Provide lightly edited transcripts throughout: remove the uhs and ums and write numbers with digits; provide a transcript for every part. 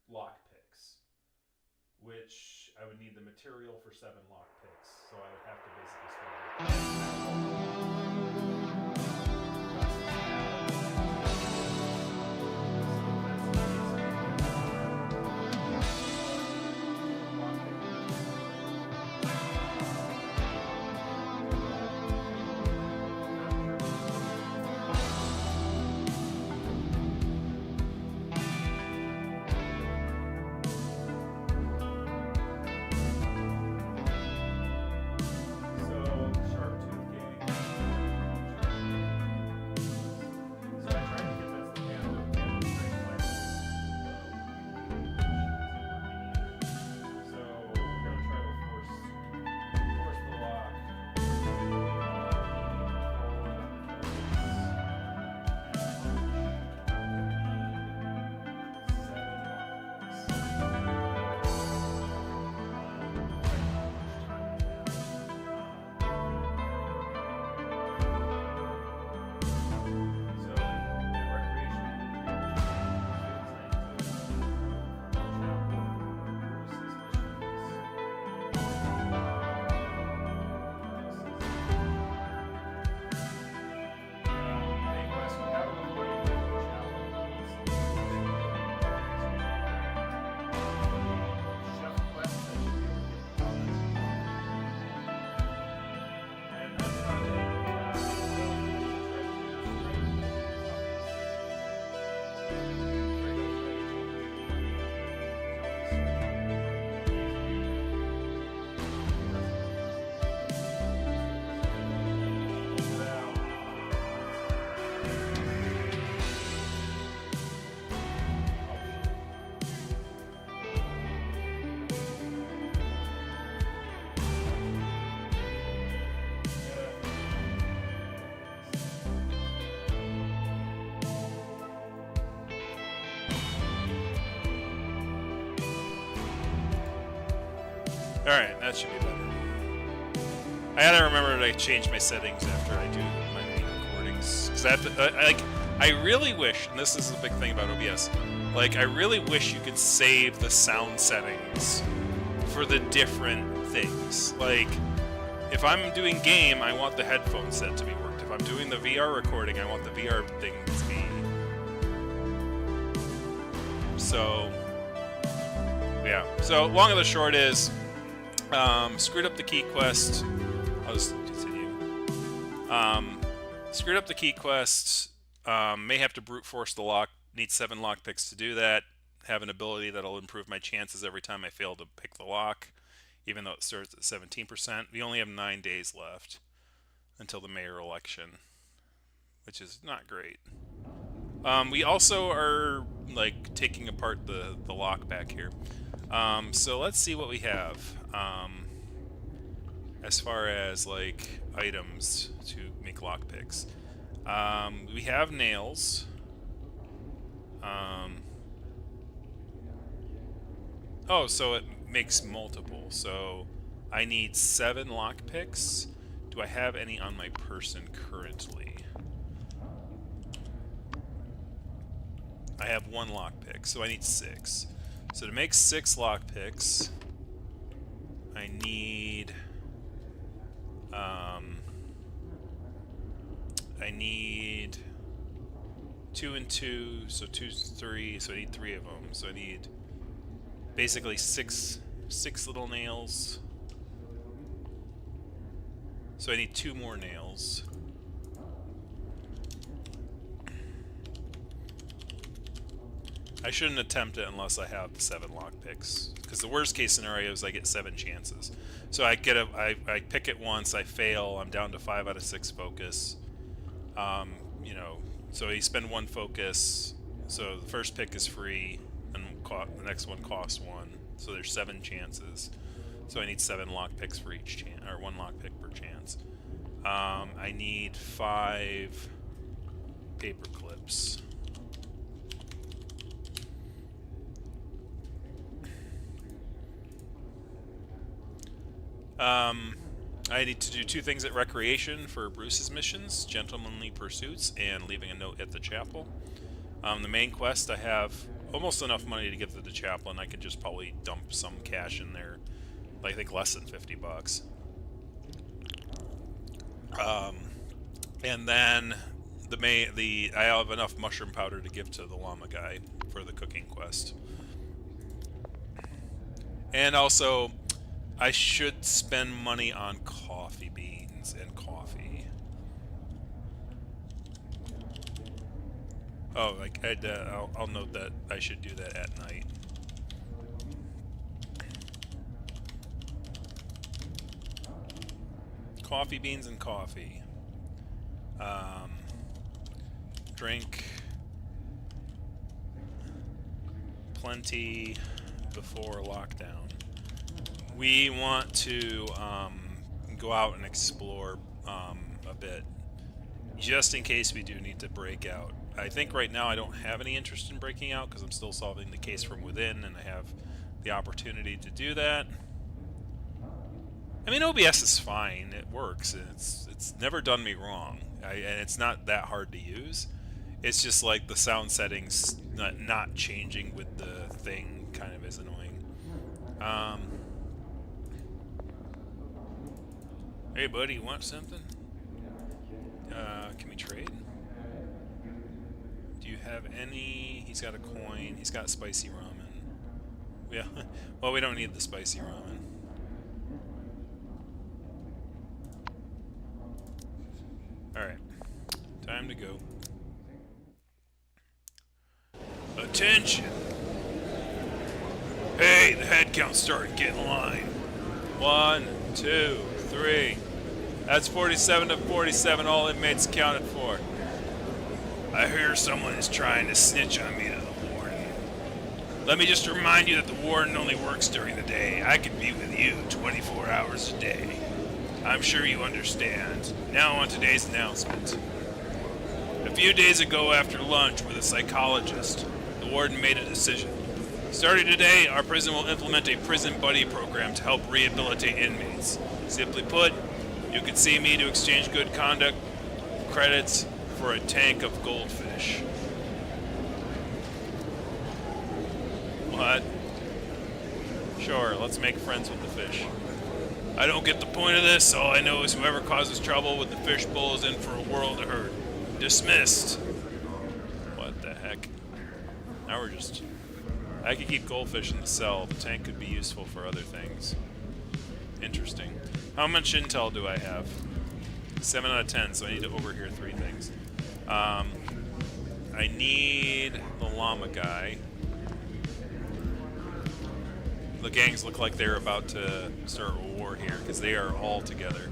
lock picks, which I would need the material for 7 lock picks. So I would have to basically Alright, that should be better. I gotta remember to change my settings after I do my main recordings. Because I have to, I really wish, and this is the big thing about OBS, I really wish you could save the sound settings for the different things. If I'm doing game, I want the headphone set to be worked. If I'm doing the VR recording, I want the VR thing to be... So... yeah. So, long of the short is... screwed up the key quest. I'll just continue. Screwed up the key quest. May have to brute force the lock. Need 7 lock picks to do that. Have an ability that'll improve my chances every time I fail to pick the lock, even though it starts at 17%. We only have 9 days left until the mayor election, which is not great. We also are taking apart the lock back here. So let's see what we have. As far as items to make lockpicks, we have nails. Oh, so it makes multiple. So I need 7 lockpicks. Do I have any on my person currently? I have 1 lockpick, so I need 6. So to make 6 lockpicks, I need I need 2 and 2, so 2's 3, so I need 3 of them. So I need basically 6 little nails. So I need 2 more nails. I shouldn't attempt it unless I have the 7 lockpicks, because the worst case scenario is I get 7 chances. So I pick it once, I fail, I'm down to 5 out of 6 focus. You know, so you spend 1 focus. So the first pick is free, and the next one costs 1. So there's 7 chances. So I need 7 lockpicks for each chance, or 1 lockpick per chance. I need 5 paper clips. I need to do 2 things at recreation for Bruce's missions: gentlemanly pursuits and leaving a note at the chapel. The main quest, I have almost enough money to give to the chaplain. I could just probably dump some cash in there, like, I think less than $50. And then I have enough mushroom powder to give to the llama guy for the cooking quest. And also, I should spend money on coffee beans and coffee. Oh, like I'll note that I should do that at night. Coffee beans and coffee. Drink plenty before lockdown. We want to go out and explore a bit, just in case we do need to break out. I think right now I don't have any interest in breaking out because I'm still solving the case from within, and I have the opportunity to do that. I mean, OBS is fine; it works, and it's never done me wrong, and it's not that hard to use. It's just like the sound settings not changing with the thing kind of is annoying. Hey buddy, you want something? Can we trade? Do you have any? He's got a coin. He's got spicy ramen. Yeah. Well, we don't need the spicy ramen. Alright. Time to go. Attention! Hey, the head count's starting to get in line. 1, 2, 3. That's 47 to 47, all inmates accounted for. I hear someone is trying to snitch on me to the warden. Let me just remind you that the warden only works during the day. I can be with you 24 hours a day. I'm sure you understand. Now on today's announcement. A few days ago after lunch with a psychologist, the warden made a decision. Starting today, our prison will implement a prison buddy program to help rehabilitate inmates. Simply put, you can see me to exchange good conduct credits for a tank of goldfish. What? Sure, let's make friends with the fish. I don't get the point of this. All I know is whoever causes trouble with the fishbowl is in for a world of hurt. Dismissed. What the heck? Now we're just... I could keep goldfish in the cell. The tank could be useful for other things. Interesting. How much intel do I have? 7 out of 10, so I need to overhear 3 things. I need the llama guy. The gangs look like they're about to start a war here, because they are all together.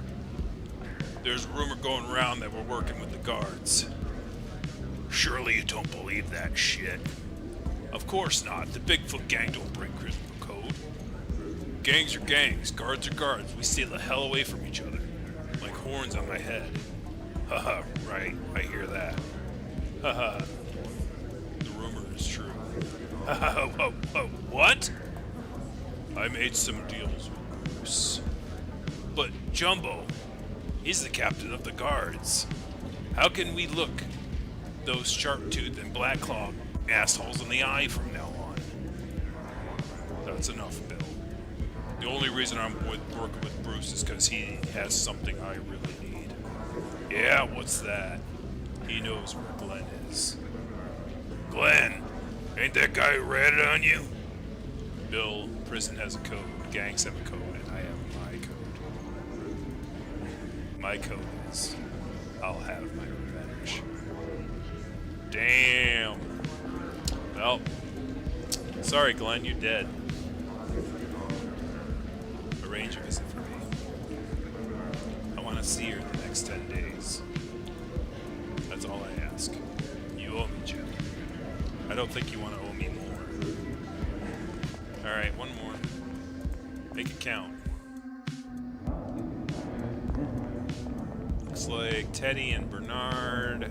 There's a rumor going around that we're working with the guards. Surely you don't believe that shit. Of course not. The Bigfoot gang don't break criminal code. Gangs are gangs. Guards are guards. We stay the hell away from each other. Like horns on my head. Haha, right. I hear that. Haha. The rumor is true. Haha, what? I made some deals with Bruce. But Jumbo, he's the captain of the guards. How can we look those Sharptooth and Blackclaw assholes in the eye from now on? That's enough, Bill. The only reason I'm working with Bruce is because he has something I really need. Yeah, what's that? He knows where Glenn is. Glenn? Ain't that guy who ratted on you? Bill, prison has a code, gangs have a code, and I have my code. My code is, I'll have my revenge. Damn. Well, sorry Glenn, you're dead. Arrange a visit for me. I want to see her the next 10 days. That's all I ask. You owe me, Jim. I don't think you want to owe me more. Alright, one more. Make it count. Looks like Teddy and Bernard.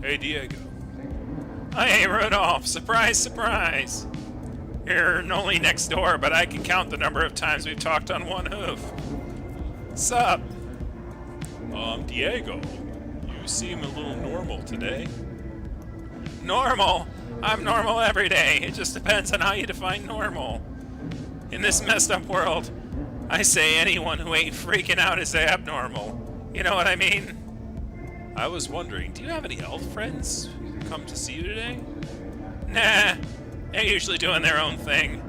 Hey, Diego. Hey, Rudolph. Surprise, surprise. You're only next door, but I can count the number of times we've talked on one hoof. Sup? Diego. You seem a little normal today. Normal? I'm normal every day. It just depends on how you define normal. In this messed up world, I say anyone who ain't freaking out is abnormal. You know what I mean? I was wondering, do you have any elf friends who come to see you today? Nah, they're usually doing their own thing.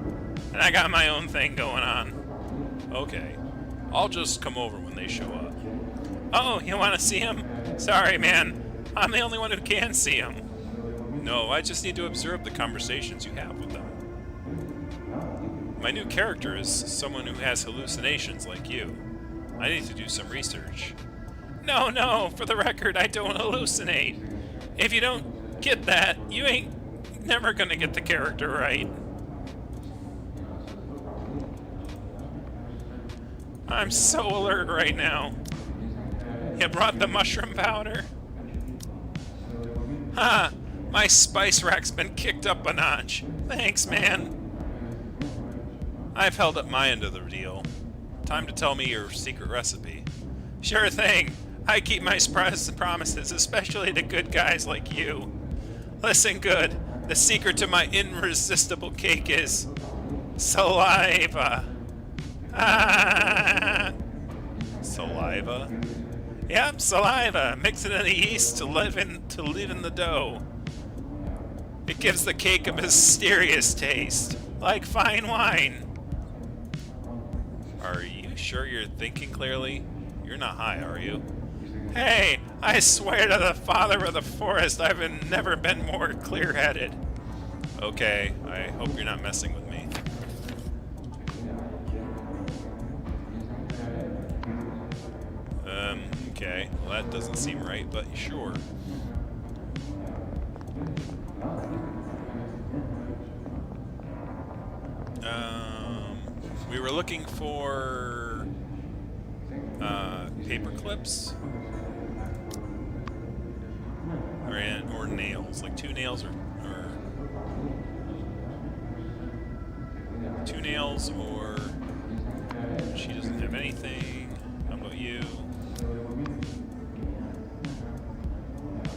And I got my own thing going on. Okay, I'll just come over when they show up. Oh, you want to see him? Sorry, man. I'm the only one who can see him. No, I just need to observe the conversations you have with them. My new character is someone who has hallucinations like you. I need to do some research. No, for the record, I don't hallucinate. If you don't get that, you ain't never gonna get the character right. I'm so alert right now. You brought the mushroom powder? Ha! My spice rack's been kicked up a notch. Thanks, man. I've held up my end of the deal. Time to tell me your secret recipe. Sure thing. I keep my promises, especially to good guys like you. Listen good. The secret to my irresistible cake is saliva. Ah! Saliva? Yep, saliva. Mix it in the yeast to live in the dough. It gives the cake a mysterious taste, like fine wine. Are you sure you're thinking clearly? You're not high, are you? Hey, I swear to the father of the forest, I've never been more clear-headed. Okay, I hope you're not messing with me. Okay, well that doesn't seem right, but sure. We were looking for paper clips or nails, like 2 nails or 2 nails, or she doesn't have anything. How about you?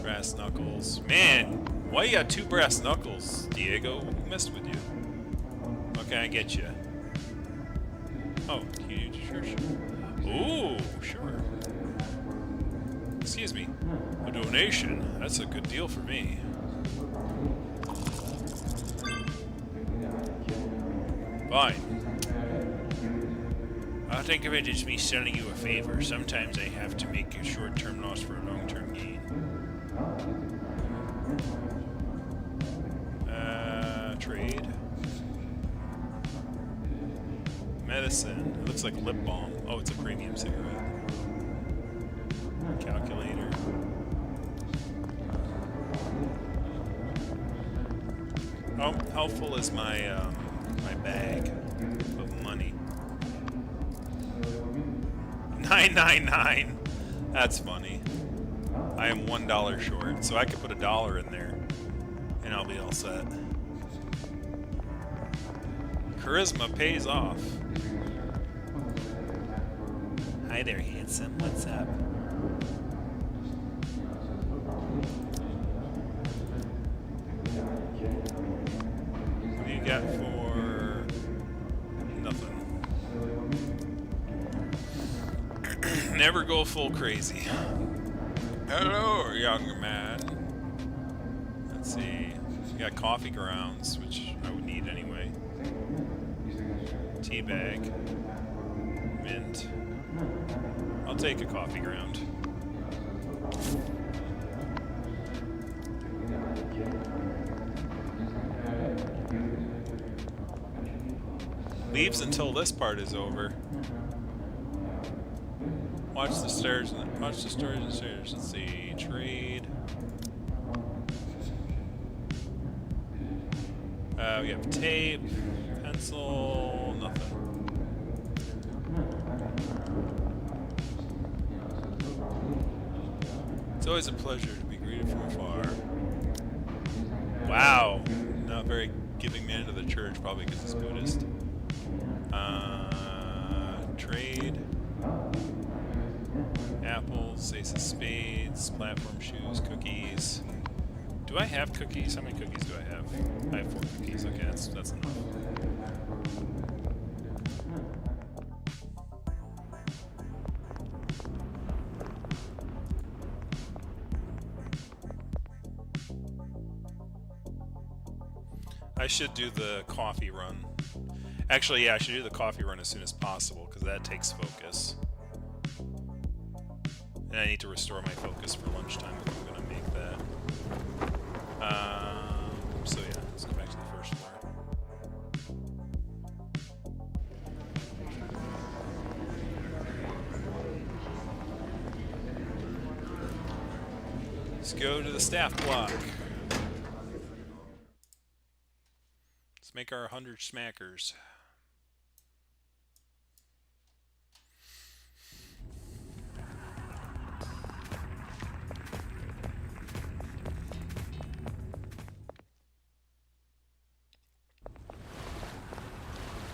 Brass knuckles. Man, why you got 2 brass knuckles, Diego? Who messed with you? Okay, I get you. Oh, can you do sure? Ooh, sure. Excuse me. A donation? That's a good deal for me. Fine. I'll think of it as me selling you a favor. Sometimes I have to make a short-term loss for a long-term gain. Trade. Medicine. It looks like lip balm. Oh, it's a premium cigarette. Calculator. How full is my my bag of money? 999. That's funny. I am $1 short, so I could put $1 in there, and I'll be all set. Charisma pays off. Hi there, handsome. What's up? What do you got for nothing? Never go full crazy. Hello, young man. Let's see. You got coffee grounds, which I would need anyway. Tea bag. Mint. I'll take a coffee ground. Leaves until this part is over. Watch the stairs. Watch the stairs and stairs. Let's see. Trade. We have tape, pencil, nothing. It's always a pleasure to be greeted you from afar. Wow, not very giving man to the church, probably because he's Buddhist. Trade. Apples, ace of spades, platform shoes, cookies. Do I have cookies? How many cookies do I have? I have 4 cookies. Okay, that's enough. I should do the coffee run. Actually, yeah, I should do the coffee run as soon as possible because that takes focus. And I need to restore my focus for lunchtime if I'm going to make that. So yeah, let's go back to the first floor. Let's go to the staff block. Let's make our 100 smackers.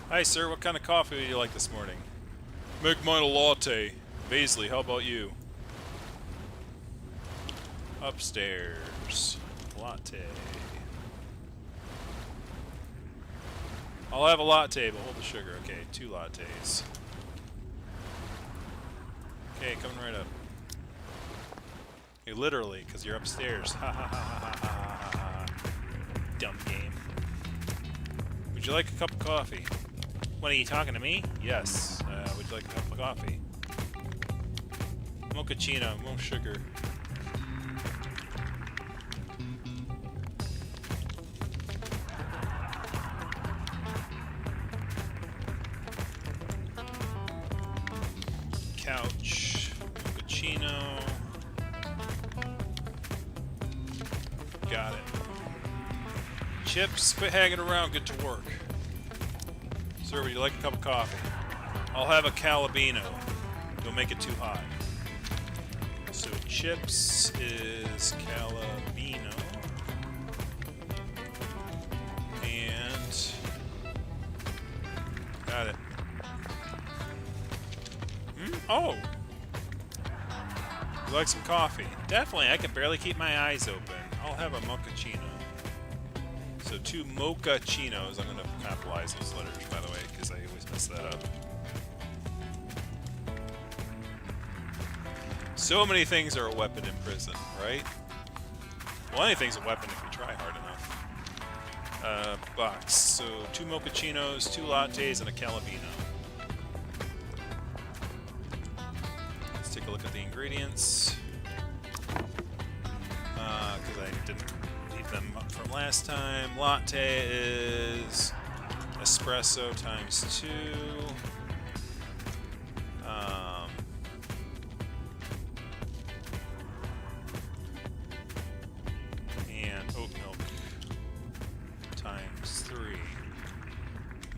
Hi, sir. What kind of coffee would you like this morning? Make mine a latte. Baisley, how about you? Upstairs. Latte. I'll have a latte, but hold the sugar. Okay, 2 lattes. Okay, coming right up. Okay, literally, because you're upstairs. Ha ha ha ha ha ha ha. Dumb game. Would you like a cup of coffee? What, are you talking to me? Yes. Would you like a cup of coffee? Mochaccino, no sugar. Couch. Mochaccino. Got it. Chips, quit hanging around, get to work. Sir, would you like a cup of coffee? I'll have a Calabino. Don't make it too hot. So chips is Calabino. And got it. Oh! You like some coffee? Definitely, I can barely keep my eyes open. I'll have a mochaccino. So 2 mochaccinos. I'm going to capitalize those letters, by the way, because I always mess that up. So many things are a weapon in prison, right? Well, anything's a weapon if you try hard enough. Box. So 2 mochachinos, 2 lattes, and a Calabino. Let's take a look at the ingredients. Because I didn't leave them up from last time. Latte is espresso times 2. And oat milk times 3.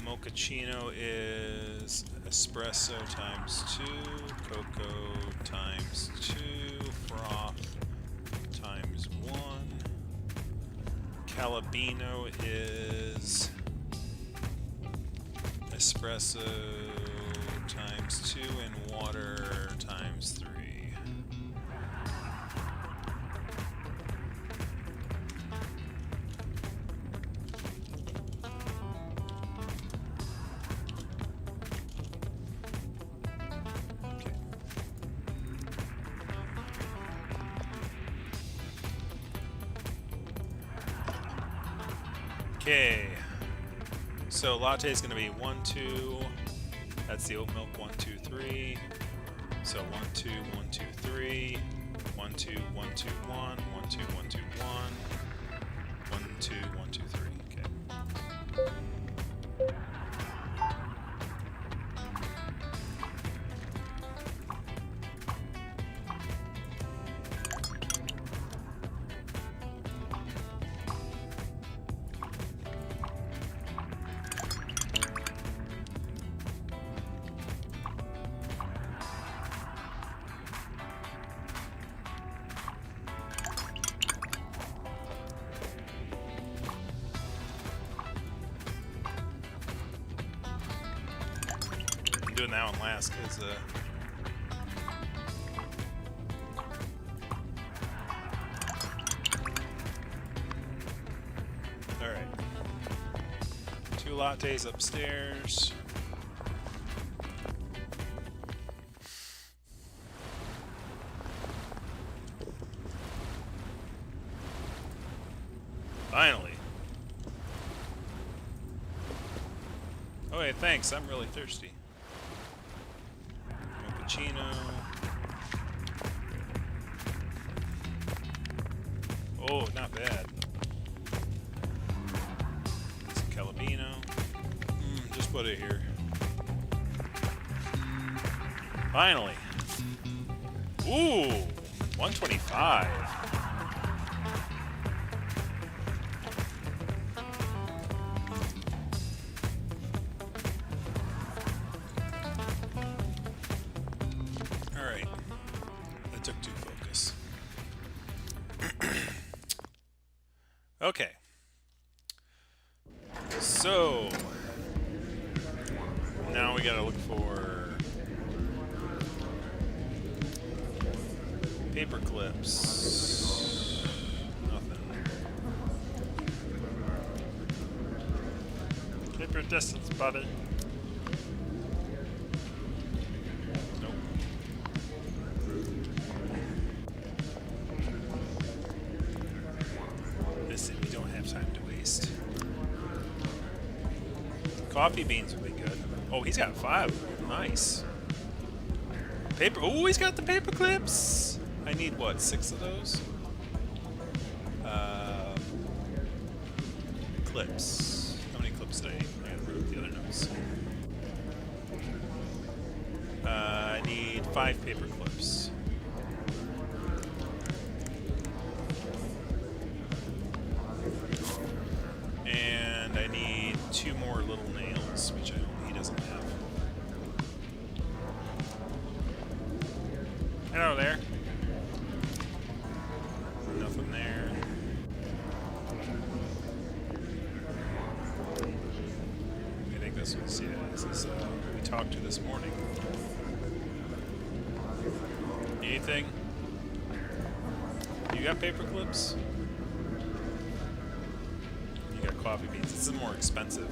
Mochaccino is espresso times 2. Cocoa times 2. Froth times 1. Calabino is espresso times 2 and water times 3. Okay, so latte is going to be 1, 2. That's the oat milk. 1, 2, 3. So 1, 2, 1, 2, 3. 1, 2, 1, 2, 1. 1, 2, 1, 2, 1. 1, 2, 1, 2, 3. Okay. I'm doing that one last because all right. 2 lattes upstairs. Finally. Oh, hey, thanks. I'm really thirsty. Cappuccino. Oh, not bad. Some Calabino. Just put it here. Finally. Ooh, 125. Alright. That took 2 focus. Okay. So now we gotta look for paper clips. Nothing. Keep your distance, buddy. Nope. Listen, we don't have time to waste. Coffee beans would be good. Oh, he's got 5. Nice. Paper. Oh, he's got the paper clips. I need what? 6 of those. Clips. How many clips did I need? I gotta remove the other notes. I need 5 paper clips. And I need 2 more little nails, which he doesn't have. Hello there. Nothing there. I think this was, yeah, this is we talked to this morning. Anything? You got paper clips? You got coffee beans. This is more expensive.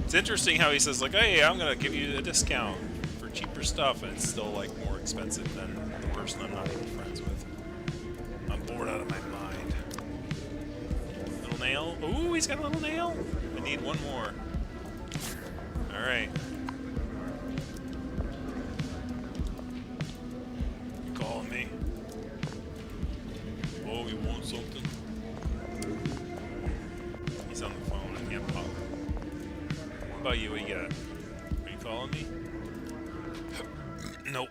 It's interesting how he says, like, hey, I'm going to give you a discount for cheaper stuff, and it's still, like, more expensive than the person I'm not even friends with. I'm bored out of my mind. Little nail. Ooh, he's got a little nail. I need 1 more. Alright. You calling me? Oh, you want something? He's on the phone. I can't pop. What about you? What you got? Are you calling me? Nope.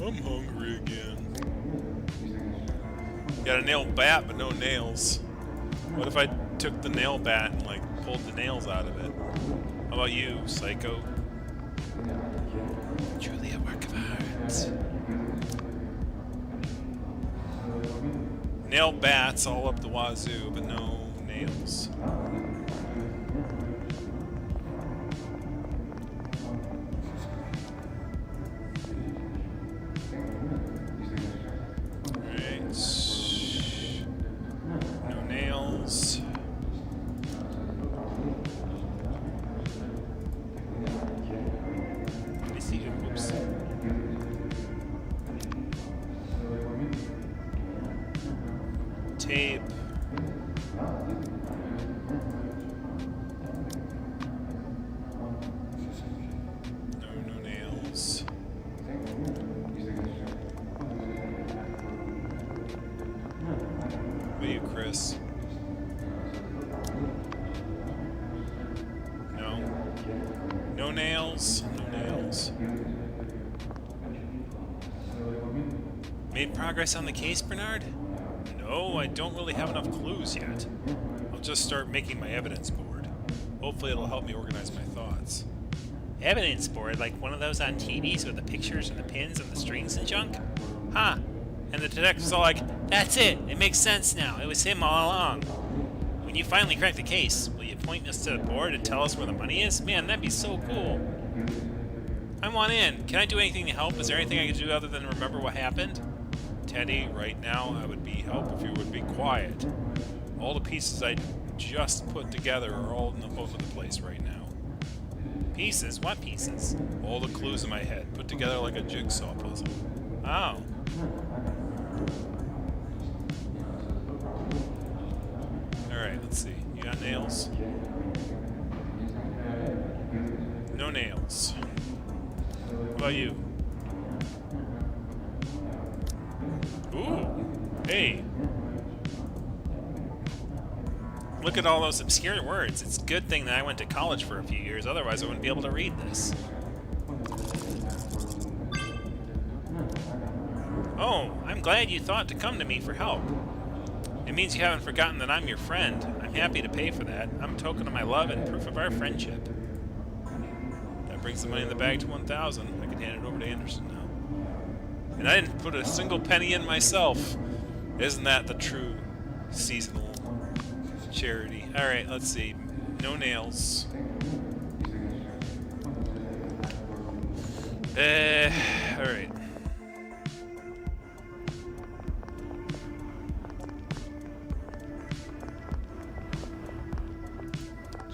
I'm hungry again. Got a nail bat, but no nails. What if I took the nail bat and, like, pulled the nails out of it? How about you, psycho? Truly a work of art. Nail bats all up the wazoo, but no nails. No nails. Let me see. Oops. Tape. No nails. What are you, Chris? No. No nails. No nails. Made progress on the case, Bernard? No, I don't really have enough clues yet. I'll just start making my evidence board. Hopefully it'll help me organize my thoughts. Evidence board, like one of those on TVs with the pictures and the pins and the strings and junk? Huh. And the detective's all like, "That's it. It makes sense now. It was him all along. When you finally crack the case, will you point us to the board and tell us where the money is? Man, that'd be so cool. I want in. Can I do anything to help? Is there anything I can do other than remember what happened?" "Teddy, right now I would be help if you would be quiet. All the pieces I just put together are all over the place right now." "Pieces? What pieces?" "All the clues in my head, put together like a jigsaw puzzle." "Oh." Alright, let's see. You got nails? No nails. What about you? Ooh! Hey! Look at all those obscure words. It's a good thing that I went to college for a few years, otherwise I wouldn't be able to read this. "Oh, I'm glad you thought to come to me for help. It means you haven't forgotten that I'm your friend. I'm happy to pay for that. I'm a token of my love and proof of our friendship." That brings the money in the bag to 1,000. I can hand it over to Anderson now. And I didn't put a single penny in myself. Isn't that the true seasonal charity? Alright, let's see. No nails. Alright.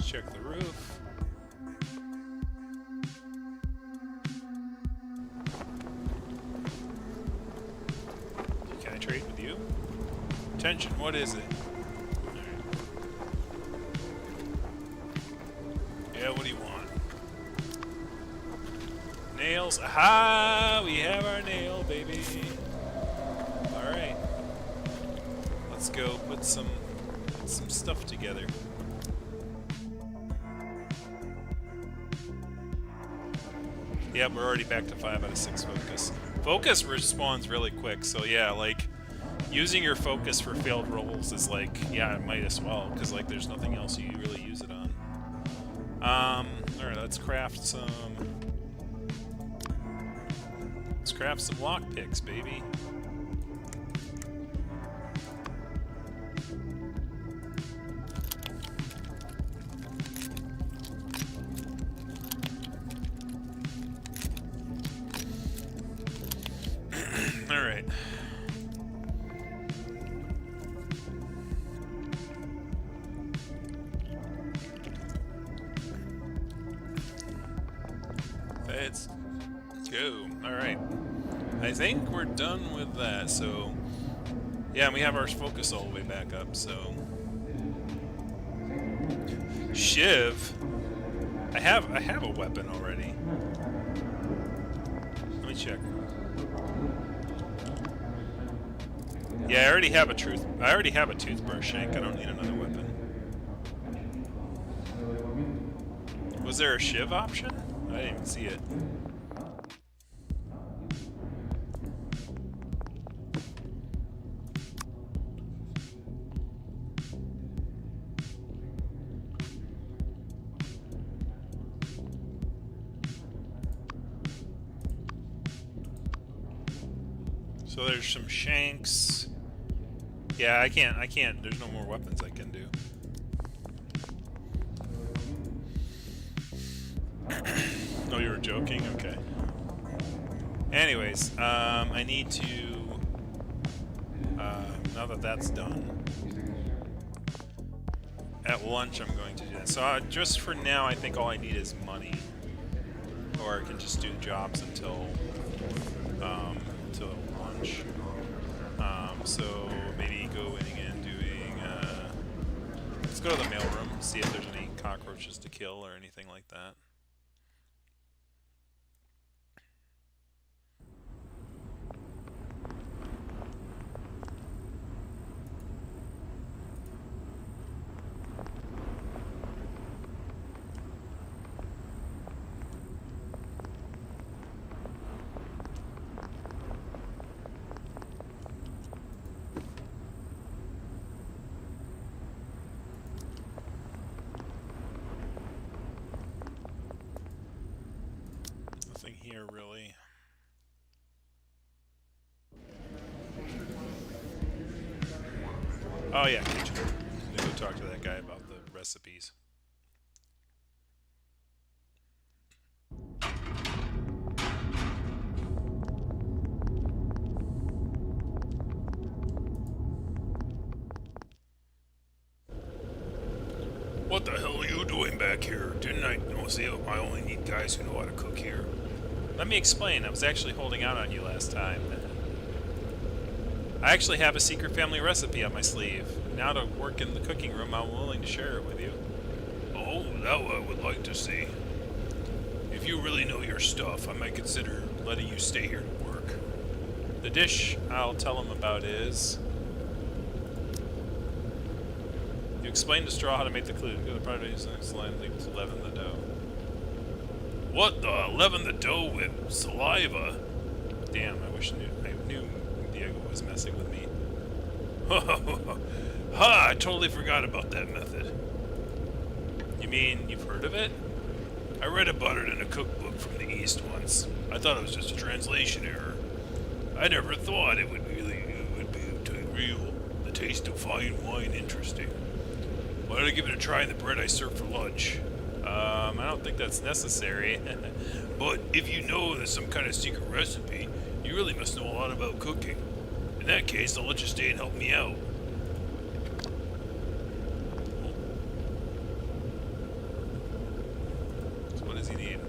Check the roof. Can I trade with you? Attention, what is it? Right. Yeah, what do you want? Nails. Aha! We have our nail, baby. Alright. Let's go put some stuff together. Yeah, we're already back to 5 out of 6 focus. Focus respawns really quick, so yeah, like, using your focus for failed rolls is like, yeah, it might as well, because like, there's nothing else you really use it on. Alright, let's craft some lockpicks, baby. Alright. Let's go. Alright. I think we're done with that, so... Yeah, and we have our focus all the way back up, so... Shiv? I have a weapon already. Let me check. Yeah, I already have a toothbrush shank. I don't need another weapon. Was there a shiv option? I didn't even see it. So there's some shanks. Yeah, I can't, there's no more weapons I can do. Oh, you were joking? Okay. Anyways, I need to, now that that's done, at lunch I'm going to do that. So just for now, I think all I need is money. Or I can just do jobs until lunch. So maybe going and doing, let's go to the mailroom, see if there's any cockroaches to kill or anything like that. Oh yeah, kitchen. I'm gonna go talk to that guy about the recipes. What the hell are you doing back here? Didn't I say I only need guys who know how to cook here? Let me explain. I was actually holding out on you last time. I actually have a secret family recipe up my sleeve. Now to work in the cooking room, I'm willing to share it with you. Oh, that I would like to see. If you really know your stuff, I might consider letting you stay here to work. The dish I'll tell him about is... You explain to Straw how to make the clue. Go to the product using the next line, to leaven the dough. What the? Leaven the dough with saliva? Damn, I knew Diego was messing with me. Ha! I totally forgot about that method. You mean you've heard of it? I read about it in a cookbook from the East once. I thought it was just a translation error. I never thought it would be to real the taste of fine wine interesting. Why don't I give it a try in the bread I serve for lunch? I don't think that's necessary. But if you know there's some kind of secret recipe, you really must know a lot about cooking. In that case, I'll let you stay and help me out. So what does he need?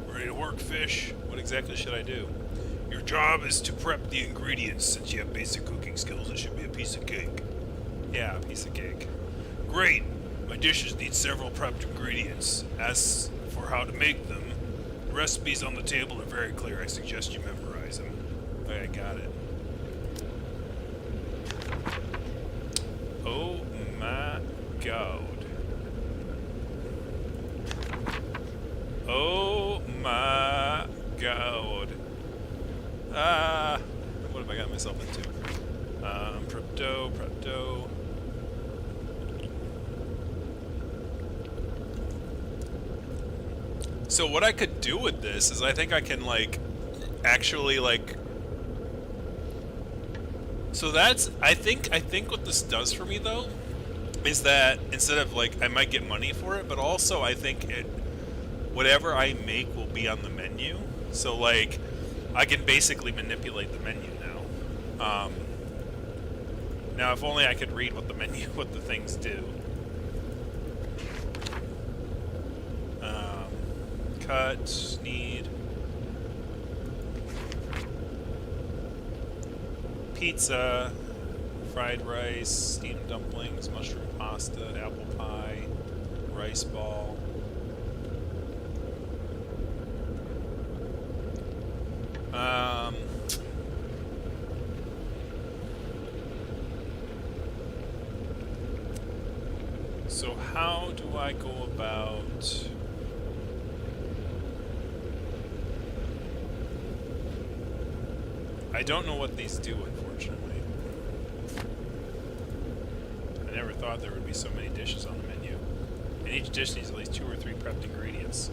Ready to work, fish? What exactly should I do? Your job is to prep the ingredients. Since you have basic cooking skills, it should be a piece of cake. Yeah, a piece of cake. Great! My dishes need several prepped ingredients. As for how to make them, the recipes on the table are very clear. I suggest you memorize them. Okay, got it. Oh my god. Oh my god. What have I got myself into? Prep dough. So what I could do with this is I think I can actually so that's I think what this does for me though is that instead of I might get money for it, but also I think whatever I make will be on the menu. So I can basically manipulate the menu now. Now if only I could read what the things do. Cut, need pizza, fried rice, steamed dumplings, mushroom pasta, apple pie, rice ball. So how do I go about... I don't know what these do, unfortunately. I never thought there would be so many dishes on the menu. And each dish needs at least 2 or 3 prepped ingredients.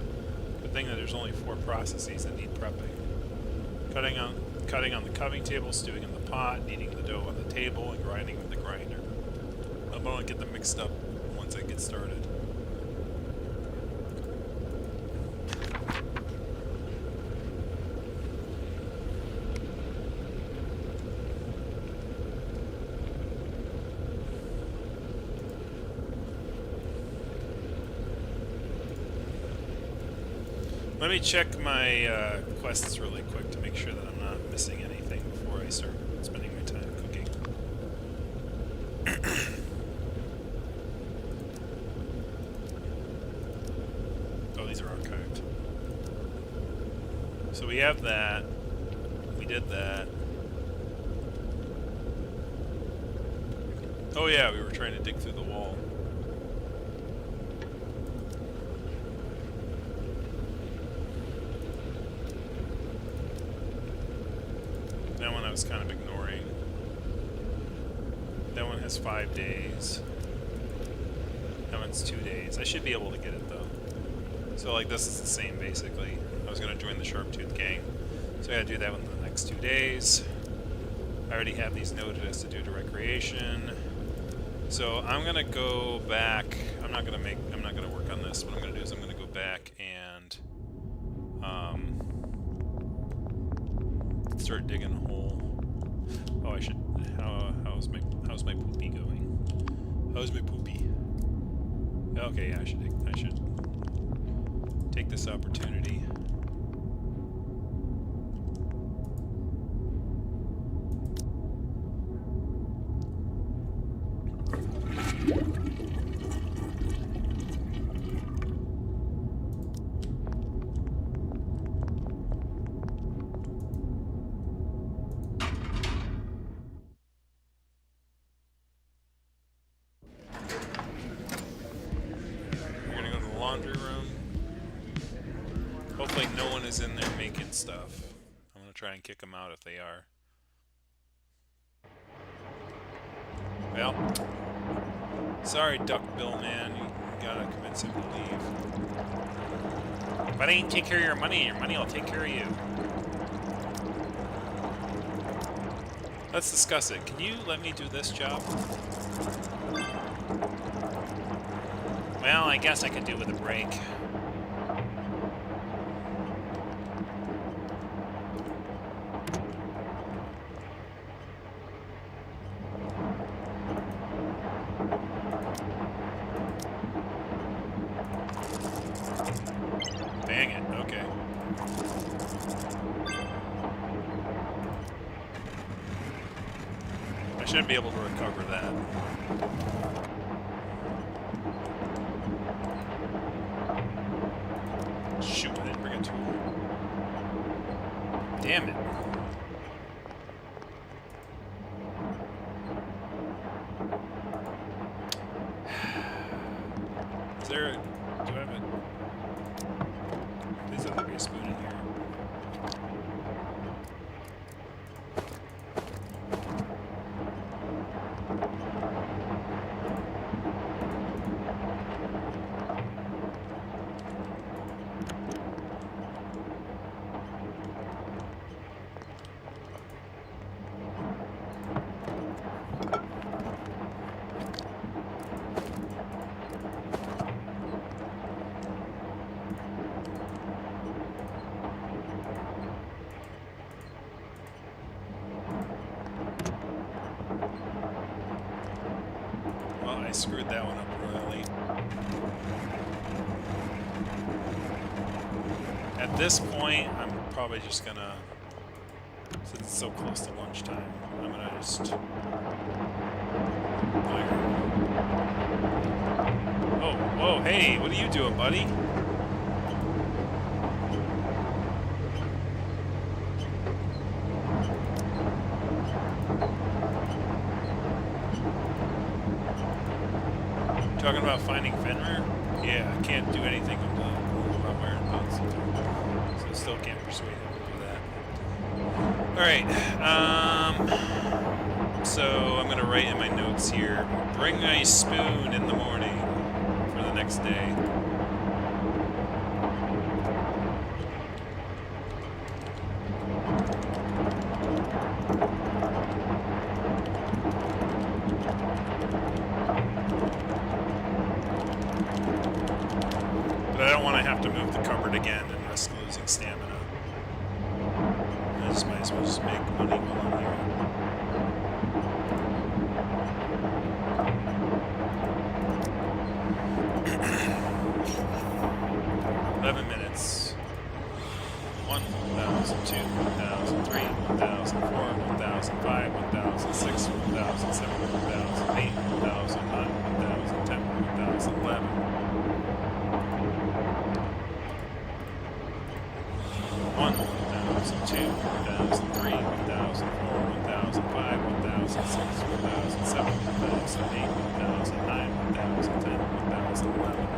Good thing that there's only 4 processes that need prepping. Cutting on the cutting table, stewing in the pot, kneading the dough on the table, and grinding with the grinder. I'm gonna get them mixed up once I get started. Let me check my quests really quick to make sure that I'm not missing anything before I start spending my time cooking. Oh, these are archived. So we have that. We did that. Oh yeah, we were trying to dig through the wall. That one I was kind of ignoring. That one has 5 days. That one's 2 days. I should be able to get it though. So this is the same basically. I was going to join the Sharptooth gang. So I gotta do that within the next 2 days. I already have these noted as to do to recreation. So I'm gonna go back. I'm not gonna work on this. What I'm gonna do is I'm gonna go back and start digging a hole. Oh, I should. How's my poopy going? How's my poopy? Okay, yeah, I should take this opportunity. We're gonna go to the laundry room. Hopefully no one is in there making stuff. I'm gonna try and kick them out if they are. Well, sorry, Duck Bill man, you gotta convince him to leave. If I didn't take care of your money will take care of you. Let's discuss it. Can you let me do this job? Well, I guess I could do with a break. Dang it, okay. I should be able to recover that. Shoot, I didn't bring a tool. Damn it. Is there... do I have it? Please let there be a spoon in here. I screwed that one up royally. At this point, I'm probably just gonna, since it's so close to lunchtime, I'm gonna just... Oh, whoa, hey, what are you doing, buddy? Talking about finding Fenrir? Yeah, I can't do anything about wearing boots. So I still can't persuade him to do that. Alright, so I'm going to write in my notes here, bring a spoon in the morning for the next day. But I don't want to have to move the cupboard again and risk losing stamina. I just might as well just make money while I'm here. Minutes. 1,000, 2, 1,000, 3, 1,000, 4, 1,005, 1,006, 1,007, 1,008, 1,009, 1,010, 1,011. 1,002, 1,003, 1,004, 1,005, 1,006, 1,007, 1,008, 1,009, 1,010, 1,011.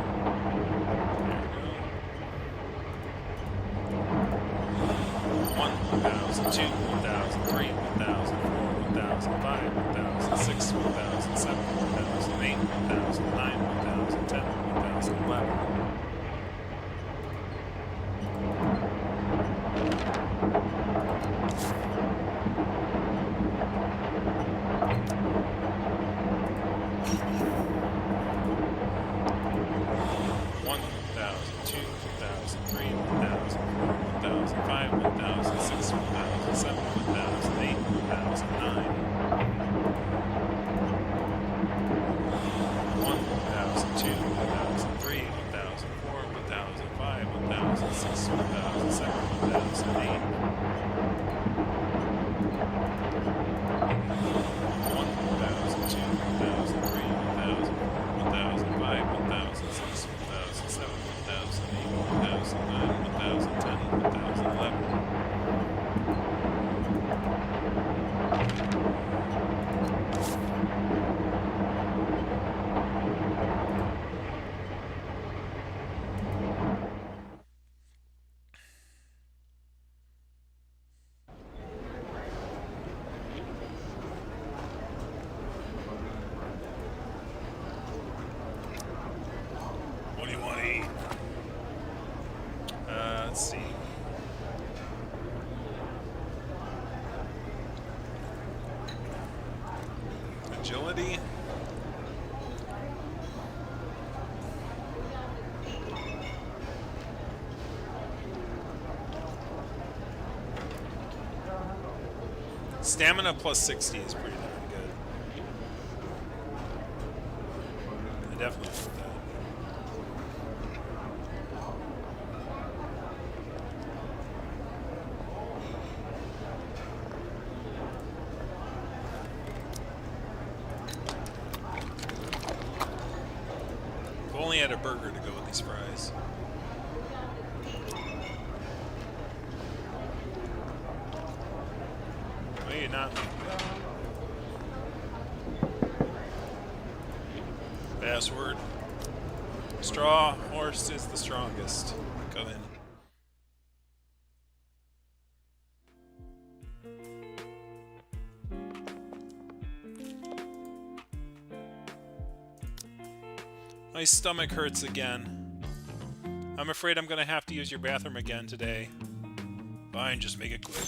1,002, 1,003, 1,004, 1,005, 1,006, 1,007, 1,008, 1,009, 1,010, 1,011. 1003, 1004, 1005, 1006, 1007, 1008. 1002, 1003, 1004, 1005, 1006, 1007, 1008, 1009, 1010, 1011. What do you want to eat? Let's see. Agility. Stamina plus 60 is pretty darn good. I definitely want that. If only had a burger to go with these fries. Maybe not. Password. Straw horse is the strongest. Come in. My stomach hurts again. I'm afraid I'm gonna have to use your bathroom again today. Fine, just make it quick.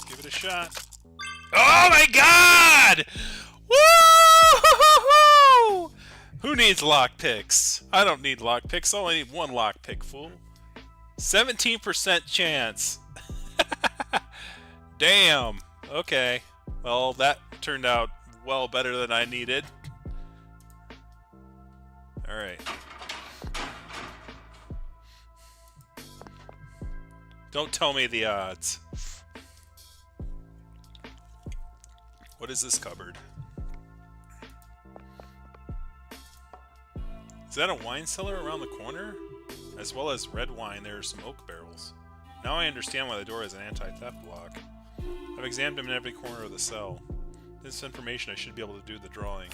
Give it a shot. Oh my god! Woo! Who needs lockpicks? I don't need lockpicks. I only need one lockpick, fool. 17% chance. Damn. Okay. Well, that turned out well better than I needed. Alright. Don't tell me the odds. What is this cupboard? Is that a wine cellar around the corner? As well as red wine, there are some oak barrels. Now I understand why the door has an anti-theft lock. I've examined them in every corner of the cell. This information, I should be able to do the drawing.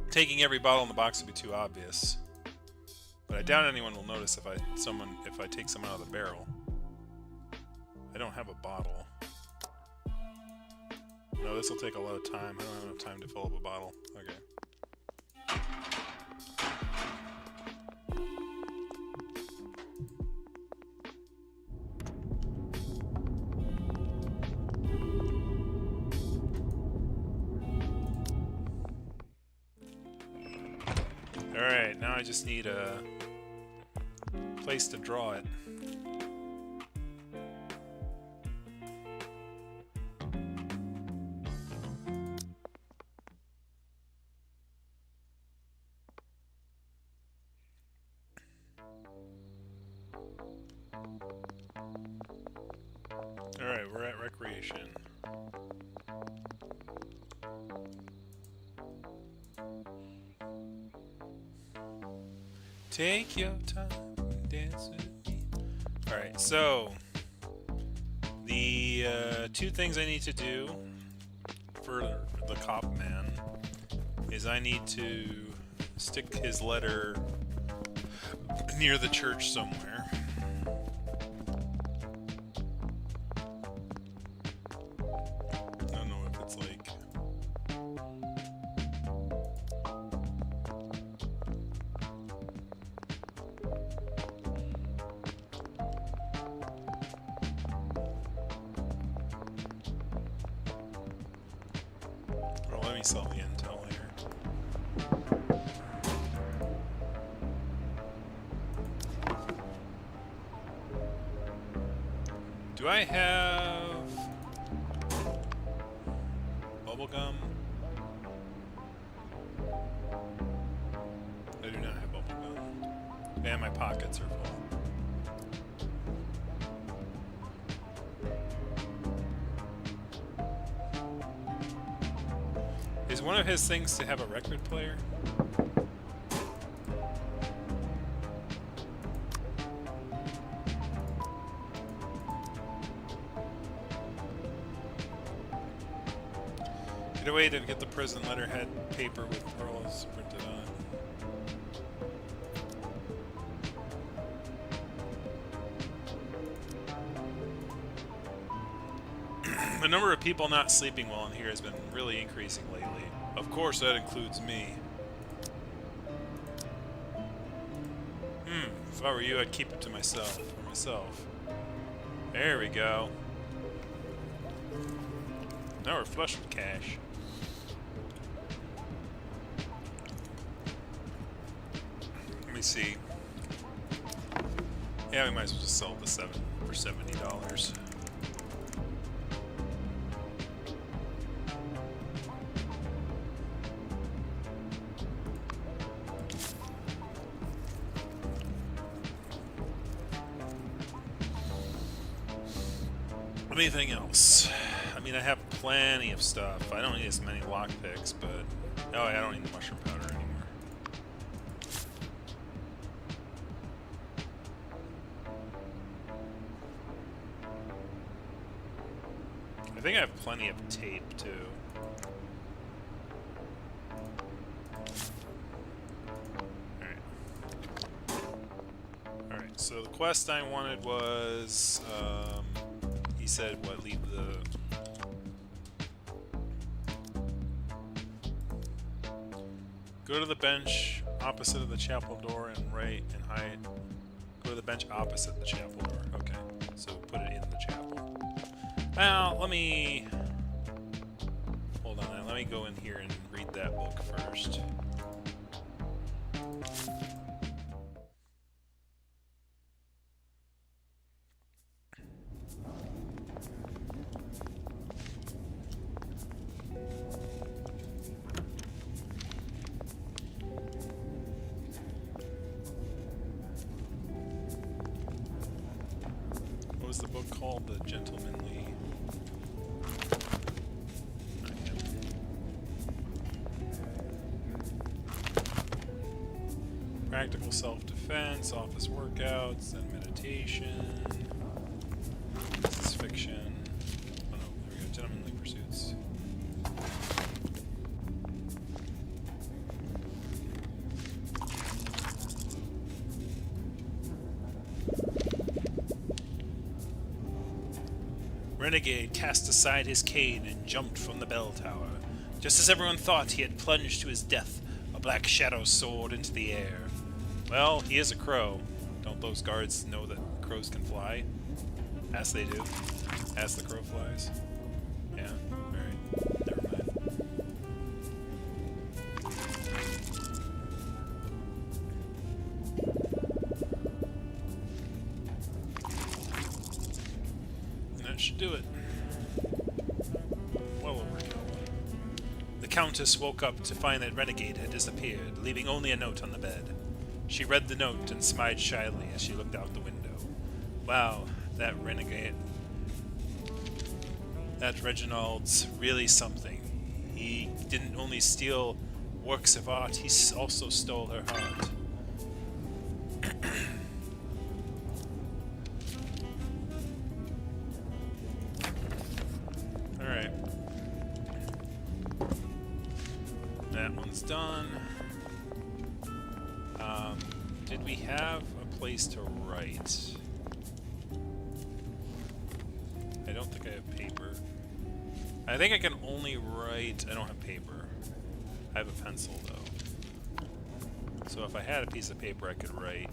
Taking every bottle in the box would be too obvious. But I doubt anyone will notice if I take some out of the barrel. I don't have a bottle. No, this will take a lot of time. I don't have enough time to fill up a bottle. Okay. Alright, now I just need a place to draw it. Alright, we're at recreation. Take your time and dance with me. Alright, so the two things I need to do for the cop man is I need to stick his letter near the church somewhere. I don't know if it's like... nice all the intel here. Do I have bubblegum? I do not have bubblegum. And my pockets are full. Is one of his things to have a record player? Get a way to get the prison letterhead paper with pearls printed on it. The number of people not sleeping well in here has been really increasing lately. Of course, that includes me. If I were you, I'd keep it to myself. For myself. There we go. Now we're flush with cash. Let me see. Yeah, we might as well just sell the for $70. Anything else? I mean, I have plenty of stuff. I don't need as many lockpicks, but... Oh, I don't need the mushroom powder anymore. I think I have plenty of tape, too. Alright, so the quest I wanted was... he said, what, leave the... Go to the bench opposite of the chapel door and right and hide. Go to the bench opposite the chapel door. Okay, so put it in the chapel. Well, let me... Hold on, let me go in here and read that book first. What was the book called? The Gentlemanly... Practical self-defense, office workouts, and meditation. This is fiction. Oh no, there we go. Gentlemanly pursuits. Renegade cast aside his cane and jumped from the bell tower. Just as everyone thought he had plunged to his death, a black shadow soared into the air. Well, he is a crow. Don't those guards know that crows can fly? As they do. As the crow flies. Yeah, alright. Never mind. And that should do it. Well overkill. The Countess woke up to find that Renegade had disappeared, leaving only a note on the bed. She read the note and smiled shyly as she looked out the window. Wow, that Renegade... That Reginald's really something. He didn't only steal works of art, he also stole her heart. Alright. That one's done. Did we have a place to write? I don't think I have paper. I think I can only write... I don't have paper. I have a pencil, though. So if I had a piece of paper, I could write.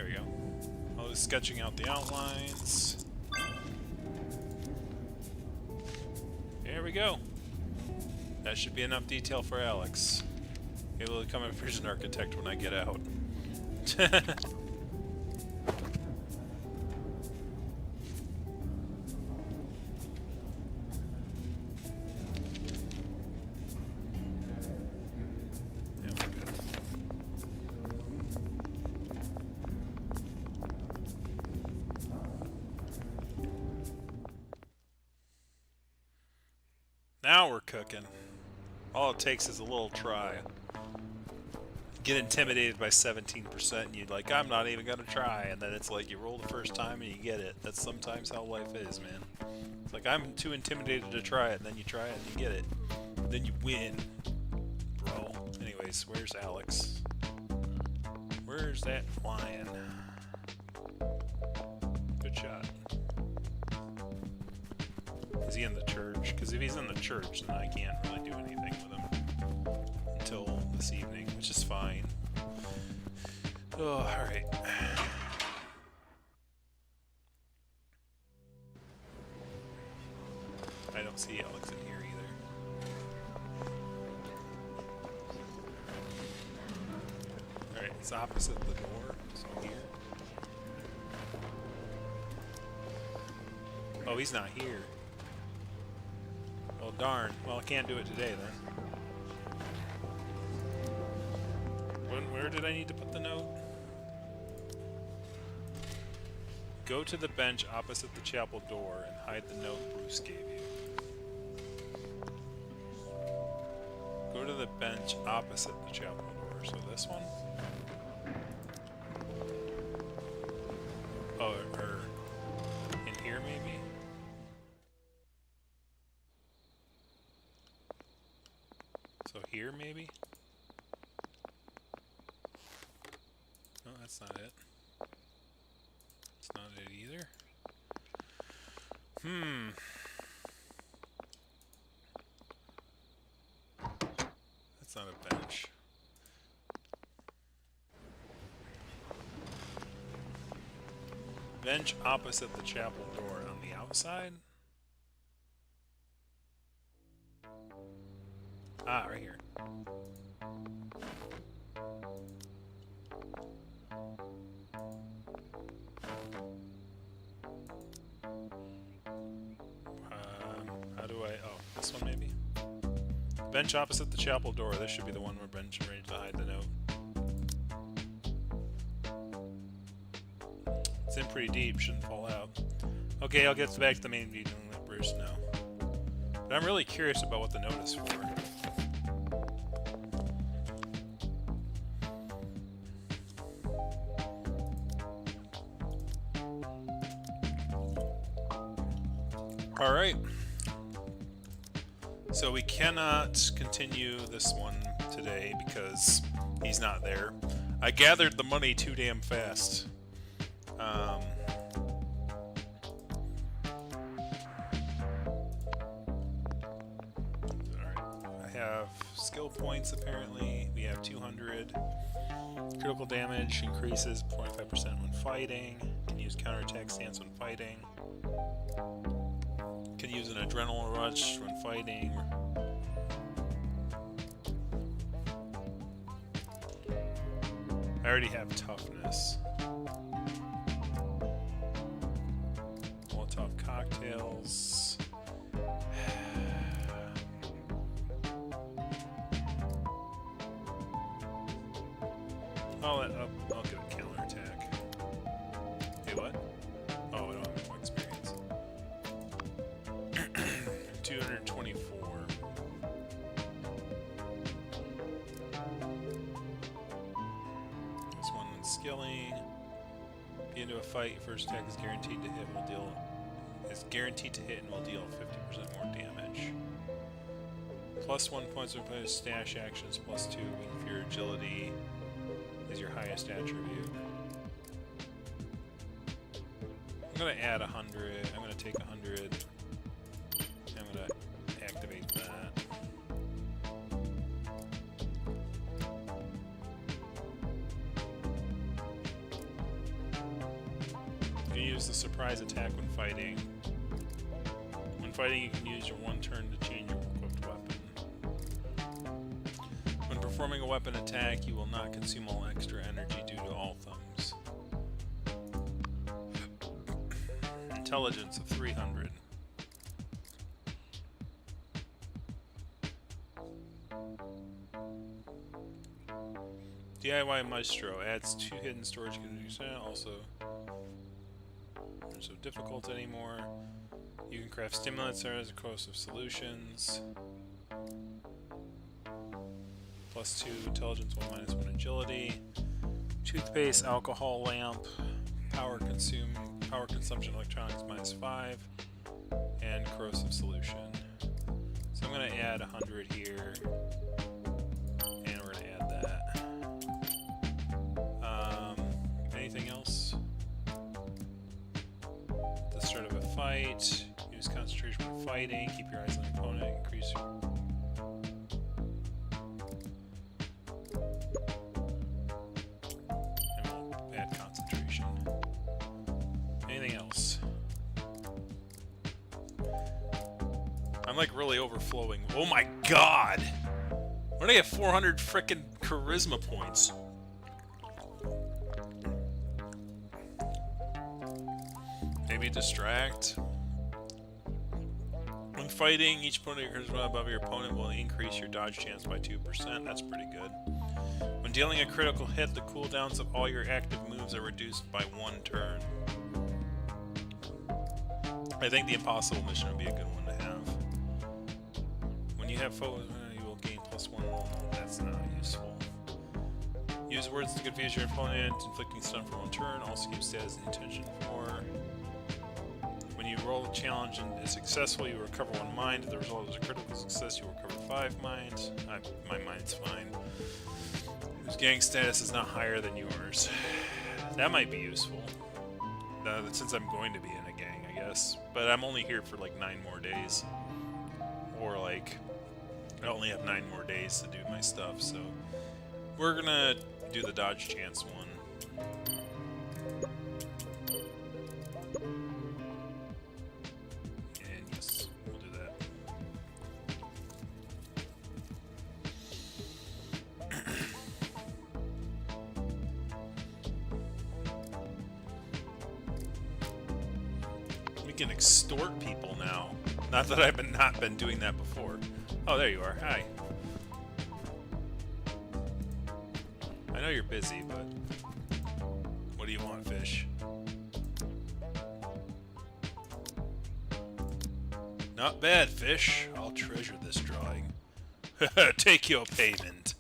There we go. I was sketching out the outlines. There we go. That should be enough detail for Alex. Able to become a prison architect when I get out. Yeah, we're good. Now we're cooking. All it takes is a little try. Get intimidated by 17% and you're like, I'm not even gonna try, and then it's like you roll the first time and you get it. That's sometimes how life is, man. It's like, I'm too intimidated to try it, and then you try it and you get it. Then you win, bro. Anyways, where's Alex? Where's that lion? Good shot. Is he in the church? Because if he's in the church, then I can't really do anything with him until this evening, which is fine. Oh, alright. I don't see Alex in here either. Alright, it's opposite the door, so here. Oh, he's not here. Well, darn. Well, I can't do it today, then. Where did I need to put the note? Go to the bench opposite the chapel door and hide the note Bruce gave you. Go to the bench opposite the chapel door. So this one? Oh, or in here maybe? So here maybe? No, that's not it. It's not it either. That's not a bench. Bench opposite the chapel door on the outside? Ah, right here. How do I... Oh, this one maybe? Bench opposite the chapel door. This should be the one where Ben's ready to hide the note. It's in pretty deep. Shouldn't fall out. Okay, I'll get back to the main video and let Bruce know. But I'm really curious about what the note is for. Alright. So we cannot continue this one today because he's not there. I gathered the money too damn fast. Alright. I have skill points apparently. We have 200. Critical damage increases 25% when fighting. Can use counterattack stance when fighting. Can use an adrenaline rush when fighting. I already have toughness. Molotov cocktails. I'll give it counterattack. Hey, what? Oh, I don't have more experience. 224. This one when skilling. Get into a fight, your first attack is guaranteed to hit and will deal and will deal 50% more damage. Plus 1 points of stash actions, plus 2 when for your agility is your highest attribute. I'm gonna add 100. I'm gonna take 100. I'm gonna activate that. use the surprise attack when fighting. When fighting, you can use your one turn to change your equipped weapon. When performing a weapon attack, you will not consume all extra energy due to all thumbs. Intelligence of 300. DIY Maestro adds 2 hidden storage containers. Also, there's no difficult anymore. You can craft stimulants as a corrosive solutions. +2 intelligence, 1 - 1 agility. Toothpaste, alcohol lamp, power consumption electronics -5, and corrosive solution. So I'm gonna add 100 here, and we're gonna add that. Anything else? At the start of a fight, use concentration when fighting. Keep your eyes on the opponent. Increase your add concentration. Anything else? I'm like really overflowing. Oh my god! Why did I get 400 frickin' charisma points? Maybe distract. When fighting, each point of your charisma above your opponent will increase your dodge chance by 2%. That's pretty good. When dealing a critical hit, the cooldowns of all your active moves are reduced by 1 turn. I think the impossible mission would be a good one to have. When you have foes, you will gain +1. That's not useful. Use words to confuse your opponent, inflicting stun for 1 turn. Also keep status and intention for. When you roll a challenge and is successful, you recover 1 mind. If the result is a critical success, you recover 5 minds. My mind's fine. Whose gang status is not higher than yours. That might be useful. Since I'm going to be in a gang, I guess. But I'm only here for like 9 more days. Or like, I only have 9 more days to do my stuff, so we're gonna do the dodge chance one. And yes, we'll do that. We can extort people now. Not that I've not been doing that before. Oh, there you are. Hi. I know you're busy, but what do you want, fish? Not bad, fish. I'll treasure this drawing. Take your payment.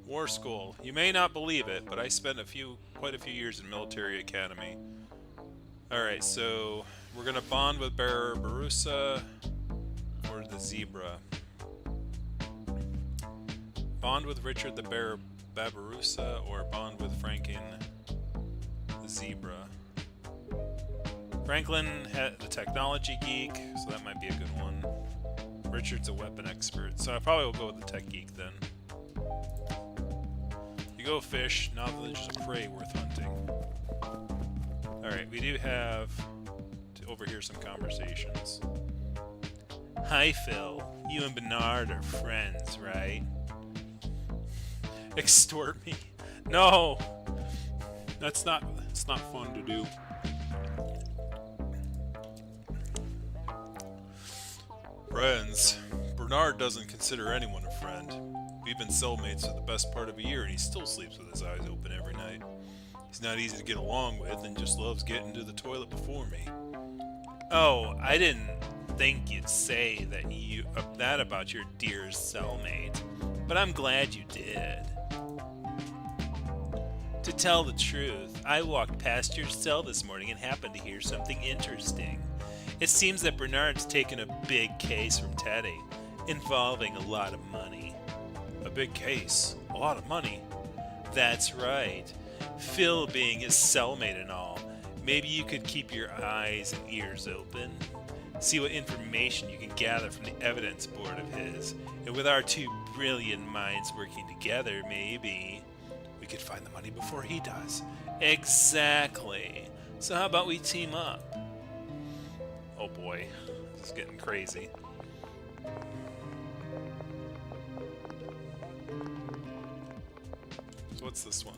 War school. You may not believe it, but I spent quite a few years in military academy. Alright, so we're gonna bond with Barusa or the zebra. Bond with Richard the Babarusa or bond with Franklin the zebra. Franklin had the technology geek, so that might be a good one. Richard's a weapon expert, so I probably will go with the tech geek then. You go fish, knowledge is a prey worth hunting. Alright, we do have to overhear some conversations. Hi Phil, you and Bernard are friends, right? Extort me? No! It's not fun to do. Friends. Bernard doesn't consider anyone a friend. We've been cellmates for the best part of a year and he still sleeps with his eyes open every night. He's not easy to get along with and just loves getting to the toilet before me. Oh, I didn't think you'd say that about your dear cellmate, but I'm glad you did. To tell the truth, I walked past your cell this morning and happened to hear something interesting. It seems that Bernard's taken a big case from Teddy, involving a lot of money. A big case? A lot of money? That's right. Phil being his cellmate and all, maybe you could keep your eyes and ears open. See what information you can gather from the evidence board of his. And with our two brilliant minds working together, maybe we could find the money before he does. Exactly. So how about we team up? Oh boy, this is getting crazy. So what's this one?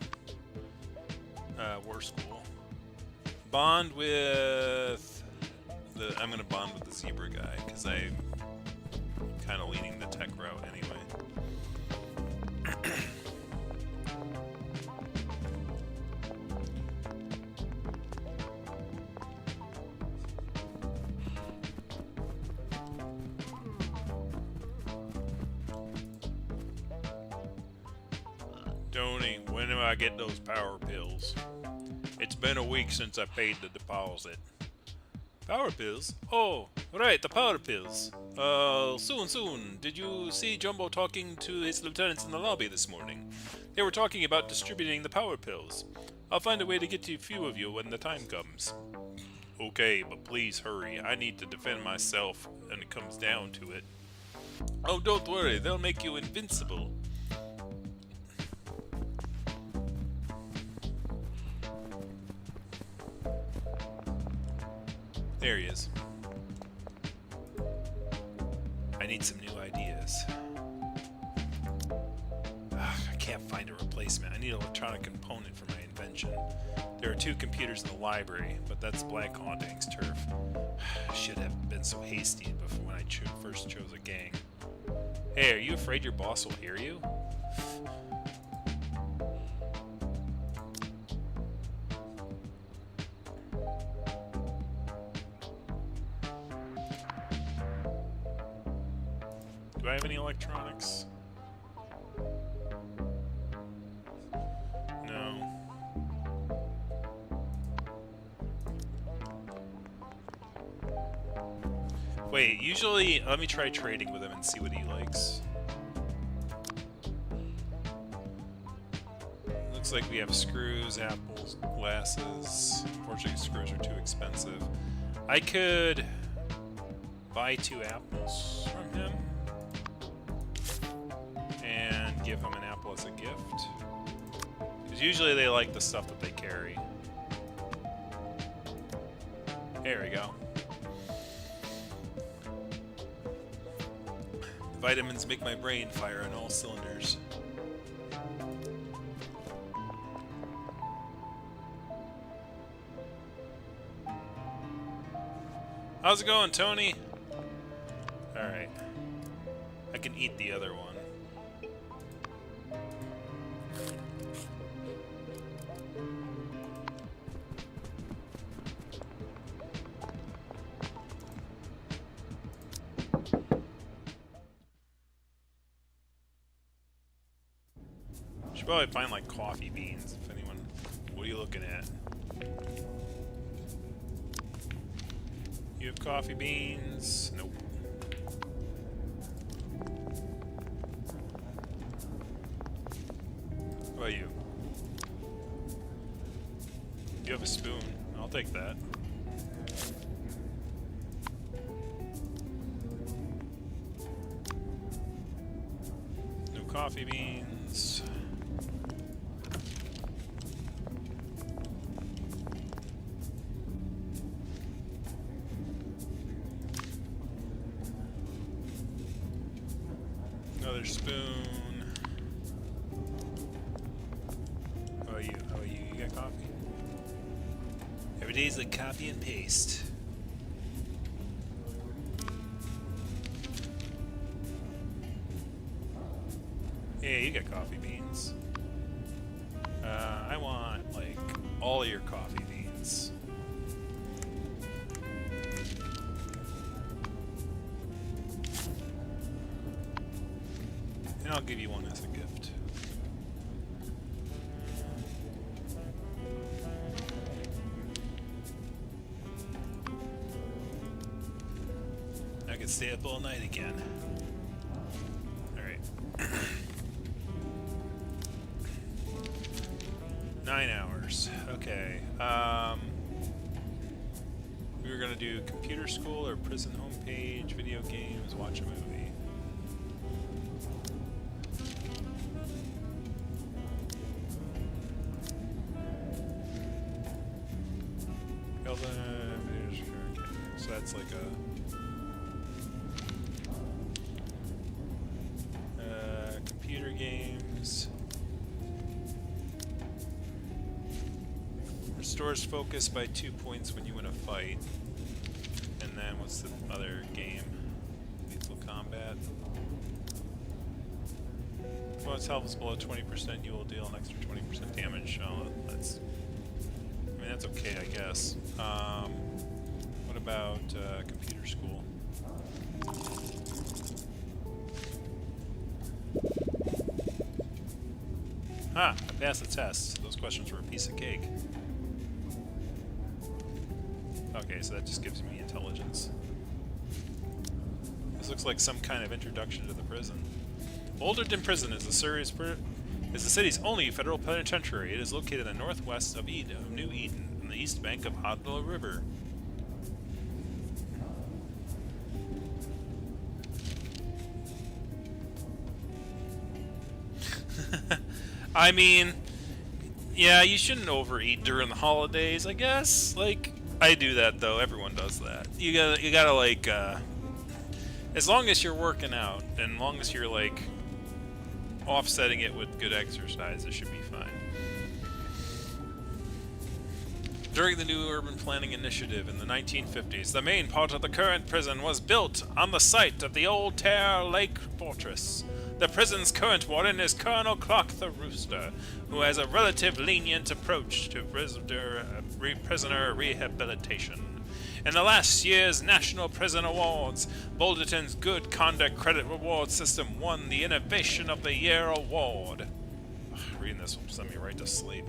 War school. Bond with the... I'm gonna bond with the zebra guy, because I'm kind of leaning the tech route anyway. Tony, when do I get those power pills? It's been a week since I paid the deposit. Power pills? Oh, right, the power pills. Soon. Did you see Jumbo talking to his lieutenants in the lobby this morning? They were talking about distributing the power pills. I'll find a way to get to a few of you when the time comes. Okay, but please hurry. I need to defend myself when it comes down to it. Oh, don't worry, they'll make you invincible. There he is. I need some new ideas. I can't find a replacement. I need an electronic component for my invention. There are 2 computers in the library, but that's Black Haunting's turf. I should have been so hasty before when I first chose a gang. Hey, are you afraid your boss will hear you? Do I have any electronics? No. Wait, usually, let me try trading with him and see what he likes. Looks like we have screws, apples, glasses. Unfortunately, screws are too expensive. I could buy 2 apples from him and give him an apple as a gift. Because usually they like the stuff that they carry. There we go. The vitamins make my brain fire on all cylinders. How's it going, Tony? Alright. I can eat the other one. Should probably find like coffee beans if anyone. What are you looking at? You have coffee beans? Nope. How about you? You have a spoon. I'll take that. No coffee beans. Another spoon. How are you? How are you? You got coffee? Every day's like copy and paste. Yeah, you got coffee beans. I want like all your coffee beans. And I'll give you one as a gift. I could stay up all night again. Alright. 9 hours. Okay. We were gonna do computer school or prison homepage, video games, watch a movie. So that's like a computer games. Restores focus by 2 points when you win a fight. And then what's the other game? Lethal combat. If one's health is below 20%, you will deal an extra 20% damage. Oh, that's. I mean, that's okay, I guess. What about computer school? Ah, I passed the test. Those questions were a piece of cake. Okay, so that just gives me intelligence. This looks like some kind of introduction to the prison. Alderton Prison is the city's only federal penitentiary. It is located in the northwest of New Eden, on the east bank of Hodlow River. I mean, yeah, you shouldn't overeat during the holidays, I guess. Like, I do that though. Everyone does that. You gotta like, as long as you're working out, and as long as you're like offsetting it with good exercise, it should be fine. During the new urban planning initiative in the 1950s, the main part of the current prison was built on the site of the old Terre Lake Fortress. The prison's current warden is Colonel Clark the Rooster, who has a relative lenient approach to prisoner rehabilitation. In the last year's National Prison Awards, Boulderton's Good Conduct Credit Reward System won the Innovation of the Year Award. Ugh, reading this will send me right to sleep.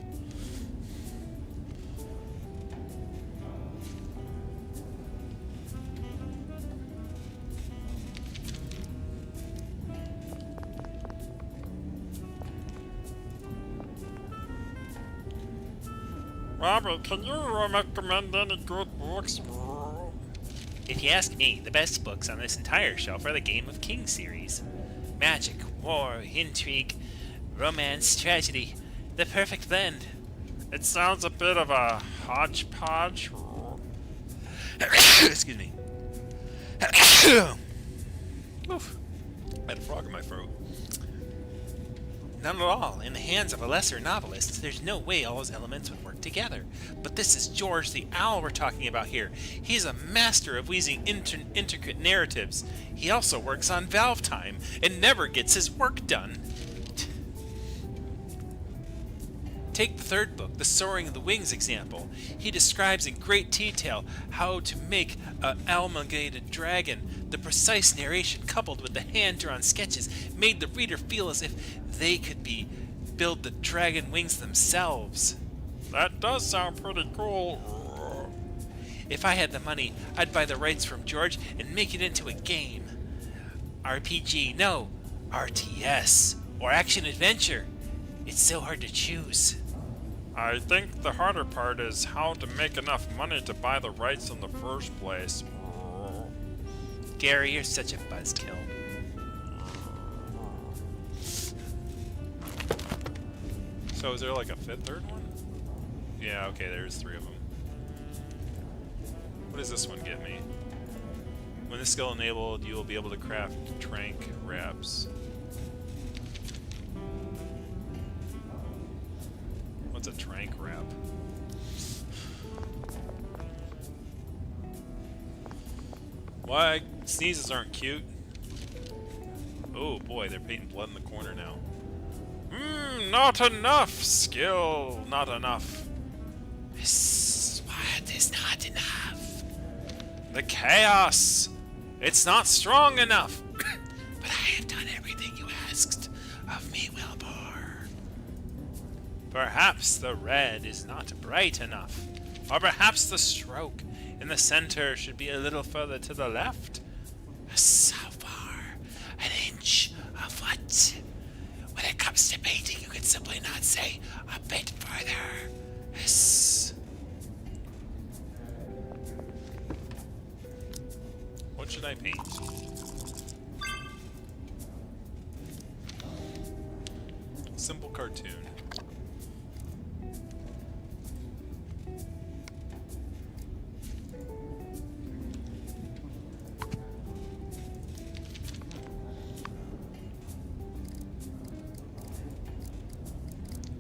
Robert, can you recommend any good books? If you ask me, the best books on this entire shelf are the Game of Kings series. Magic, war, intrigue, romance, tragedy. The perfect blend. It sounds a bit of a hodgepodge. Excuse me. Oof. I had a frog in my throat. Not at all. In the hands of a lesser novelist, there's no way all those elements would work together. But this is George the Owl we're talking about here. He's a master of weaving intricate narratives. He also works on valve time and never gets his work done. Take the third book, The Soaring of the Wings example. He describes in great detail how to make an amalgamated dragon. The precise narration coupled with the hand-drawn sketches made the reader feel as if they could build the dragon wings themselves. That does sound pretty cool. If I had the money, I'd buy the rights from George and make it into a game. RPG, no, RTS, or action-adventure. It's so hard to choose. I think the harder part is how to make enough money to buy the rights in the first place. Gary, you're such a buzzkill. So is there like a third one? Yeah, okay, there's 3 of them. What does this one get me? When this skill enabled, you will be able to craft trank wraps. What's a trank wrap? Why sneezes aren't cute? Oh boy, they're painting blood in the corner now. Not enough skill, not enough. This what is not enough? The chaos. It's not strong enough. But I have done everything you asked of me, Wilbur. Perhaps the red is not bright enough. Or perhaps the stroke in the center should be a little further to the left. So far, an inch, a foot. When it comes to painting, you can simply not say a bit further. Yes. can I paint? Simple cartoon.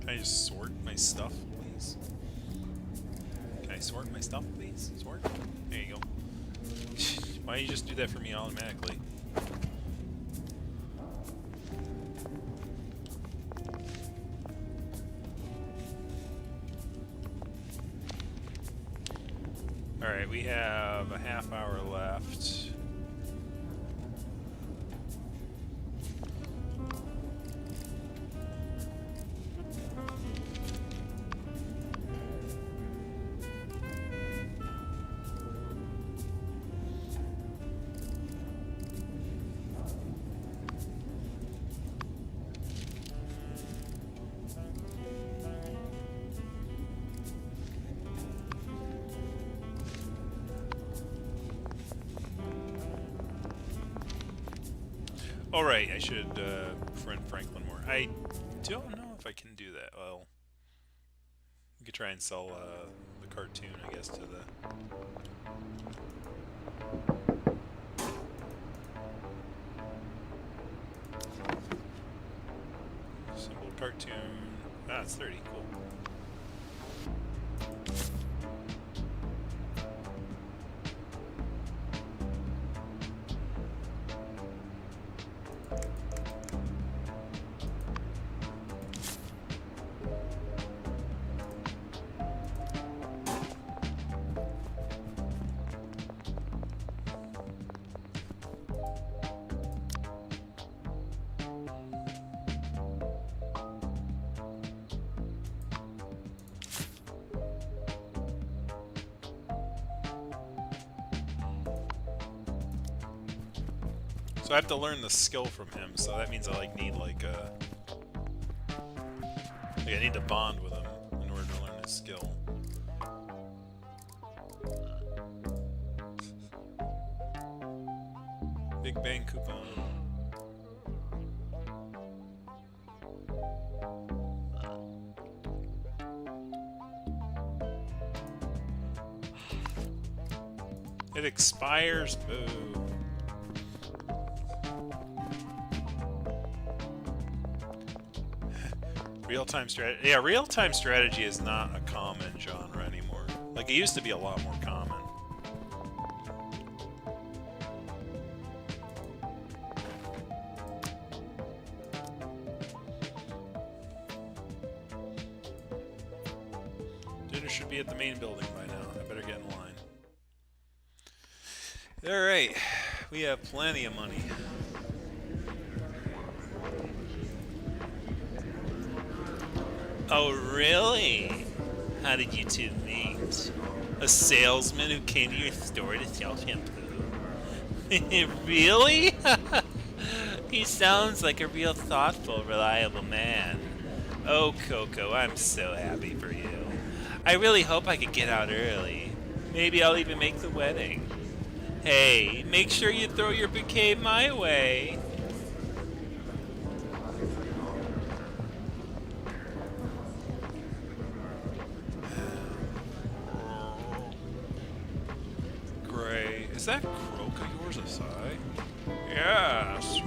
Can I just sort my stuff, please? Can I sort my stuff, please? Sort? There you go. Why don't you just do that for me automatically? Alright, we have a half hour left. Alright, I should friend Franklin more. I don't know if I can do that. Well, we could try and sell the cartoon, I guess, to the... Simple cartoon. Ah, it's 30. Cool. So I have to learn the skill from him, so that means I need I need to bond with him in order to learn his skill. Big Bang coupon. It expires. Boo. Real-time strategy. Yeah, real-time strategy is not a common genre anymore. Like, it used to be a lot more common. Dinner should be at the main building by now. I better get in line. Alright. We have plenty of money. Oh, really? How did you two meet? A salesman who came to your store to sell shampoo? Really? He sounds like a real thoughtful, reliable man. Oh, Coco, I'm so happy for you. I really hope I could get out early. Maybe I'll even make the wedding. Hey, make sure you throw your bouquet my way. Is that croak of yours a sigh? Yes.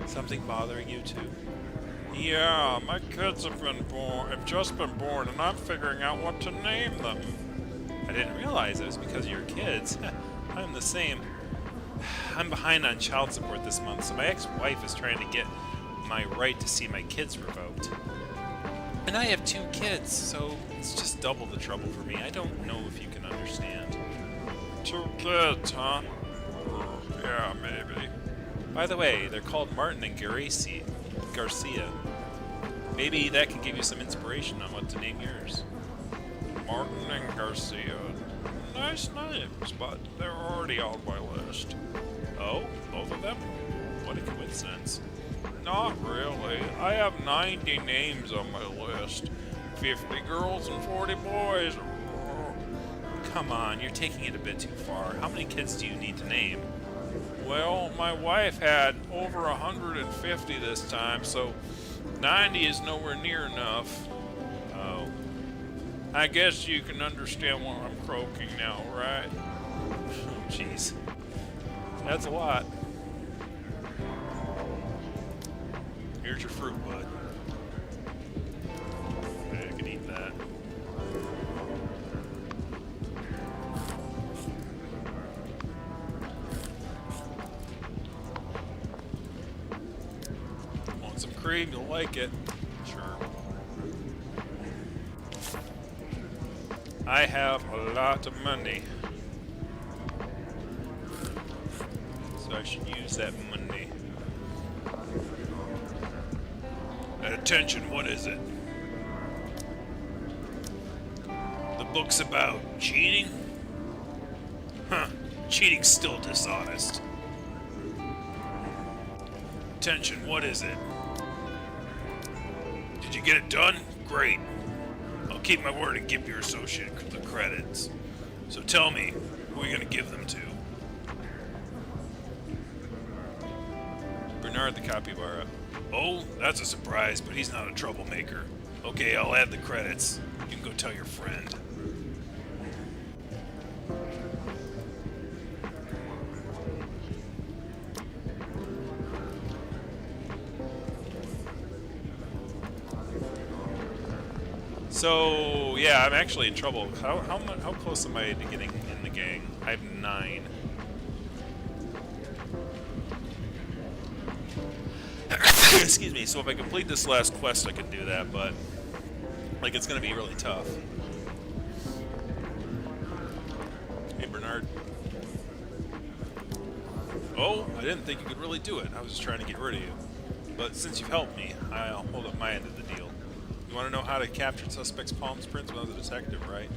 Something bothering you too? Yeah, my kids have just been born, and I'm figuring out what to name them. I didn't realize it was because of your kids. I'm the same. I'm behind on child support this month, so my ex-wife is trying to get my right to see my kids revoked. And I have 2 kids, so it's just double the trouble for me. I don't know if you can understand. 2 kids, huh? Yeah, maybe. By the way, they're called Martin and Garcia. Maybe that can give you some inspiration on what to name yours. Martin and Garcia. Nice names, but they're already on my list. Oh, both of them? What a coincidence. Not really. I have 90 names on my list. 50 girls and 40 boys. come on, you're taking it a bit too far. How many kids do you need to name? Well, my wife had over 150 this time, so 90 is nowhere near enough. Oh, I guess you can understand why I'm croaking now, right? jeez. That's a lot. Here's your fruit, bud. Okay, I can eat that. Want some cream? You'll like it. Sure. I have a lot of money. So I should use that money. Attention, what is it? The book's about cheating? Huh, cheating's still dishonest. Attention, what is it? Did you get it done? Great. I'll keep my word and give your associate the credits. So tell me, who are you going to give them to? Bernard the capybara. Oh, that's a surprise, but he's not a troublemaker. Okay, I'll add the credits. You can go tell your friend. So yeah, I'm actually in trouble. How close am I to getting in the gang? I have 9. Excuse me. So if I complete this last quest, I can do that, but like it's gonna be really tough. Hey Bernard. Oh, I didn't think you could really do it. I was just trying to get rid of you. But since you've helped me, I'll hold up my end of the deal. You want to know how to capture suspect's palm prints when I was a detective, right?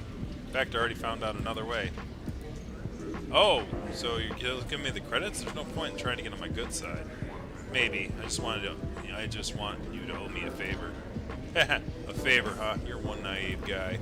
In fact, I already found out another way. Oh, so you're giving me the credits? There's no point in trying to get on my good side. Maybe. I just want you to owe me a favor. A favor, huh? You're one naive guy.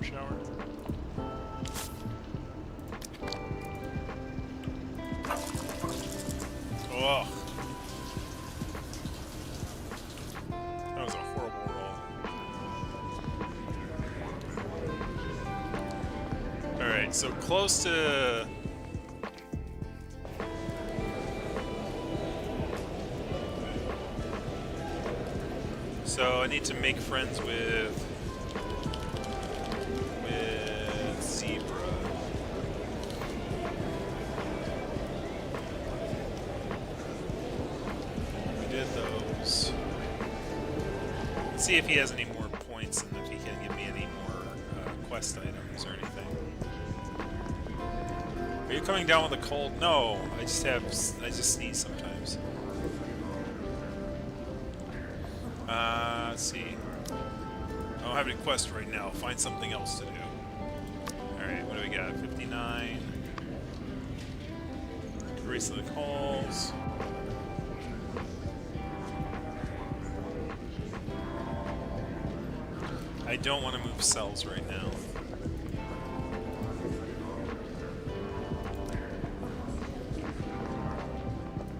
Shower. Oh, that was a horrible roll. All right, so close to. So I need to make friends with Zebra. We did those. Let's see if he has any more points and if he can give me any more quest items or anything. Are you coming down with a cold? No, I just sneeze sometimes. Let's see. I don't have any quests right now. Find something else to do. Alright, what do we got? 59. Bracelet calls. I don't want to move cells right now.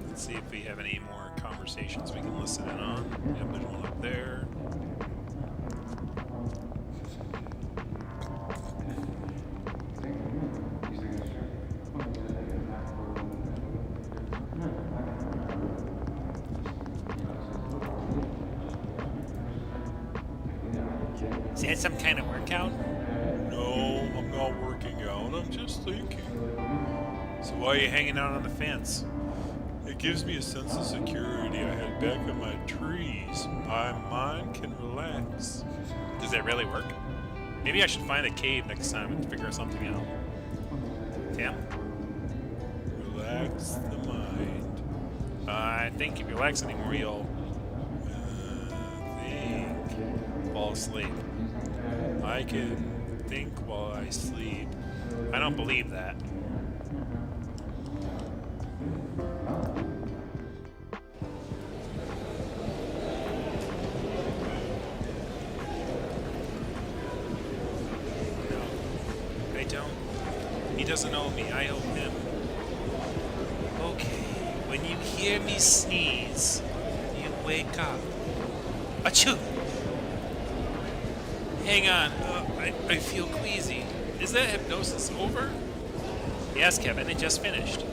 Let's see if we have any more conversations we can listen in on. Yep, there's one up there. Is that some kind of workout? No, I'm not working out. I'm just thinking. So why are you hanging out on the fence? Hey, It gives me a sense of security. I head back on my trees. My mind can relax. Does that really work? Maybe I should find a cave next time and figure something out. Tim? Relax the mind. I think if you relax anymore, you'll Think. fall asleep. I can think while I sleep. I don't believe that. No, I don't. He doesn't owe me. I owe him. Okay, when you hear me sneeze, you wake up. Achoo! Hang on, I feel queasy. Is that hypnosis over? Yes, Kevin, it just finished.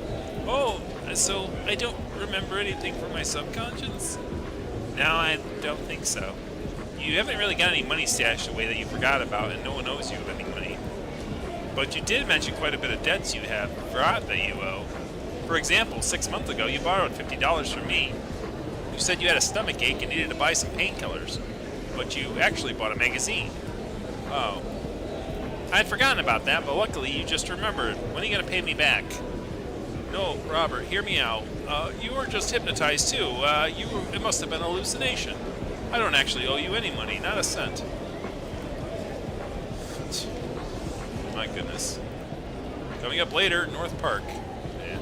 Oh, so I don't remember anything from my subconscious? No, I don't think so. You haven't really got any money stashed away that you forgot about, and no one owes you any money. But you did mention quite a bit of debts you have forgot that you owe. For example, 6 months ago, you borrowed $50 from me. You said you had a stomach ache and needed to buy some painkillers, but you actually bought a magazine. Oh. I'd forgotten about that, but luckily you just remembered. When are you going to pay me back? No, Robert, hear me out. You were just hypnotized too. It must have been a hallucination. I don't actually owe you any money, not a cent. My goodness. Coming up later, North Park. Yeah.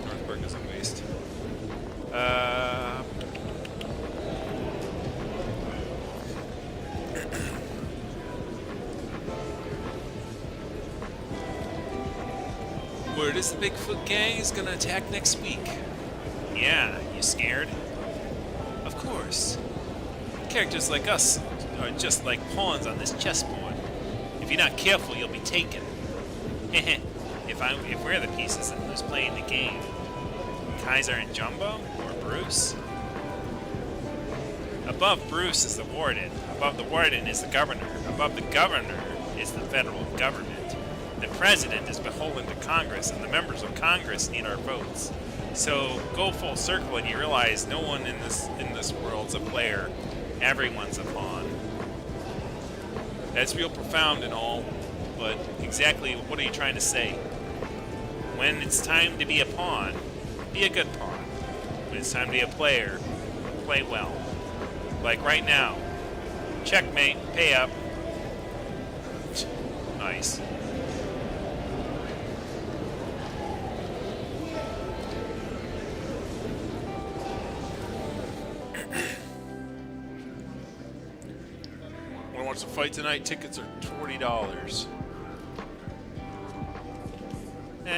North Park is a waste. Word is the Bigfoot gang is gonna attack next week. Yeah, you scared? Of course. Characters like us are just like pawns on this chessboard. If you're not careful, you'll be taken. if we're the pieces, then who's playing the game? Kaiser and Jumbo? Or Bruce? Above Bruce is the warden. Above the warden is the governor. Above the governor is the federal government. The president is beholden to Congress, and the members of Congress need our votes. So go full circle, and you realize no one in this world's a player. Everyone's a pawn. That's real profound and all, but exactly what are you trying to say? When it's time to be a pawn, be a good pawn. When it's time to be a player, play well. Like right now. Checkmate, pay up. Nice. Wants to fight tonight? Tickets are $20. No.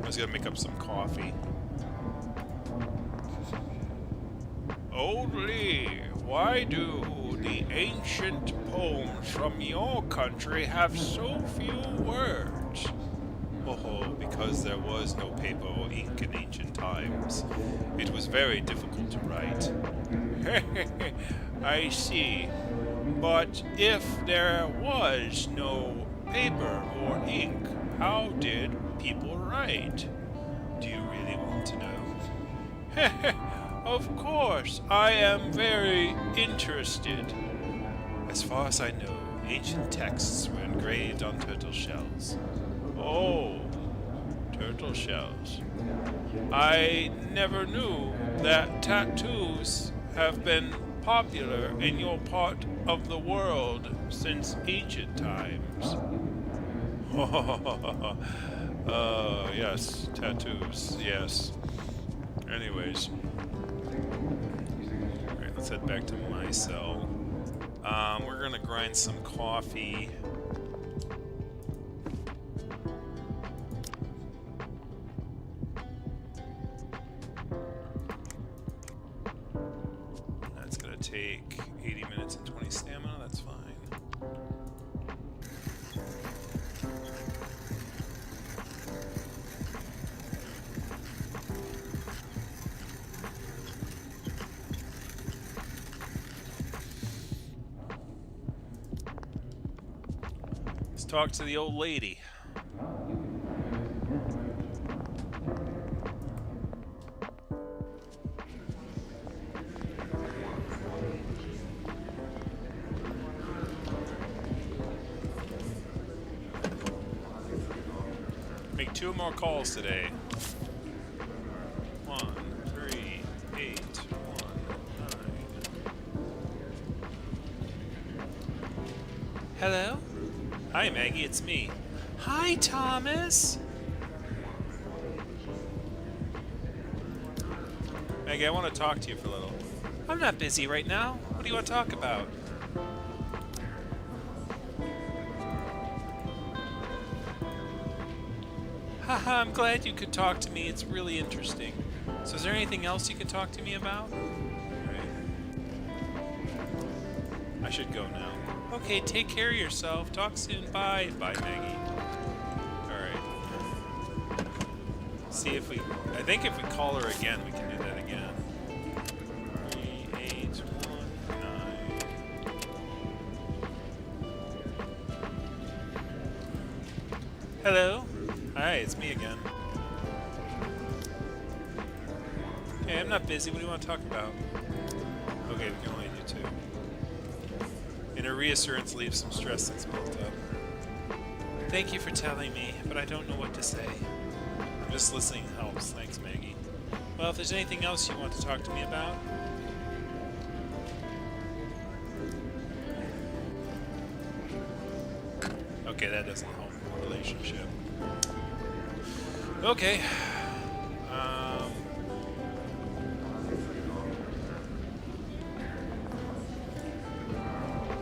I was gonna make up some coffee. Only, why do the ancient poems from your country have so few words? Oh, because there was no paper or ink in ancient times. It was very difficult to write. I see. But if there was no paper or ink, how did people write? Do you really want to know? Of course, I am very interested. As far as I know, ancient texts were engraved on turtle shells. Oh, turtle shells. I never knew that tattoos have been popular in your part of the world since ancient times. Yes, tattoos, yes. Anyways. Alright, let's head back to my cell. We're gonna grind some coffee. That's gonna take 80 minutes and 20 stamina, that's fine. Let's talk to the old lady. Make 2 more calls today. 1, 3, 8, 1, 9. Hello? Hi, Maggie, it's me. Hi, Thomas. Maggie, I want to talk to you for a little. I'm not busy right now. What do you want to talk about? Haha, I'm glad you could talk to me. It's really interesting. So is there anything else you can talk to me about? Alright. I should go now. Okay, take care of yourself. Talk soon. Bye. Bye, Maggie. Alright. See if we... I think if we call her again, we can do that again. 3, 8, 1, 9. Hello? Hi, it's me again. Hey, I'm not busy. What do you want to talk about? Okay, we can only do 2. And her reassurance leaves some stress that's built up. Thank you for telling me, but I don't know what to say. Just listening helps. Thanks, Maggie. Well, if there's anything else you want to talk to me about. Okay, that doesn't help the relationship. Okay.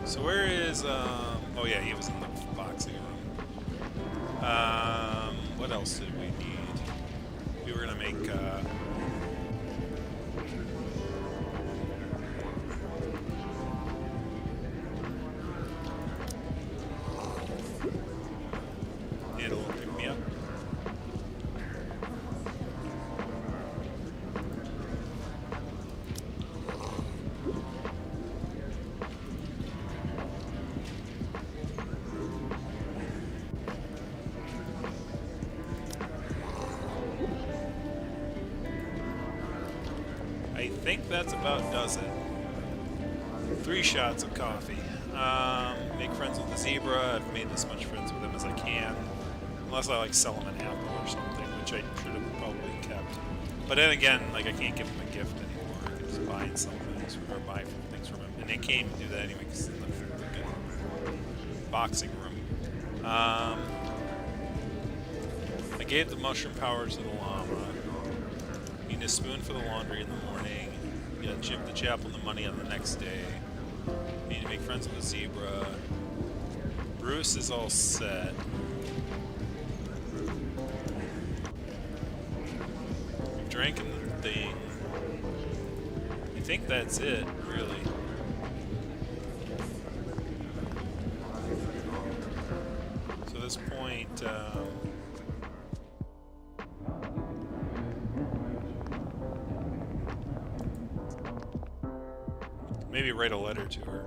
So where is oh yeah, he was in the boxing room. What else did we need? We were gonna make it'll pick me up. I think that's about does it. 3 shots of coffee. Make friends with the zebra. I've made as much friends with him as I can. Unless I like sell him an apple or something, which I should have probably kept. But then again, like I can't give him a gift anymore. I can just buy some things or buy things from him. And they came to do that anyway because in the freaking boxing room. I gave the mushroom power to the llama. Need a spoon for the laundry in the morning. Get the chapel the money on the next day. Need to make friends with the zebra. Bruce is all set. We've drank the thing. I think that's it, really. So at this point, maybe write a letter to her.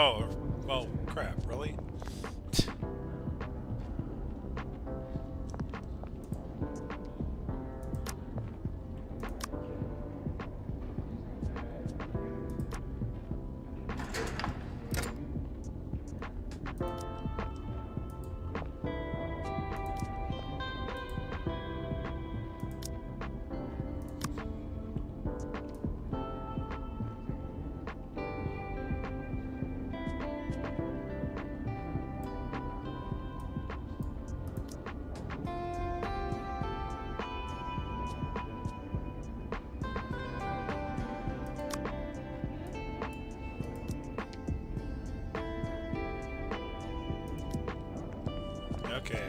Oh, well, crap, really? Okay.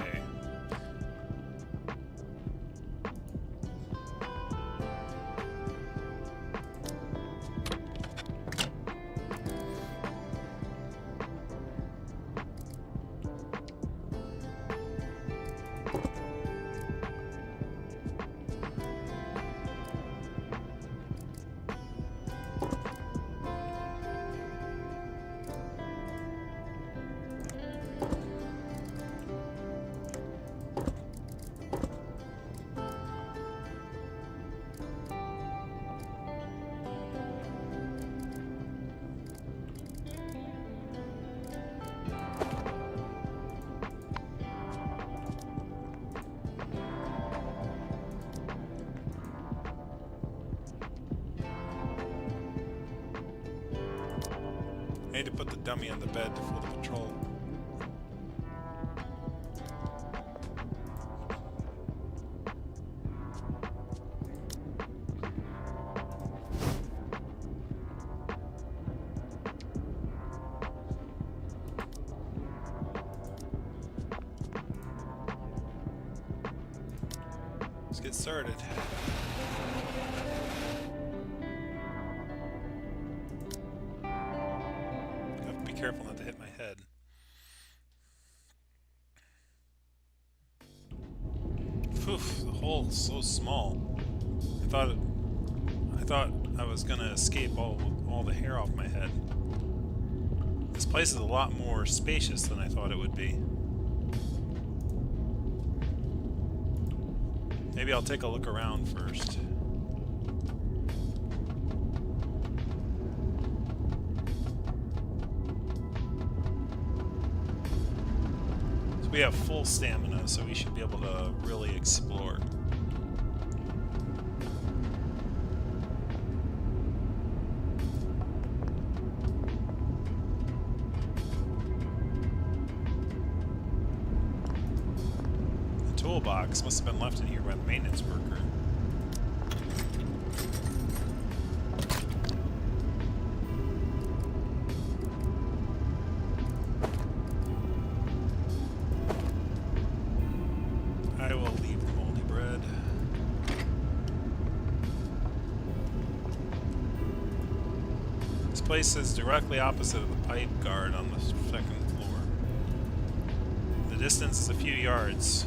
I need to put the dummy on the bed for the patrol. Let's get started. Have to be careful not to hit my head. Oof, the hole's so small. I thought I was gonna escape all the hair off my head. This place is a lot more spacious than I thought it would be. Maybe I'll take a look around first. So we have full stamina, so we should be able to really explore. Toolbox must have been left in here by the maintenance worker. I will leave the moldy bread. This place is directly opposite of the pipe guard on the second floor. The distance is a few yards.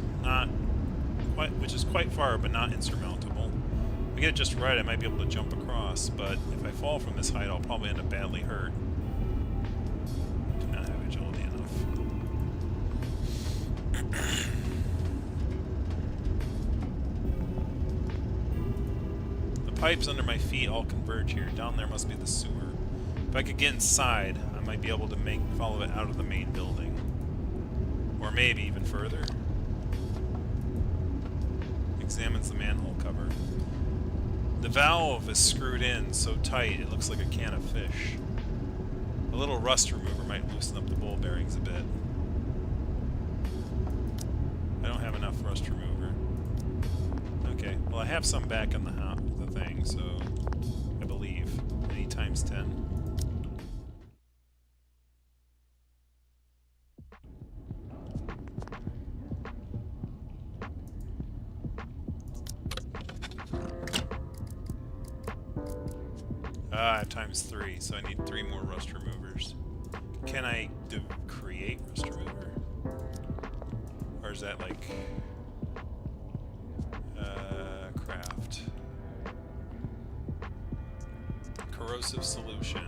Which is quite far, but not insurmountable. If I get it just right, I might be able to jump across, but if I fall from this height, I'll probably end up badly hurt. Do not have agility enough. The pipes under my feet all converge here. Down there must be the sewer. If I could get inside, I might be able to follow it out of the main building. Or maybe even further. Examines the manhole cover. The valve is screwed in so tight it looks like a can of fish. A little rust remover might loosen up the ball bearings a bit. I don't have enough rust remover. Okay, well I have some back in the thing, so I believe. I need times 10. I have times 3, so I need 3 more rust removers. Can I create rust remover? Or is that like... craft. Corrosive solution.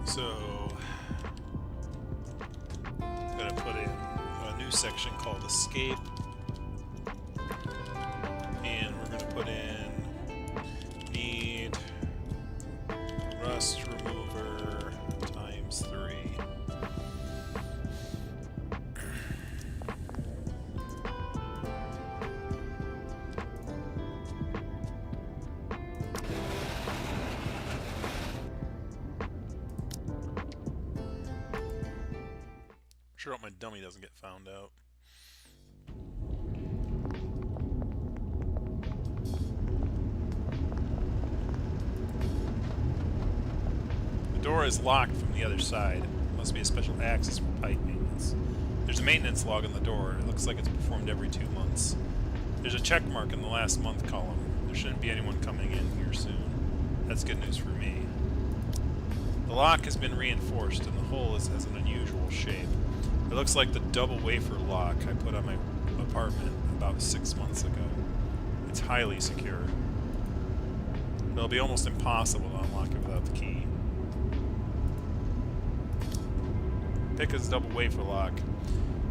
So, I'm going to put in a new section called Escape, and we're going to put in need rust remover times 3. Sure hope my dummy doesn't get found out. The door is locked from the other side. Must be a special access for pipe maintenance. There's a maintenance log on the door. It looks like it's performed every 2 months. There's a check mark in the last month column. There shouldn't be anyone coming in here soon. That's good news for me. The lock has been reinforced and the hole has an unusual shape. It looks like the double wafer lock I put on my apartment about 6 months ago. It's highly secure. It'll be almost impossible to unlock it without the key. Pick is double wafer lock.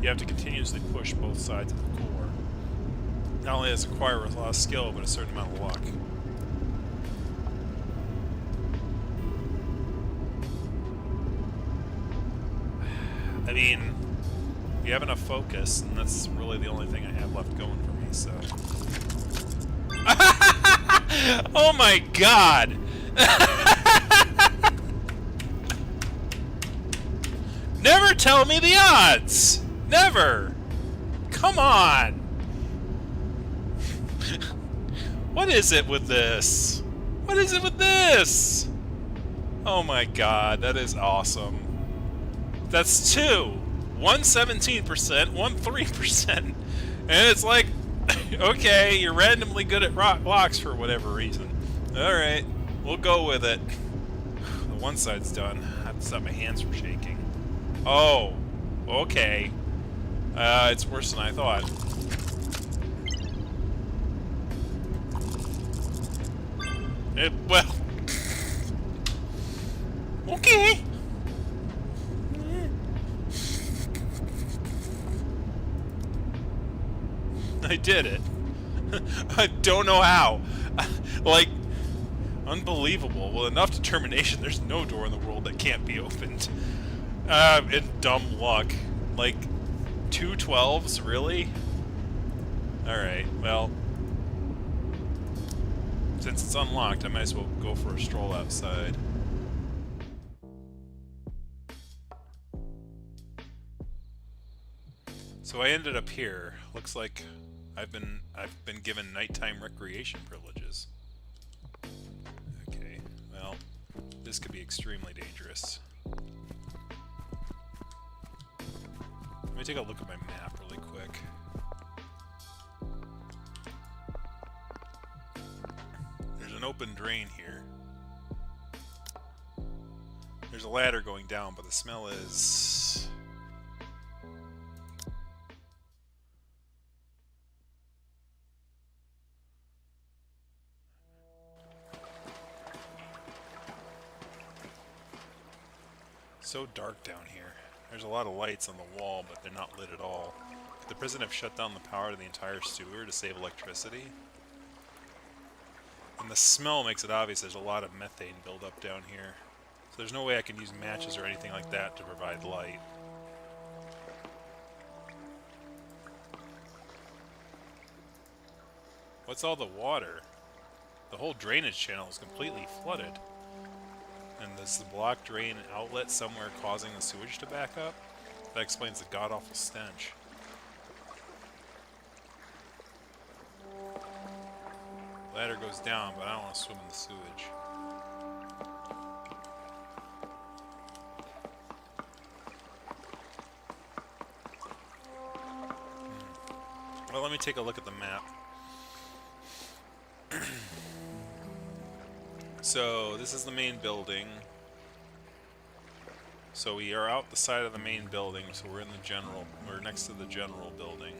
You have to continuously push both sides of the core. Not only does it require a lot of skill, but a certain amount of luck. I mean, you have enough focus, and that's really the only thing I have left going for me, so... Oh my god! Never tell me the odds! Never! Come on! What is it with this? What is it with this? Oh my god, that is awesome. That's two. One 17%, one 3%. And it's like, okay, you're randomly good at locks for whatever reason. Alright, we'll go with it. The one side's done. I have to stop my hands from shaking. Oh, okay. It's worse than I thought. Well, okay. I did it. I don't know how. Like, unbelievable. With enough determination, there's no door in the world that can't be opened. And dumb luck. Like, 2 12s, really? Alright, well... Since it's unlocked, I might as well go for a stroll outside. So I ended up here. Looks like I've been given nighttime recreation privileges. Okay, well, this could be extremely dangerous. Let me take a look at my map really quick. There's an open drain here. There's a ladder going down, but the smell is... so dark down here. There's a lot of lights on the wall, but they're not lit at all. Could the prison have shut down the power to the entire sewer to save electricity? And the smell makes it obvious there's a lot of methane buildup down here. So there's no way I can use matches or anything like that to provide light. What's all the water? The whole drainage channel is completely flooded. And there's the blocked drain outlet somewhere causing the sewage to back up? That explains the god-awful stench. Ladder goes down, but I don't want to swim in the sewage. Well, let me take a look at the map. So, this is the main building. So we are out the side of the main building, so we're in the general, we're next to the general building.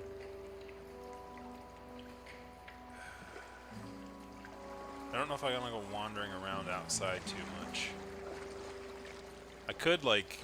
I don't know if I want to go wandering around outside too much. I could, like,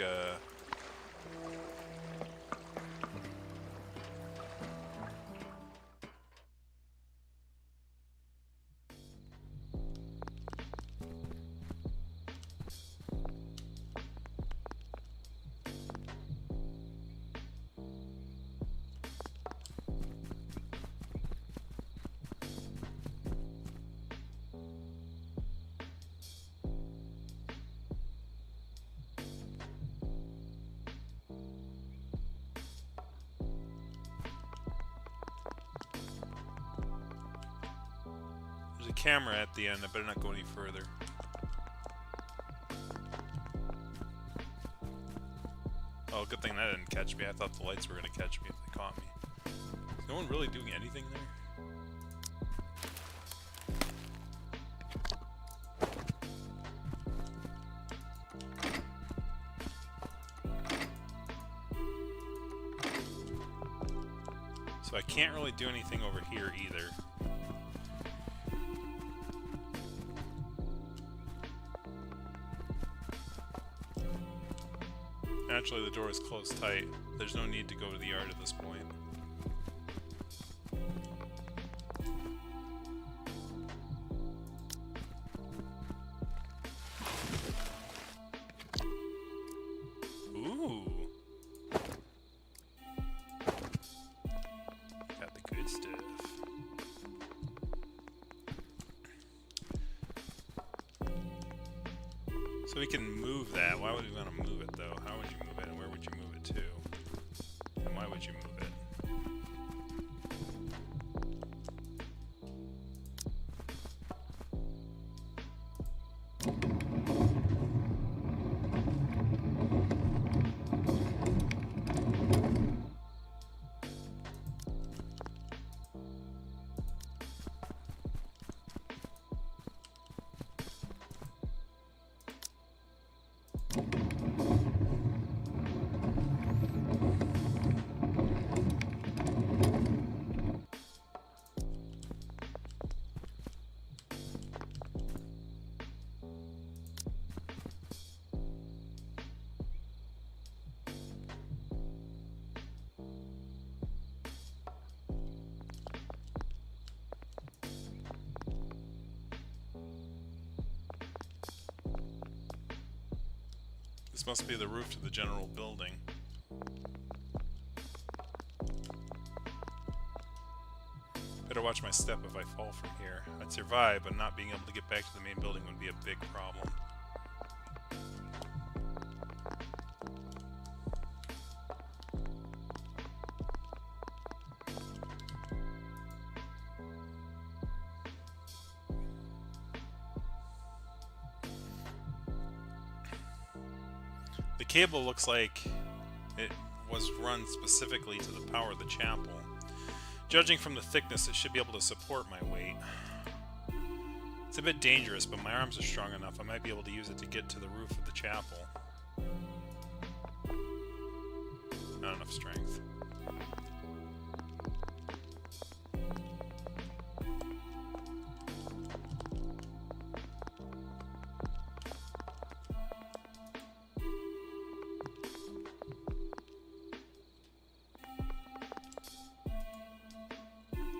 a camera at the end. I better not go any further. Oh, good thing that didn't catch me. I thought the lights were going to catch me if they caught me. Is no one really doing anything there? So I can't really do anything over here either. Naturally, the door is closed tight. There's no need to go to the yard at this point. Ooh. Got the good stuff. So we can move that. Why would we want to move it, though? How would you move it, and where would you move it to? And why would you move it? This must be the roof to the general building. Better watch my step if I fall from here. I'd survive, but not being able to get back to the main building would be a big problem. The cable looks like it was run specifically to the power of the chapel. Judging from the thickness, it should be able to support my weight. It's a bit dangerous, but my arms are strong enough. I might be able to use it to get to the roof of the chapel. Not enough strength.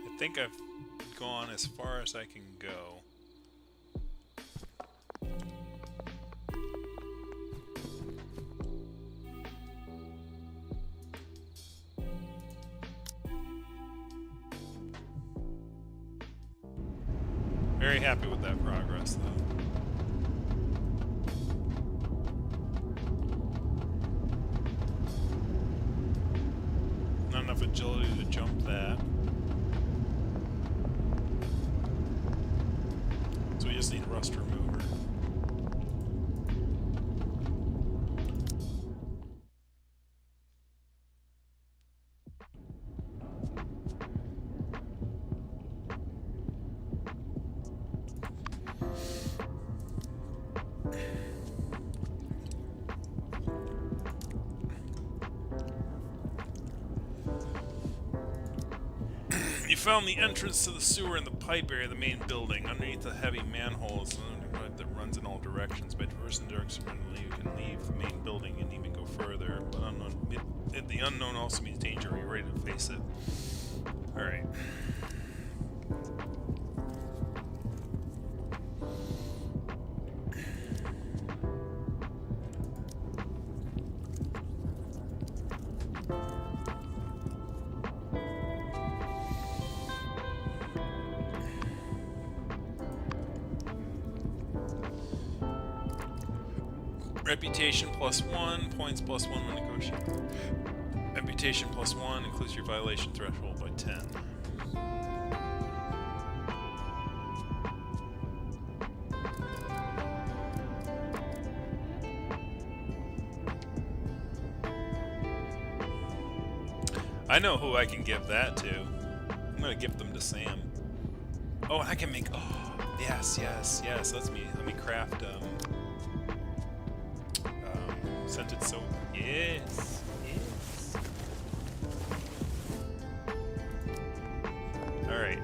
I think I've gone as far as I can go. Very happy with that progress, though. Not enough agility to jump that. So we just need rust remover. You found the entrance to the sewer in the pipe area of the main building. Underneath the heavy manhole is an underground that runs in all directions. By traversing directions, you can leave the main building and even go further. But the unknown also means danger. Are you ready to face it? Alright. Reputation +1, points +1 when negotiating. Reputation +1 includes your violation threshold by 10. I know who I can give that to. I'm gonna give them to Sam. Oh, and I can make. Oh, yes. Let me craft scented soap. Yes. All right.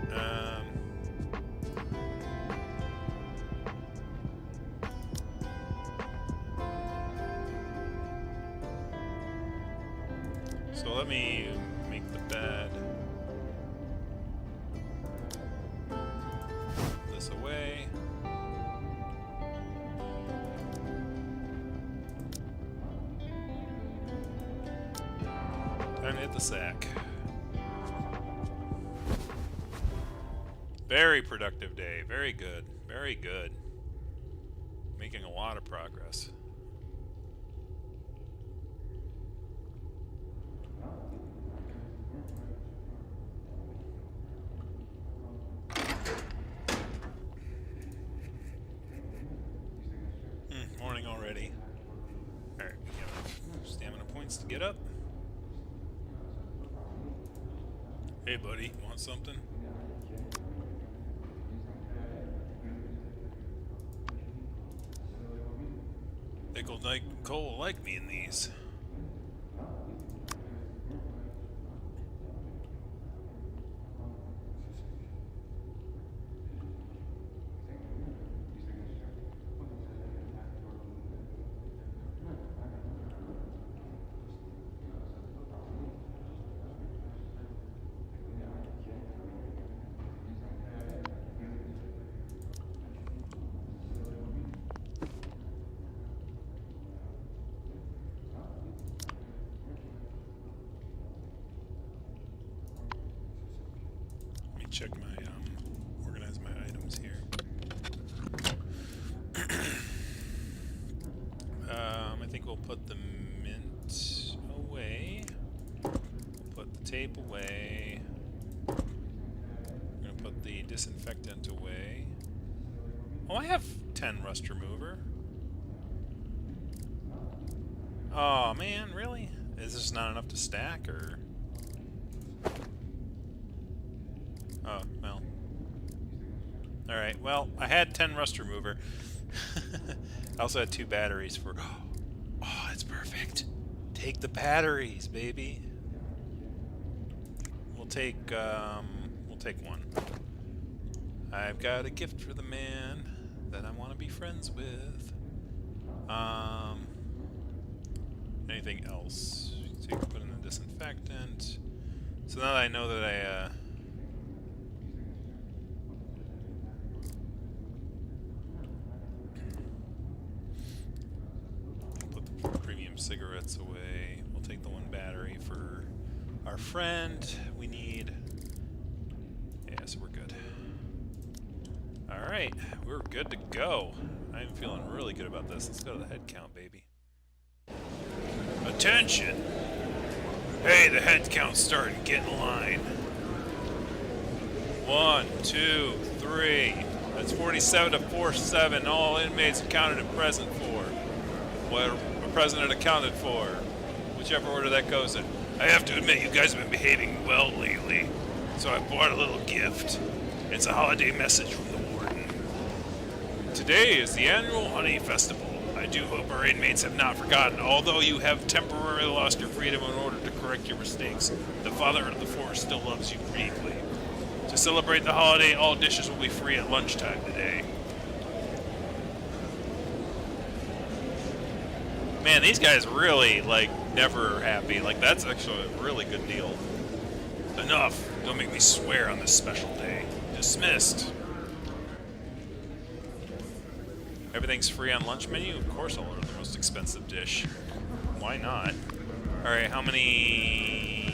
So let me make the bed. Put this away. Time to hit the sack. Very productive day. Very good. Very good. Making a lot of progress. Morning already. Alright, we have stamina points to get up. Hey buddy, want something? Think Cole will like me in these. Check my organize my items here. I think we'll put the mint away. We'll put the tape away. We're gonna put the disinfectant away. Oh, I have 10 rust remover. Oh man, really? Is this not enough to stack, or? Oh, well. Alright, well, I had 10 rust remover. I also had 2 batteries for... Oh, that's perfect. Take the batteries, baby. We'll take one. I've got a gift for the man that I want to be friends with. Anything else? So you can put in the disinfectant. So now that I know that I, cigarettes away. We'll take the 1 battery for our friend. We need... Yeah, so we're good. Alright, we're good to go. I'm feeling really good about this. Let's go to the head count, baby. Attention! Hey, the head count's starting. Get in line. 1, 2, 3. That's 47 to 47. All inmates accounted and present for. What president accounted for, whichever order that goes in. I have to admit, you guys have been behaving well lately, so I bought a little gift. It's a holiday message from the warden. Today is the annual Honey Festival. I do hope our inmates have not forgotten, although you have temporarily lost your freedom in order to correct your mistakes. The Father of the Force still loves you deeply. To celebrate the holiday, all dishes will be free at lunchtime today. Man, these guys really, like, never happy. Like, that's actually a really good deal. Enough. Don't make me swear on this special day. Dismissed. Everything's free on lunch menu? Of course I'll order the most expensive dish. Why not? Alright, how many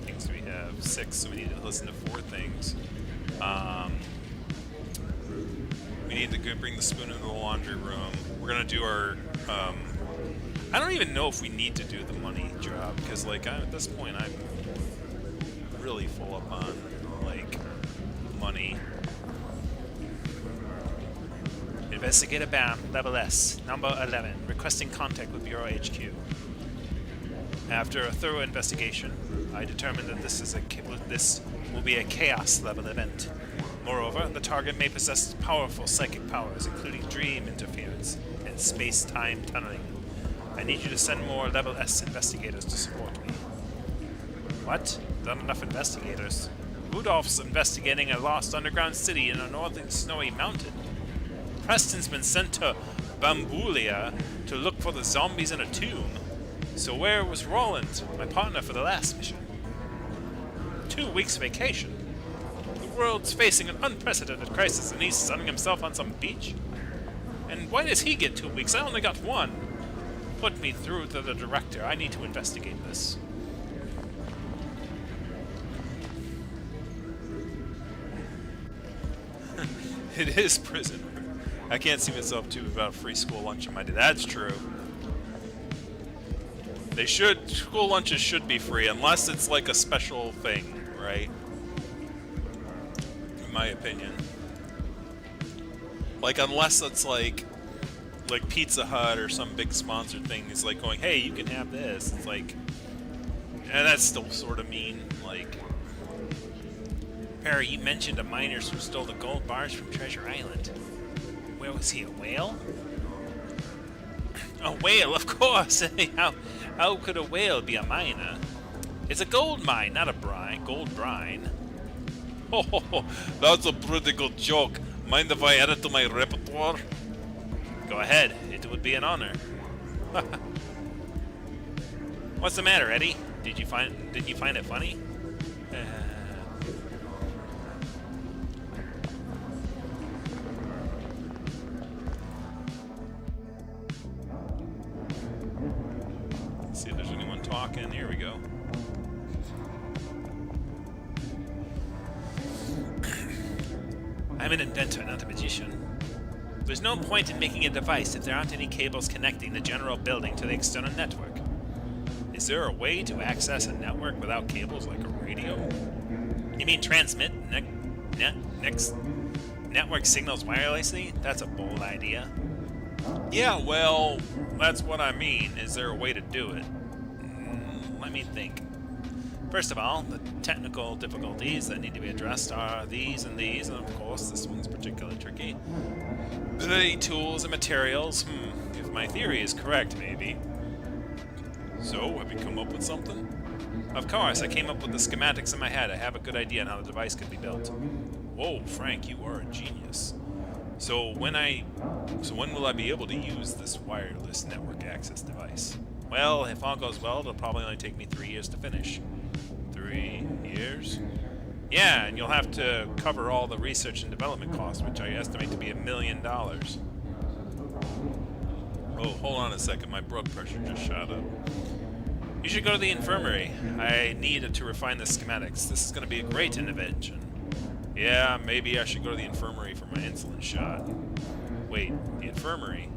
things do we have? 6, so we need to listen to 4 things. We need to go bring the spoon into the laundry room. We're gonna do our... I don't even know if we need to do the money job, because, like, at this point, I'm really full up on, like, money. Investigator Bam, level S, number 11, requesting contact with Bureau HQ. After a thorough investigation, I determined that this will be a chaos-level event. Moreover, the target may possess powerful psychic powers, including dream interference and space-time tunneling. I need you to send more Level S investigators to support me. What? Not enough investigators? Rudolph's investigating a lost underground city in a northern snowy mountain. Preston's been sent to Bambulia to look for the zombies in a tomb. So where was Roland, my partner for the last mission? 2 weeks vacation? The world's facing an unprecedented crisis and he's sunning himself on some beach? And why does he get 2 weeks? I only got 1. Put me through to the director. I need to investigate this. It is prison. I can't see myself too about free school lunch in my day. That's true. School lunches should be free, unless it's like a special thing, right? In my opinion. Like, unless it's like Pizza Hut or some big sponsored thing is like going, hey, you can have this. It's like, and that's still sort of mean, like. Perry, you mentioned a miner who stole the gold bars from Treasure Island. Where was he, a whale? A whale, of course! How could a whale be a miner? It's a gold mine, not a gold brine. Oh, that's a pretty good joke. Mind if I add it to my repertoire? Go ahead, it would be an honor. What's the matter, Eddie? Did you find it funny? See if there's anyone talking. Here we go. I'm an inventor, not a magician. There's no point in making a device if there aren't any cables connecting the general building to the external network. Is there a way to access a network without cables like a radio? You mean transmit network signals wirelessly? That's a bold idea. Yeah, well, that's what I mean. Is there a way to do it? Let me think. First of all, the technical difficulties that need to be addressed are these, and of course, this one's particularly tricky. The tools and materials. If my theory is correct, maybe. So, have you come up with something? Of course, I came up with the schematics in my head. I have a good idea on how the device could be built. Whoa, Frank, you are a genius. So when will I be able to use this wireless network access device? Well, if all goes well, it'll probably only take me 3 years to finish. 3 years? Yeah, and you'll have to cover all the research and development costs, which I estimate to be $1 million. Oh, hold on a second. My blood pressure just shot up. You should go to the infirmary. I need to refine the schematics. This is going to be a great intervention. Yeah, maybe I should go to the infirmary for my insulin shot. Wait, the infirmary?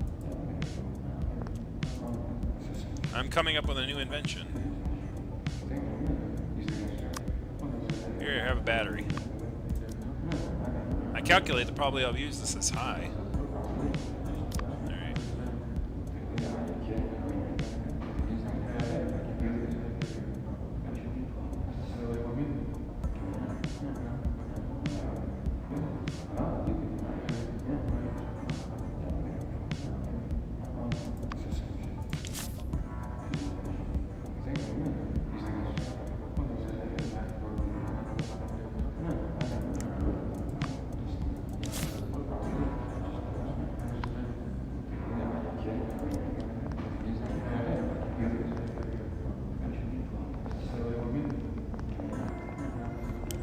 I'm coming up with a new invention. Here, have a battery. I calculate that probably I'll use this as high. Alright.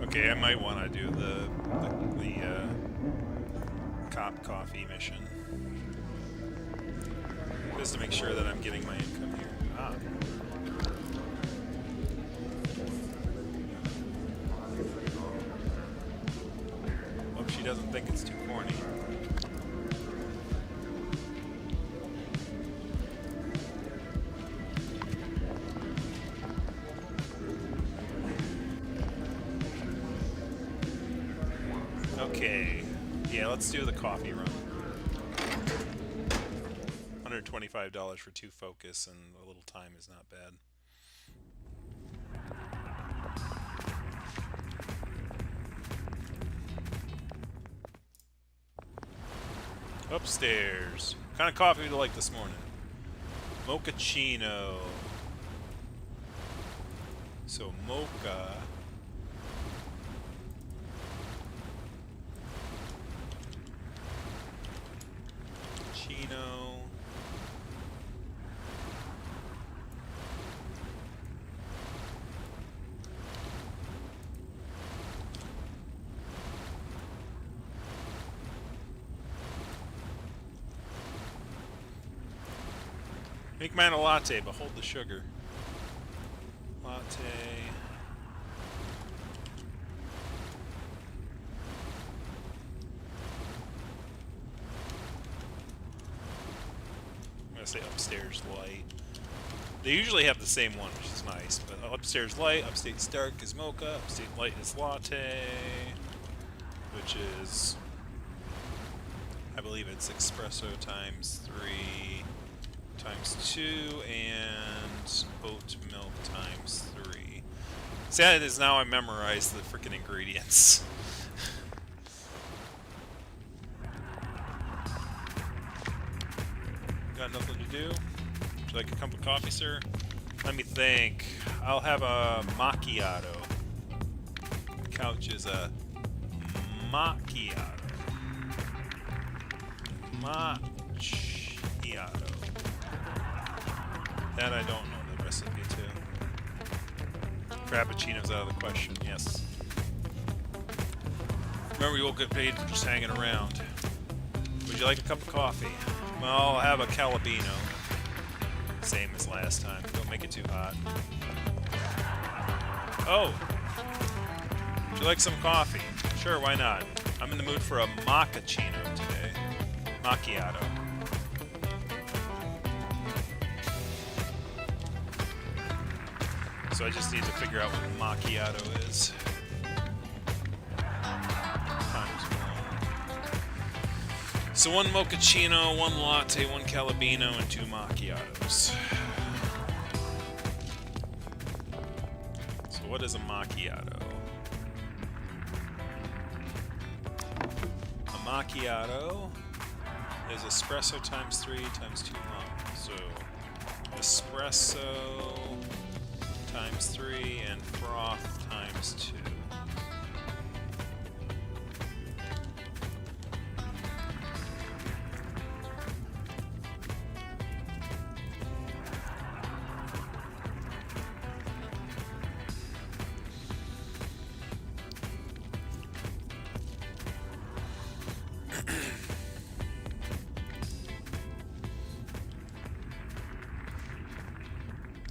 Okay, I might want to do the cop coffee mission. Just to make sure that I'm getting my income here. Ah. Hope she doesn't think it's too corny. Okay, yeah, let's do the coffee run. $125 for 2 focus and a little time is not bad. Upstairs. What kind of coffee do you like this morning? Mochaccino. So mocha. Chino. Make mine a latte, but hold the sugar. Latte. I'm gonna say upstairs light. They usually have the same one, which is nice. But upstairs light, upstairs dark is mocha, upstate light is latte, which is, I believe it's espresso times 3 times 2 and oat milk times 3. See, that is now I memorized the freaking ingredients. Got nothing to do? Would you like a cup of coffee, sir? Let me think. I'll have a macchiato. The couch is a macchiato. Macchiato. That I don't know the recipe to. Frappuccino's out of the question, yes. Remember, you won't get paid for just hanging around. Would you like a cup of coffee? Well, I'll have a Calabino. Same as last time. Don't make it too hot. Oh! Would you like some coffee? Sure, why not? I'm in the mood for a mochaccino today. Macchiato. So I just need to figure out what macchiato is. Times 1. So 1 mochaccino, 1 latte, 1 Calabino, and 2 macchiatos. So what is a macchiato? A macchiato is espresso times 3 times 2 mug. So espresso times 3 and froth times 2.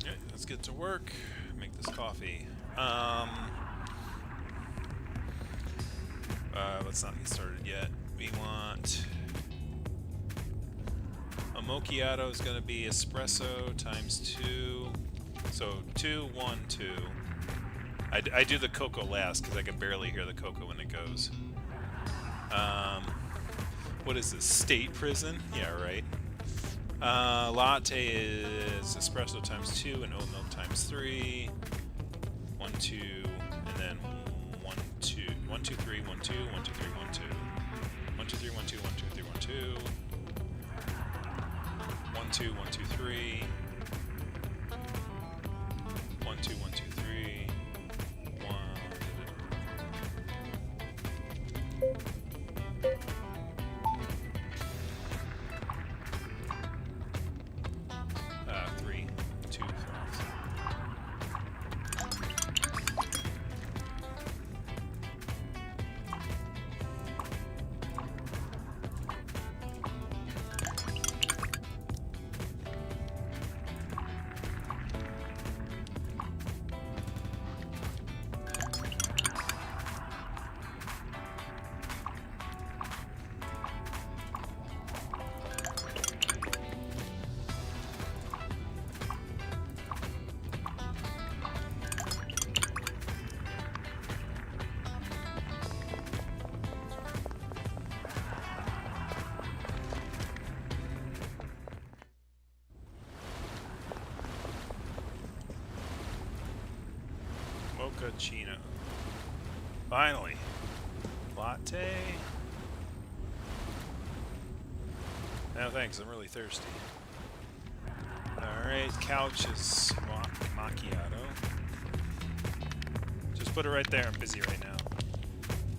Yeah, let's get to work. Make this coffee. Let's not get started yet. We want a macchiato is going to be espresso times 2. So 2, 1, 2. I do the cocoa last because I can barely hear the cocoa when it goes. What is this? State prison? Yeah, right. Latte is espresso times 2 and oat milk times 3. 1, 2, and then 1, 2. 1, 2, 3, 1, 2, 1, 2, 3, 1, 2. 1, 2, 3, 1, 2, 1, 2, 3, 1, 2. 1, 2, 1, 2, 3. 1, 2, 1, 2, 3. 1. 3, 2, 5. Mochaccino. Finally. Latte. No thanks, I'm really thirsty. Alright, couch is macchiato. Just put it right there, I'm busy right now.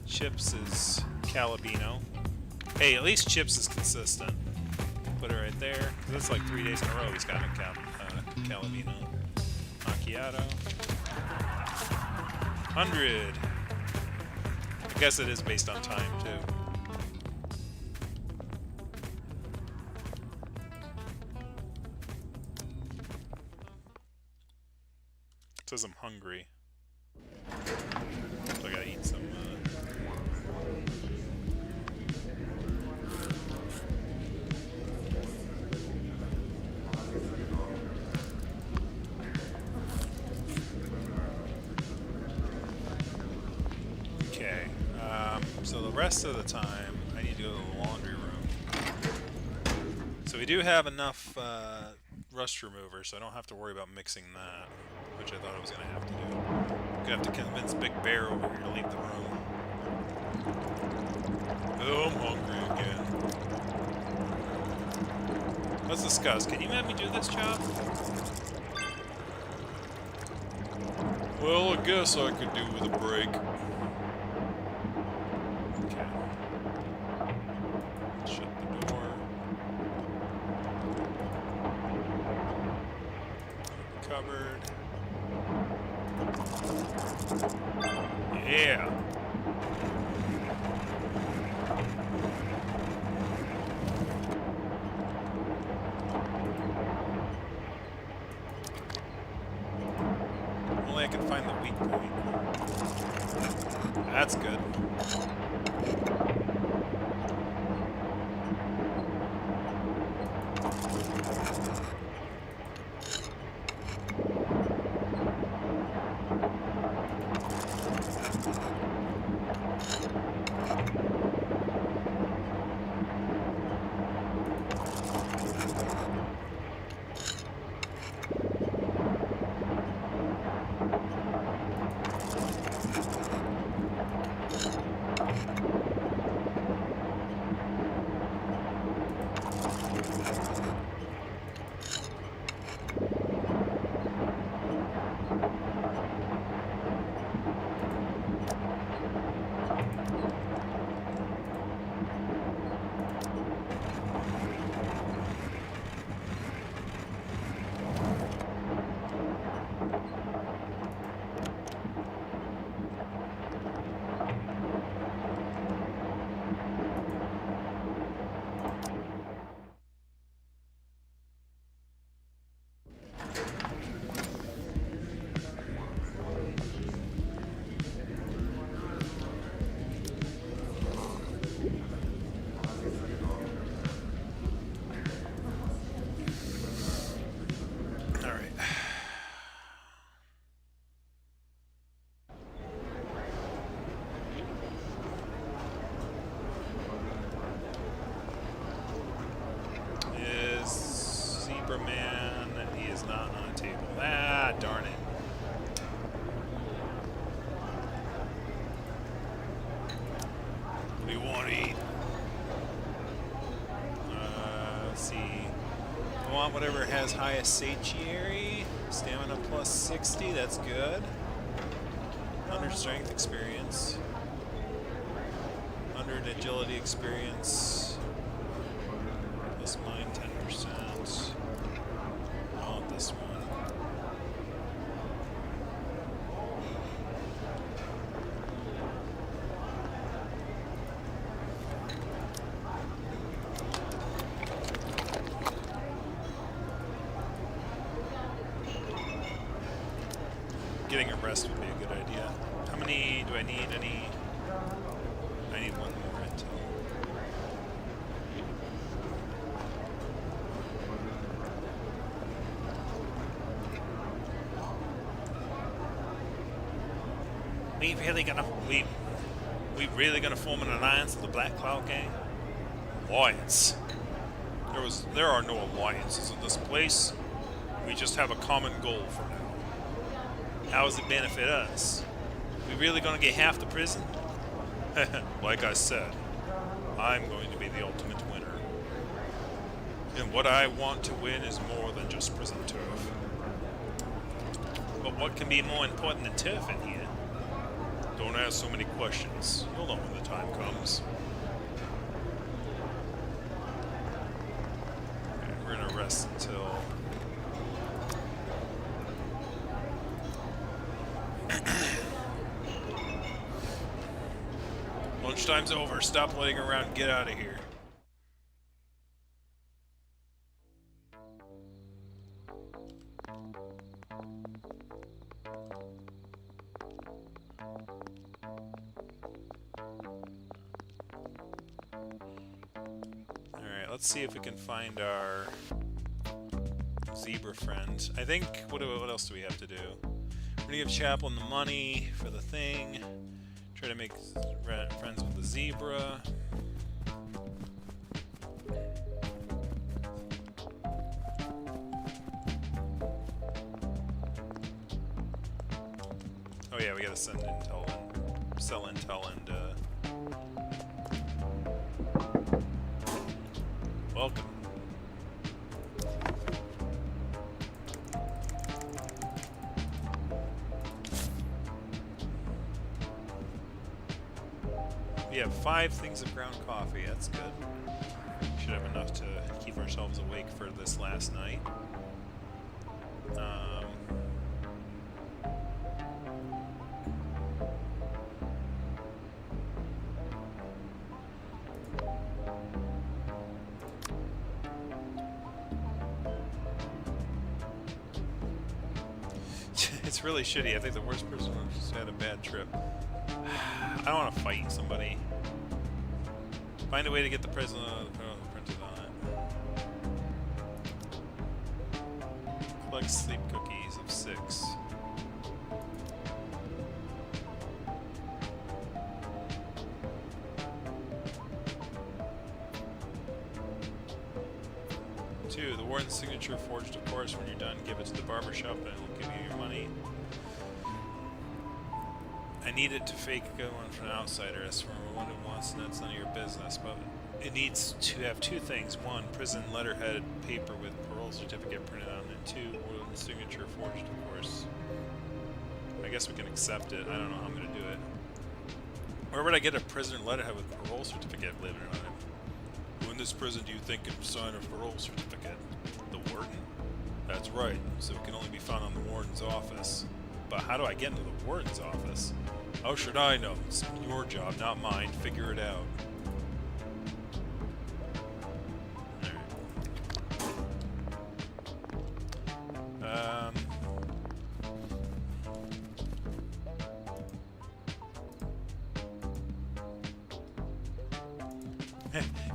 Chips is Calabino. Hey, at least Chips is consistent. Put it right there. That's like 3 days in a row he's got a Calabino. Macchiato. 100. I guess it is based on time, too. It says I'm hungry. So I gotta eat some, Okay, so the rest of the time, I need to go to the laundry room. So we do have enough rust remover, so I don't have to worry about mixing that, which I thought I was going to have to do. I'm going to have to convince Big Bear over here to leave the room. Oh, I'm hungry again. Let's discuss. Can you let me do this job? Well, I guess I could do with a break. Okay. Shut the door. Cupboard. Yeah. Only I can find the weak point. That's good. Man, he is not on a table. Ah, darn it. What do you want to eat? Let's see. I want whatever has highest satiety. Stamina plus 60, that's good. Under strength experience. Under agility experience. Plus mine 10%. I want this one. Getting a rest would be a good idea. How many do I need? I need one more until. We really gonna form an alliance with the Black Cloud Gang? Alliance? There are no alliances in this place. We just have a common goal for now. How does it benefit us? We really gonna get half the prison? Like I said, I'm going to be the ultimate winner. And what I want to win is more than just prison turf. But what can be more important than turf in here? Don't ask so many questions. You'll know when the time comes. Okay, we're gonna rest until... Lunchtime's over. Stop laying around. Get out of here. Alright, let's see if we can find our zebra friend. I think, what else do we have to do? We're gonna give Chaplin the money for the thing. Try to make friends with the zebra. Oh yeah, we gotta send intel and sell intel and welcome. We have 5 things of ground coffee. That's good. Should have enough to keep ourselves awake for this last night. It's really shitty. I think the worst person just had a bad trip. I don't want to fight somebody. Find a way to get the prison printed on it. Collect sleep cookies of 6. Two, the warden's signature forged, of course. When you're done, give it to the barbershop and it'll give you your money. I need it to fake a good one for an outsider. As for one who wants, and that's none of your business. But it needs to have 2 things. 1, prison letterhead paper with parole certificate printed on it. 2, warden's signature forged, of course. I guess we can accept it. I don't know how I'm going to do it. Where would I get a prisoner letterhead with parole certificate later on it? Who in this prison do you think can sign a parole certificate? The warden? That's right. So it can only be found on the warden's office. But how do I get into the warden's office? How should I know? It's your job, not mine. Figure it out.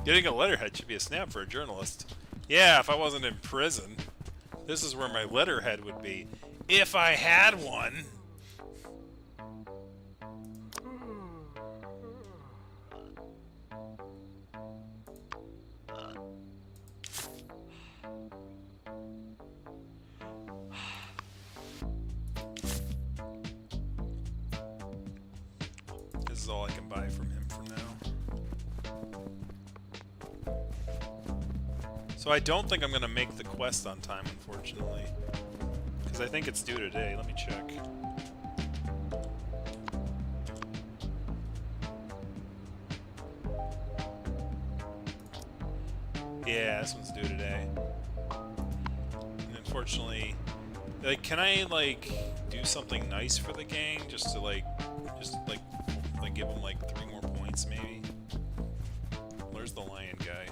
Getting a letterhead should be a snap for a journalist. Yeah, if I wasn't in prison. This is where my letterhead would be. If I had one. This is all I can buy from him for now. So I don't think I'm going to make the quest on time, unfortunately. Because I think it's due today. Let me check. Yeah, this one's due today. And unfortunately, like, can I, like, do something nice for the gang? Just to, like, give them, like, 3 more points, maybe? Where's the lion guy?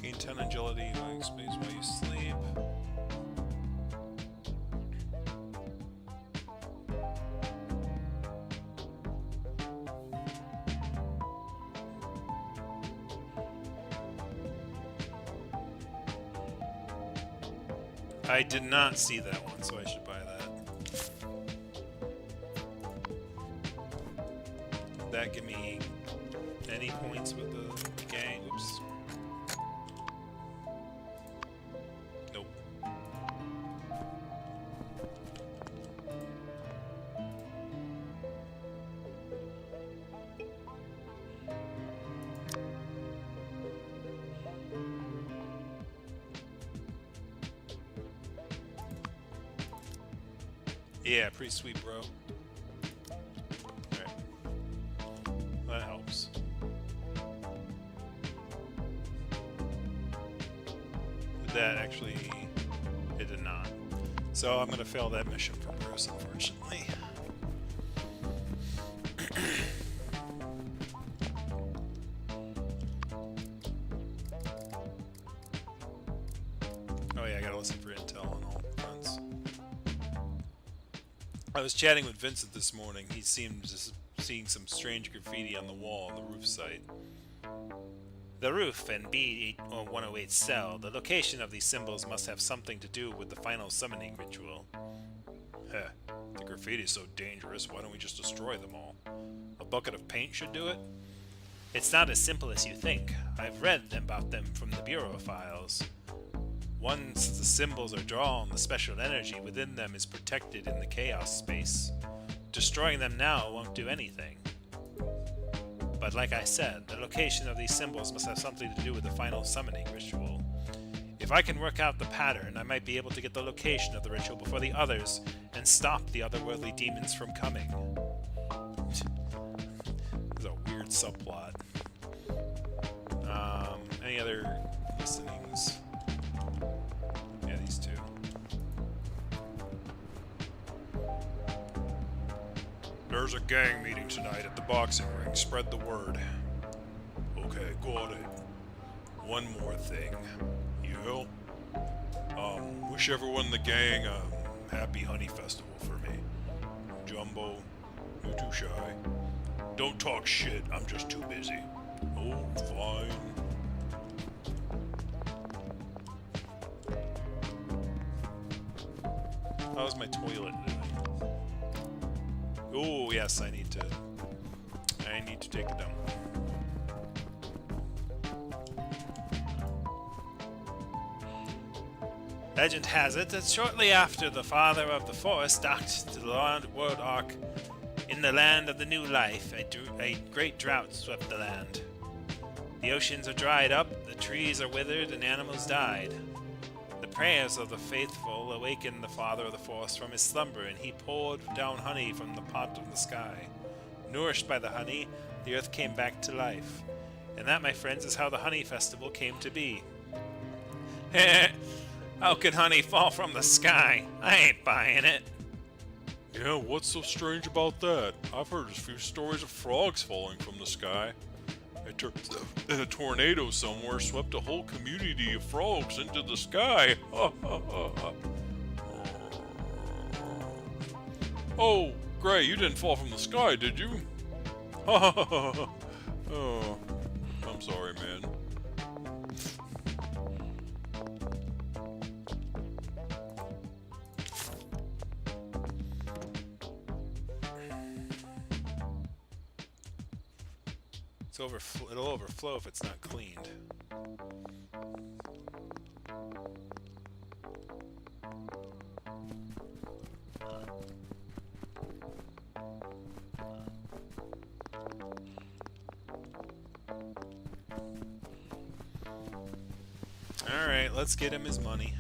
Gain 10 agility, going space while you sleep. I did not see that one, so I should buy that. Would that give me any points with the gang? Oops. Nope. Yeah, pretty sweet, bro. Alright. That helps. Did that actually... It did not. So I'm gonna fail that mission for Bruce, unfortunately. Oh yeah, I gotta listen for intel on all fronts. I was chatting with Vincent this morning. He seemed just seeing some strange graffiti on the wall on the roof site. The roof and B108 cell. The location of these symbols must have something to do with the final summoning ritual. Heh, the graffiti's so dangerous, why don't we just destroy them all? A bucket of paint should do it? It's not as simple as you think. I've read about them from the Bureau files. Once the symbols are drawn, the special energy within them is protected in the chaos space. Destroying them now won't do anything. But like I said, the location of these symbols must have something to do with the final summoning ritual. If I can work out the pattern, I might be able to get the location of the ritual before the others and stop the otherworldly demons from coming. This is a weird subplot. Any other listenings? Yeah, these two. There's a gang meeting tonight at the boxing ring. Spread the word. Okay, got it. One more thing. You? Wish everyone in the gang a happy honey festival for me. Jumbo, you're too shy. Don't talk shit, I'm just too busy. Oh, fine. How's my toilet doing? Oh yes, I need to take it down. Legend has it that shortly after the Father of the Forest docked to the world ark in the land of the new life, a great drought swept the land. The oceans are dried up, the trees are withered, and animals died. The prayers of the faithful awakened the Father of the Forest from his slumber, and he poured down honey from the pot of the sky. Nourished by the honey, the earth came back to life. And that, my friends, is how the honey festival came to be. How could honey fall from the sky? I ain't buying it. Yeah, what's so strange about that? I've heard a few stories of frogs falling from the sky. A tornado somewhere swept a whole community of frogs into the sky. Oh, Gray, you didn't fall from the sky, did you? Oh, I'm sorry, man. It'll overflow if it's not cleaned. Alright, let's get him his money.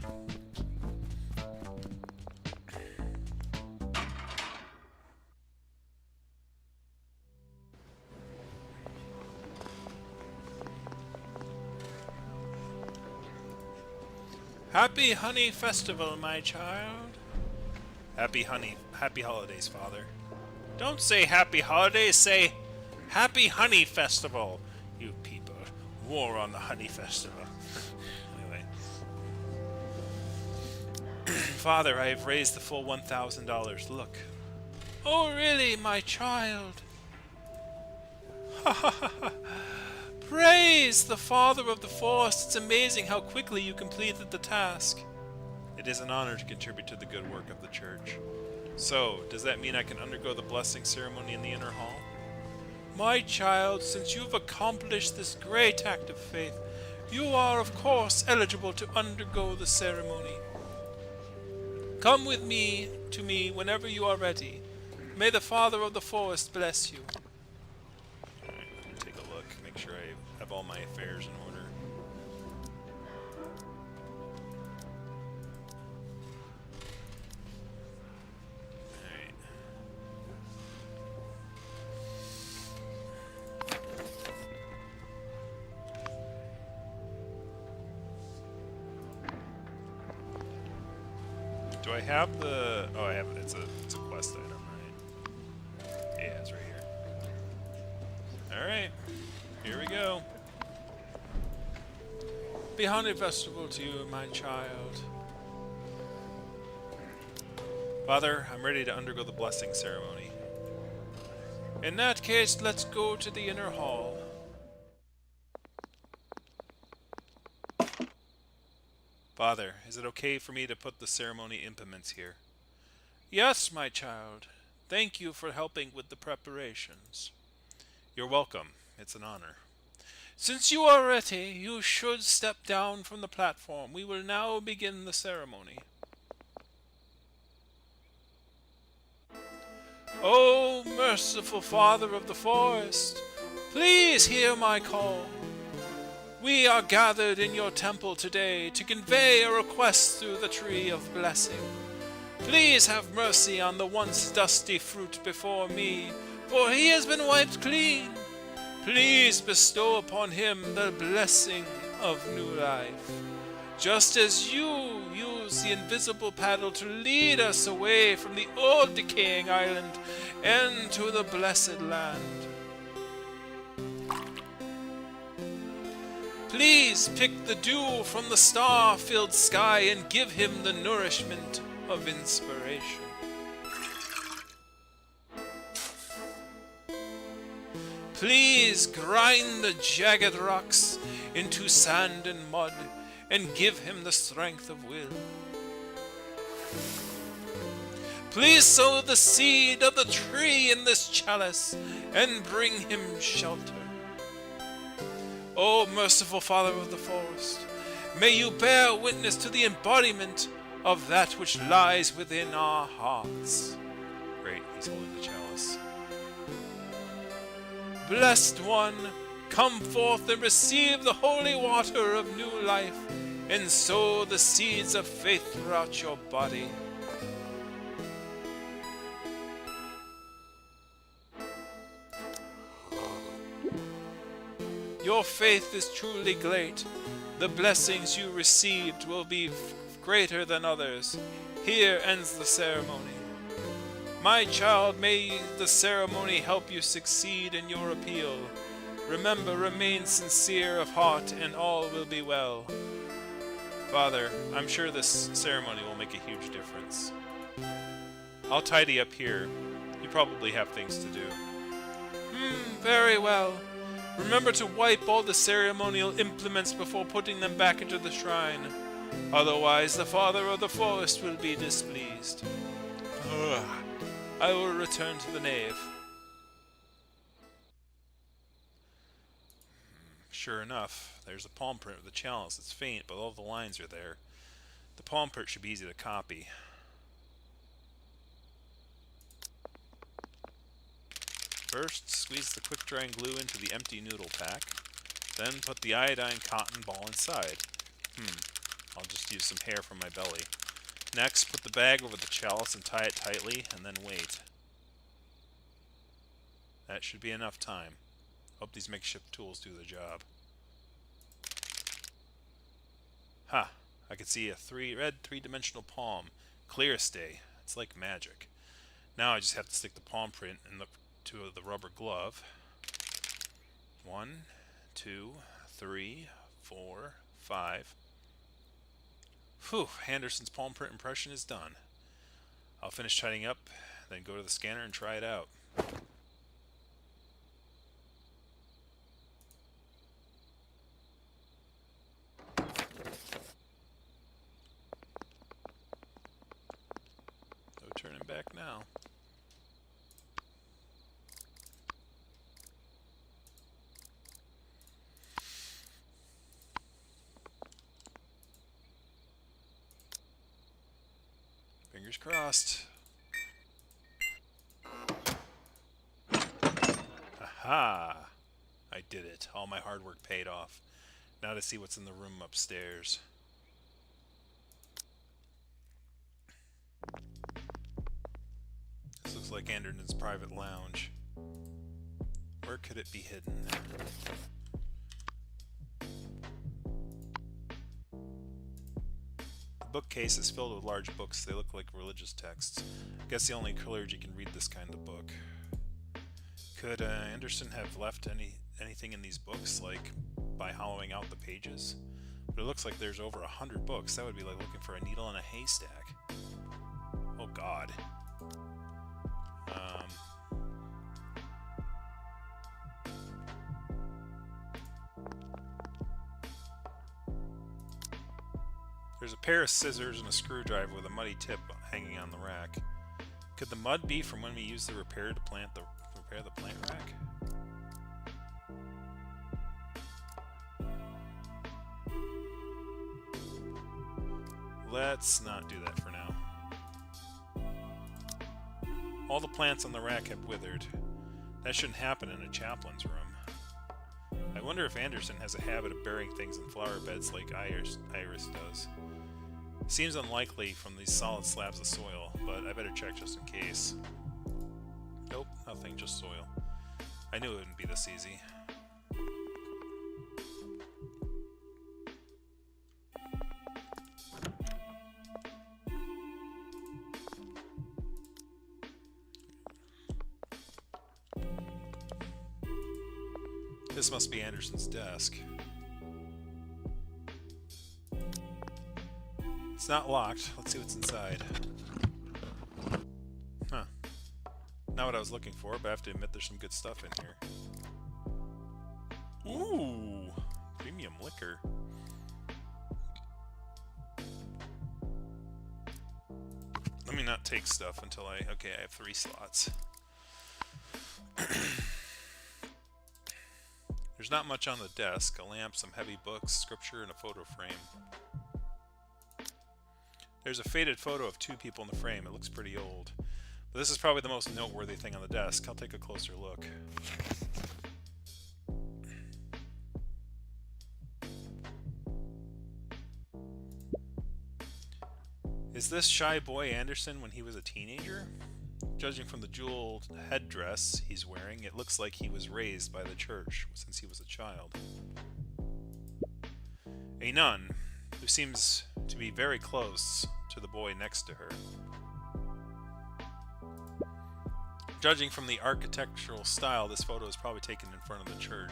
Happy Honey Festival, my child. Happy holidays, Father. Don't say Happy Holidays, say Happy Honey Festival, you people. War on the Honey Festival. Anyway. Father, I have raised the full $1,000. Look. Oh, really, my child? Praise the Father of the Forest. It's amazing how quickly you completed the task. It is an honor to contribute to the good work of the church. So, does that mean I can undergo the blessing ceremony in the inner hall? My child, since you've accomplished this great act of faith, you are, of course, eligible to undergo the ceremony. Come with me to me whenever you are ready. May the Father of the Forest bless you. Alright, let me take a look, make sure I have all my affairs in order. Alright. Do I have the... Oh, I have it. It's a quest item, right? Yeah, it's right here. Alright. Here we go. Be honey festival to you, my child. Father, I'm ready to undergo the blessing ceremony. In that case, let's go to the inner hall. Father, is it okay for me to put the ceremony implements here? Yes, my child. Thank you for helping with the preparations. You're welcome. It's an honor. Since you are ready, you should step down from the platform. We will now begin the ceremony. O merciful Father of the Forest, please hear my call. We are gathered in your temple today to convey a request through the tree of blessing. Please have mercy on the once dusty fruit before me, for he has been wiped clean. Please bestow upon him the blessing of new life, just as you use the invisible paddle to lead us away from the old decaying island and to the blessed land. Please pick the dew from the star-filled sky and give him the nourishment of inspiration. Please grind the jagged rocks into sand and mud and give him the strength of will. Please sow the seed of the tree in this chalice and bring him shelter. O merciful Father of the Forest, may you bear witness to the embodiment of that which lies within our hearts. Great, he's holding the chalice. Blessed one, come forth and receive the holy water of new life, and sow the seeds of faith throughout your body. Your faith is truly great. The blessings you received will be greater than others. Here ends the ceremony. My child, may the ceremony help you succeed in your appeal. Remember, remain sincere of heart, and all will be well. Father, I'm sure this ceremony will make a huge difference. I'll tidy up here. You probably have things to do. Very well. Remember to wipe all the ceremonial implements before putting them back into the shrine. Otherwise, the Father of the Forest will be displeased. I will return to the nave. Sure enough, there's a palm print of the chalice. It's faint, but all the lines are there. The palm print should be easy to copy. First, squeeze the quick-drying glue into the empty noodle pack. Then put the iodine cotton ball inside. I'll just use some hair from my belly. Next, put the bag over the chalice and tie it tightly, and then wait. That should be enough time. Hope these makeshift tools do the job. Ha! I can see a red three-dimensional palm. Clear as day. It's like magic. Now I just have to stick the palm print to the rubber glove. 1, 2, 3, 4, 5. Whew, Anderson's palm print impression is done. I'll finish tidying up, then go to the scanner and try it out. Turning back now. Fingers crossed. Aha! I did it. All my hard work paid off. Now to see what's in the room upstairs. This looks like Anderton's private lounge. Where could it be hidden? The bookcase is filled with large books. They look like religious texts. I guess the only clergy can read this kind of book. Could Anderson have left anything in these books, like by hollowing out the pages? But it looks like there's over 100 books. That would be like looking for a needle in a haystack. Oh God. There's a pair of scissors and a screwdriver with a muddy tip hanging on the rack. Could the mud be from when we used the repair to repair the plant rack? Let's not do that for now. All the plants on the rack have withered. That shouldn't happen in a chaplain's room. I wonder if Anderson has a habit of burying things in flower beds like Iris does. Seems unlikely from these solid slabs of soil, but I better check just in case. Nope, nothing, just soil. I knew it wouldn't be this easy. This must be Anderson's desk. It's not locked. Let's see what's inside. Huh. Not what I was looking for, but I have to admit there's some good stuff in here. Ooh! Premium liquor. Let me not take stuff until okay, I have 3 slots. There's not much on the desk. A lamp, some heavy books, scripture, and a photo frame. There's a faded photo of 2 people in the frame. It looks pretty old. But this is probably the most noteworthy thing on the desk. I'll take a closer look. Is this shy boy Anderson when he was a teenager? Judging from the jeweled headdress he's wearing, it looks like he was raised by the church since he was a child. A nun, who seems to be very close to the boy next to her. Judging from the architectural style, this photo is probably taken in front of the church.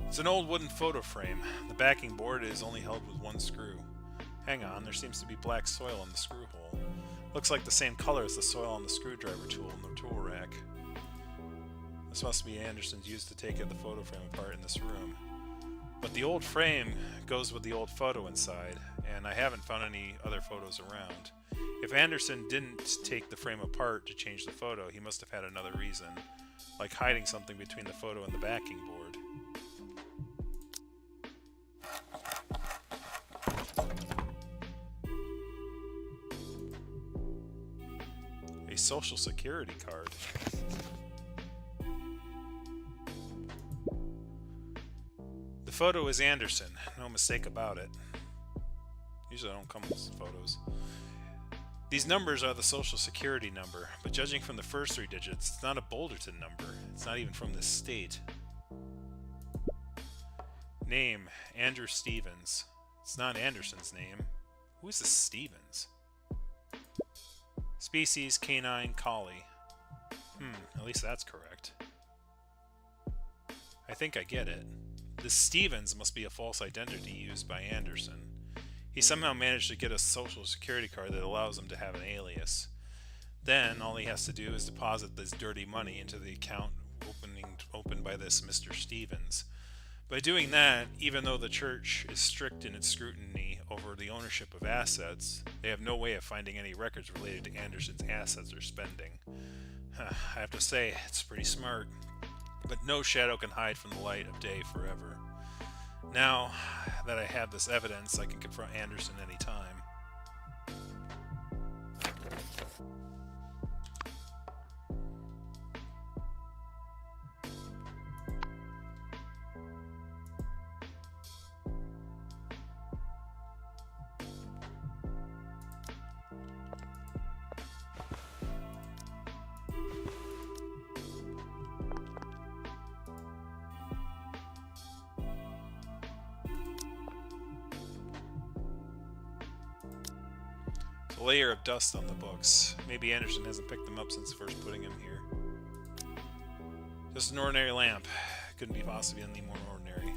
It's an old wooden photo frame. The backing board is only held with 1 screw. Hang on, there seems to be black soil in the screw hole. Looks like the same color as the soil on the screwdriver tool in the tool rack. This must be Anderson's used to take the photo frame apart in this room. But the old frame goes with the old photo inside, and I haven't found any other photos around. If Anderson didn't take the frame apart to change the photo, he must have had another reason, like hiding something between the photo and the backing board. A social security card. The photo is Anderson, no mistake about it. Usually I don't come with photos. These numbers are the social security number, but judging from the first 3 digits, it's not a Boulderton number. It's not even from this state. Name, Andrew Stevens. It's not Anderson's name. Who is this Stevens? Species, canine, collie. At least that's correct. I think I get it. This Stevens must be a false identity used by Anderson. He somehow managed to get a social security card that allows him to have an alias. Then all he has to do is deposit this dirty money into the account opened by this Mr. Stevens. By doing that, even though the church is strict in its scrutiny over the ownership of assets, they have no way of finding any records related to Anderson's assets or spending. I have to say, it's pretty smart. But no shadow can hide from the light of day forever. Now that I have this evidence, I can confront Anderson anytime. A layer of dust on the books. Maybe Anderson hasn't picked them up since first putting him here. Just an ordinary lamp. Couldn't be possibly any more ordinary.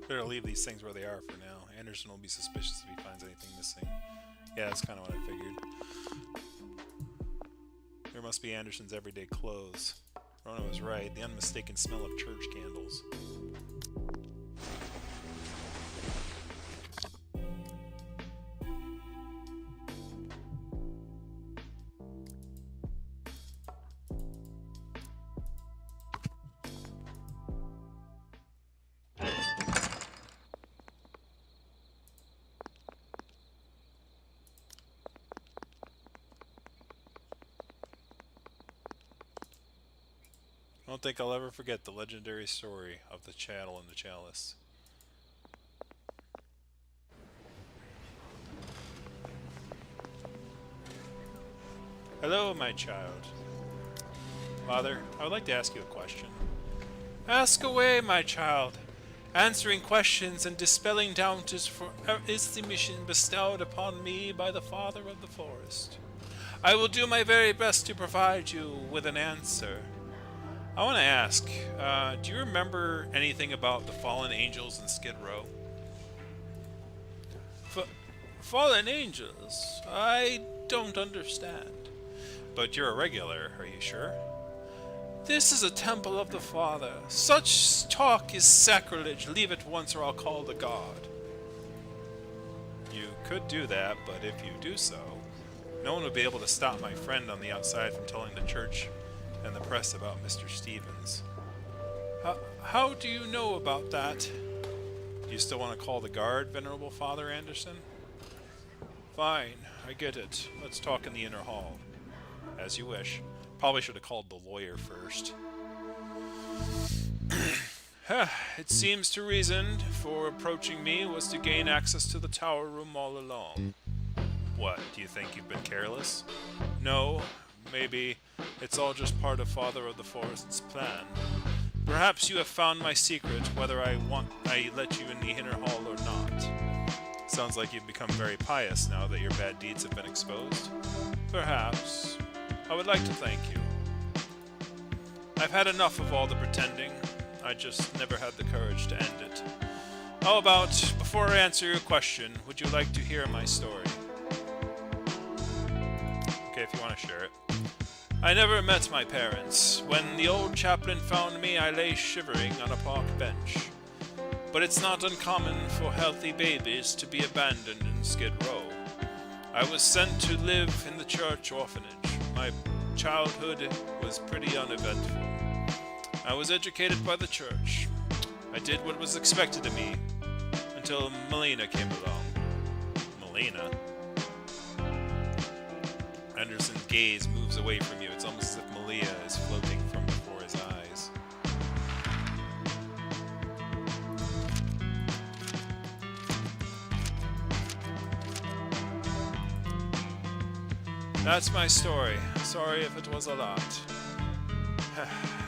Better leave these things where they are for now. Anderson will be suspicious if he finds anything missing. Yeah, that's kind of what I figured. There must be Anderson's everyday clothes. Rona was right, the unmistaken smell of church candles. I don't think I'll ever forget the legendary story of the chattel and the chalice. Hello, my child. Father, I would like to ask you a question. Ask away, my child. Answering questions and dispelling doubts is the mission bestowed upon me by the Father of the Forest. I will do my very best to provide you with an answer. I want to ask, do you remember anything about the fallen angels in Skid Row? Fallen angels? I don't understand. But you're a regular, are you sure? This is a temple of the Father. Such talk is sacrilege. Leave it once or I'll call the God. You could do that, but if you do so, no one will be able to stop my friend on the outside from telling the church and the press about Mr. Stevens. How do you know about that? You still want to call the guard, Venerable Father Anderson? Fine, I get it. Let's talk in the inner hall. As you wish. Probably should have called the lawyer first. It seems to reason for approaching me was to gain access to the tower room all along. What, do you think you've been careless? No, maybe it's all just part of Father of the Forest's plan. Perhaps you have found my secret, whether I let you in the inner hall or not. Sounds like you've become very pious now that your bad deeds have been exposed. Perhaps. I would like to thank you. I've had enough of all the pretending. I just never had the courage to end it. How about, before I answer your question, would you like to hear my story? Okay, if you want to share it. I never met my parents. When the old chaplain found me, I lay shivering on a park bench. But it's not uncommon for healthy babies to be abandoned in Skid Row. I was sent to live in the church orphanage. My childhood was pretty uneventful. I was educated by the church. I did what was expected of me until Melina came along. Melina? Anderson's gaze moves away from you. It's almost as if Malia is floating from before his eyes. That's my story. Sorry if it was a lot.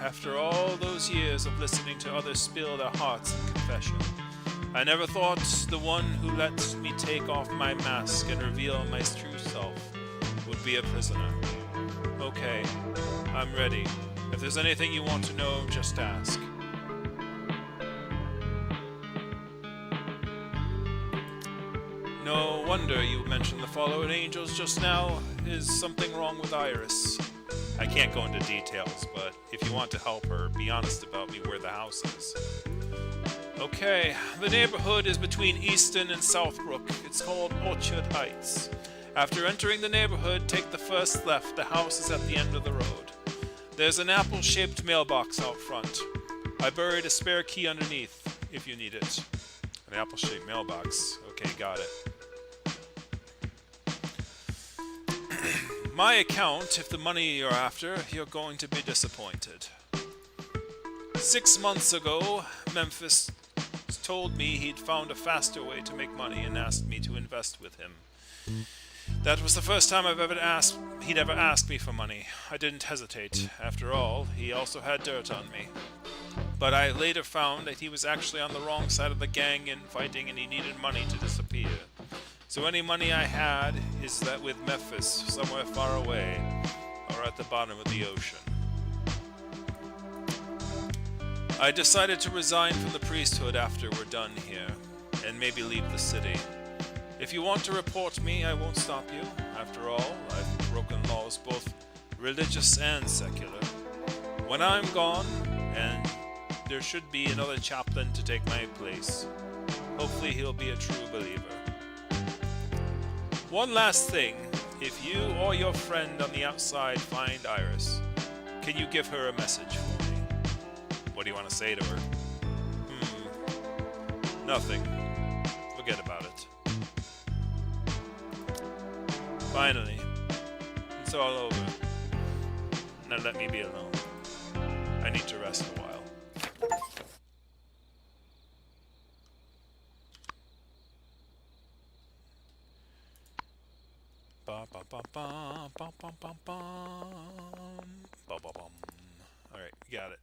After all those years of listening to others spill their hearts in confession, I never thought the one who let me take off my mask and reveal my true self would be a prisoner. Okay, I'm ready. If there's anything you want to know, just ask. No wonder you mentioned the fallen angels just now. Is something wrong with Iris? I can't go into details, but if you want to help her, be honest about me where the house is. Okay, the neighborhood is between Easton and Southbrook. It's called Orchard Heights. After entering the neighborhood, take the first left. The house is at the end of the road. There's an apple-shaped mailbox out front. I buried a spare key underneath, if you need it. An apple-shaped mailbox. Okay, got it. My account, if the money you're after, you're going to be disappointed. 6 months ago, Memphis told me he'd found a faster way to make money and asked me to invest with him. That was the first time he'd ever asked me for money. I didn't hesitate. After all, he also had dirt on me. But I later found that he was actually on the wrong side of the gang infighting and he needed money to disappear. So any money I had is that with Memphis, somewhere far away, or at the bottom of the ocean. I decided to resign from the priesthood after we're done here, and maybe leave the city. If you want to report me, I won't stop you. After all, I've broken laws both religious and secular. When I'm gone, and there should be another chaplain to take my place, hopefully he'll be a true believer. One last thing, if you or your friend on the outside find Iris, can you give her a message for me? What do you want to say to her? Nothing. Forget about it. Finally, it's all over. Now let me be alone. I need to rest a while. Alright, got it.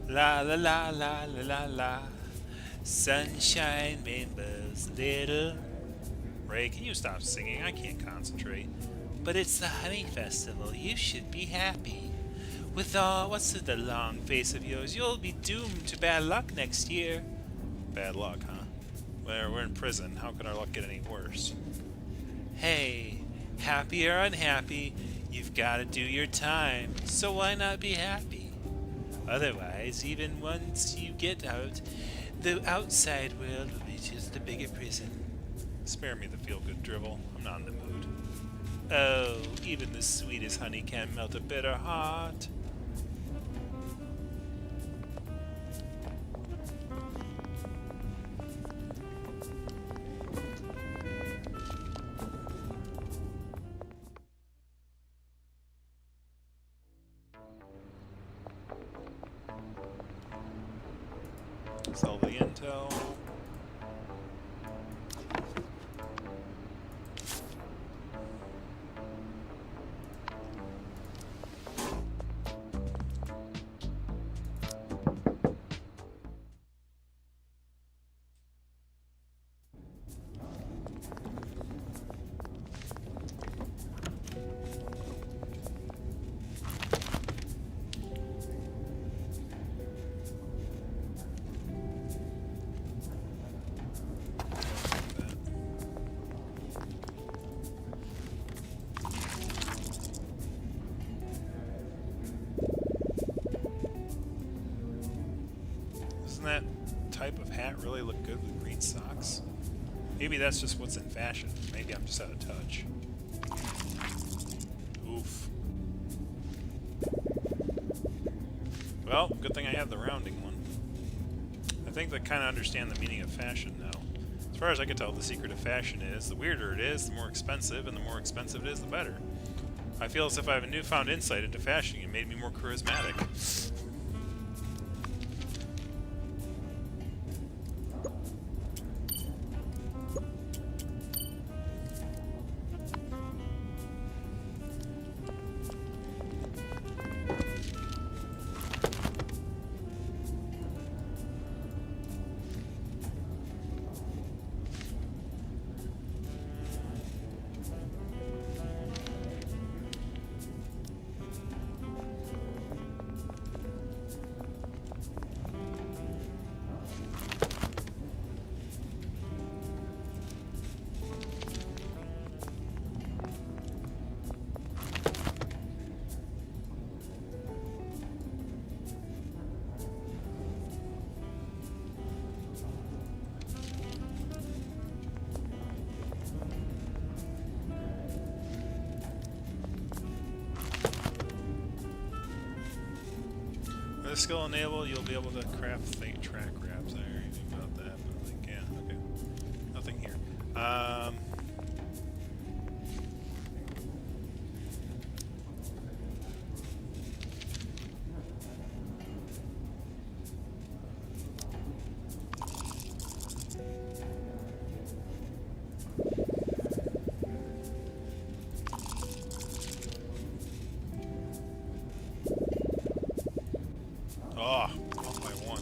La la la la la la la. Sunshine, rainbows, little. Ray, can you stop singing? I can't concentrate. But it's the Honey Festival. You should be happy. With all, what's the long face of yours? You'll be doomed to bad luck next year. Bad luck, huh? We're in prison. How could our luck get any worse? Hey, happy or unhappy, you've got to do your time. So why not be happy? Otherwise, even once you get out, the outside world will be just a bigger prison. Spare me the feel-good drivel. I'm not in the mood. Oh, even the sweetest honey can't melt a bitter heart. Sell the intel. hat really look good with green socks? Maybe that's just what's in fashion. Maybe I'm just out of touch. Oof. Well, good thing I have the rounding one. I think they kind of understand the meaning of fashion now. As far as I can tell, the secret of fashion is, the weirder it is, the more expensive, and the more expensive it is, the better. I feel as if I have a newfound insight into fashion. It made me more charismatic. With a skill enable, you'll be able to craft fake track wraps. I already knew about that, but like, yeah, okay. Nothing here. Oh, 1 by 1.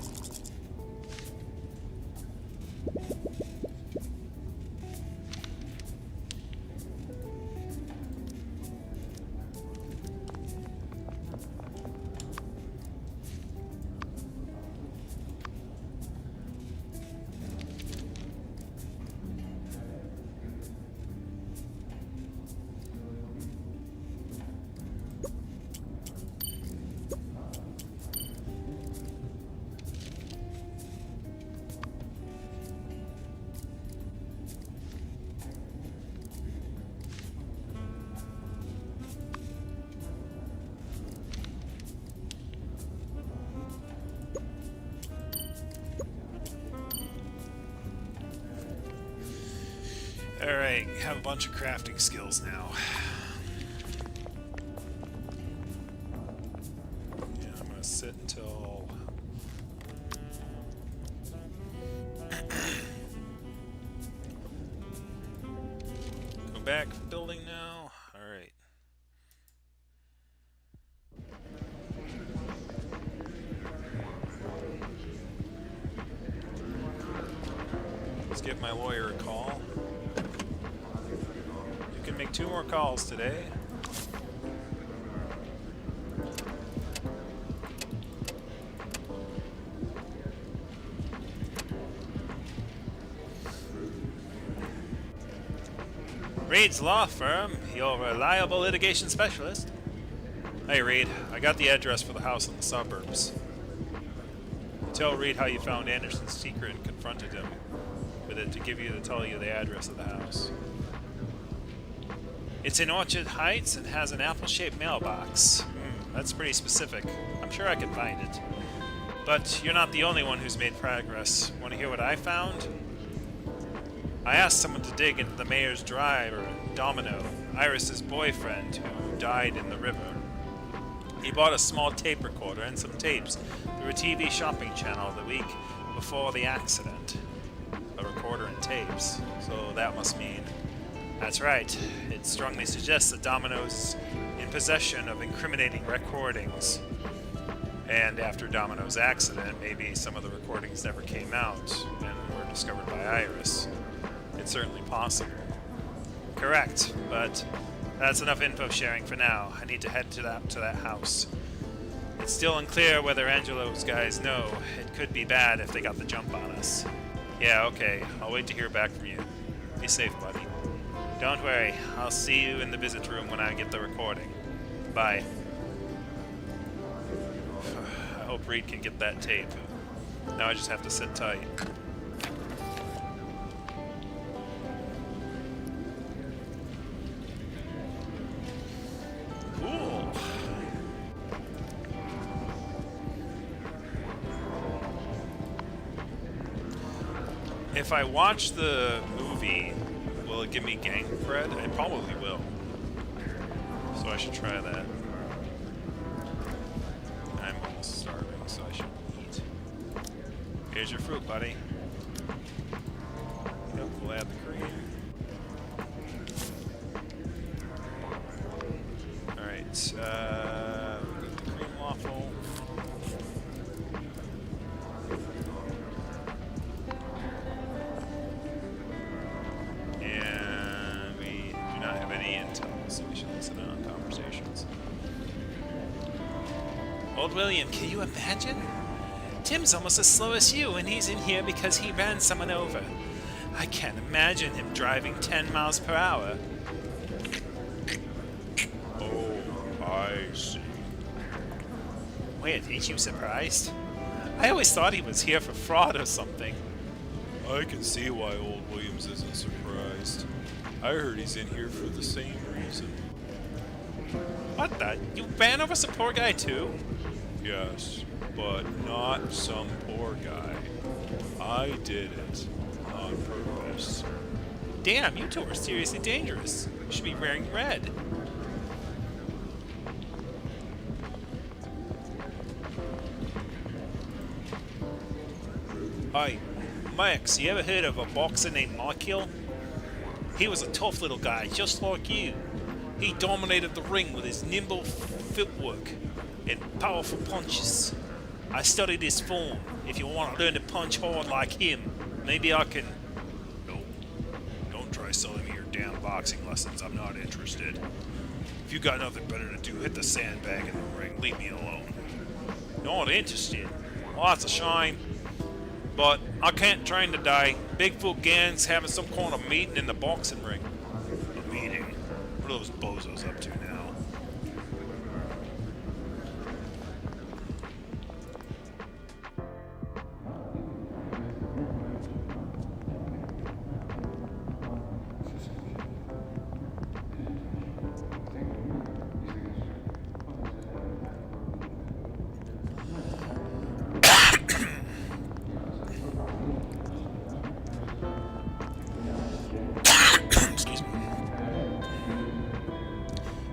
Alright, have a bunch of crafting skills now. Yeah, I'm gonna sit until... Go back building now. Alright. Let's give my lawyer a call. You can make 2 more calls today. Reed's Law Firm, your reliable litigation specialist. Hey Reed, I got the address for the house in the suburbs. Tell Reed how you found Anderson's secret and confronted him with it to tell you the address of the house. It's in Orchard Heights and has an apple-shaped mailbox. That's pretty specific. I'm sure I can find it. But you're not the only one who's made progress. Want to hear what I found? I asked someone to dig into the mayor's driver, Domino, Iris's boyfriend, who died in the river. He bought a small tape recorder and some tapes through a TV shopping channel the week before the accident. A recorder and tapes. So that must mean... That's right. It strongly suggests that Domino's in possession of incriminating recordings. And after Domino's accident, maybe some of the recordings never came out and were discovered by Iris. It's certainly possible. Correct, but that's enough info sharing for now. I need to head to that house. It's still unclear whether Angelo's guys know. It could be bad if they got the jump on us. Yeah, okay. I'll wait to hear back from you. Be safe, buddy. Don't worry. I'll see you in the visit room when I get the recording. Bye. I hope Reed can get that tape. Now I just have to sit tight. if I watch the movie, will it give me gang cred? It probably will. So I should try that. I'm almost starving, so I should eat. Here's your fruit, buddy. Yep, we'll add the cream. Alright, we'll get the cream waffle. And we do not have any intel, so we should listen in on conversations. Old William, can you imagine? Tim's almost as slow as you, and he's in here because he ran someone over. I can't imagine him driving 10 miles per hour. Oh, I see. Weird, ain't you surprised? I always thought he was here for fraud or something. I can see why old Williams isn't surprised. I heard he's in here for the same reason. What the? You ran over some poor guy too? Yes, but not some poor guy. I did it on purpose. Damn, you two are seriously dangerous. You should be wearing red. Hi, Max, you ever heard of a boxer named Michael? He was a tough little guy, just like you. He dominated the ring with his nimble footwork and powerful punches. I studied his form. If you want to learn to punch hard like him, maybe I can... No, don't try selling me your damn boxing lessons. I'm not interested. If you got nothing better to do, hit the sandbag in the ring. Leave me alone. Not interested. Well, that's a shame. But I can't train today. Bigfoot Gang's having some kind of meeting in the boxing ring. A meeting? What are those bozos up to now? Excuse me.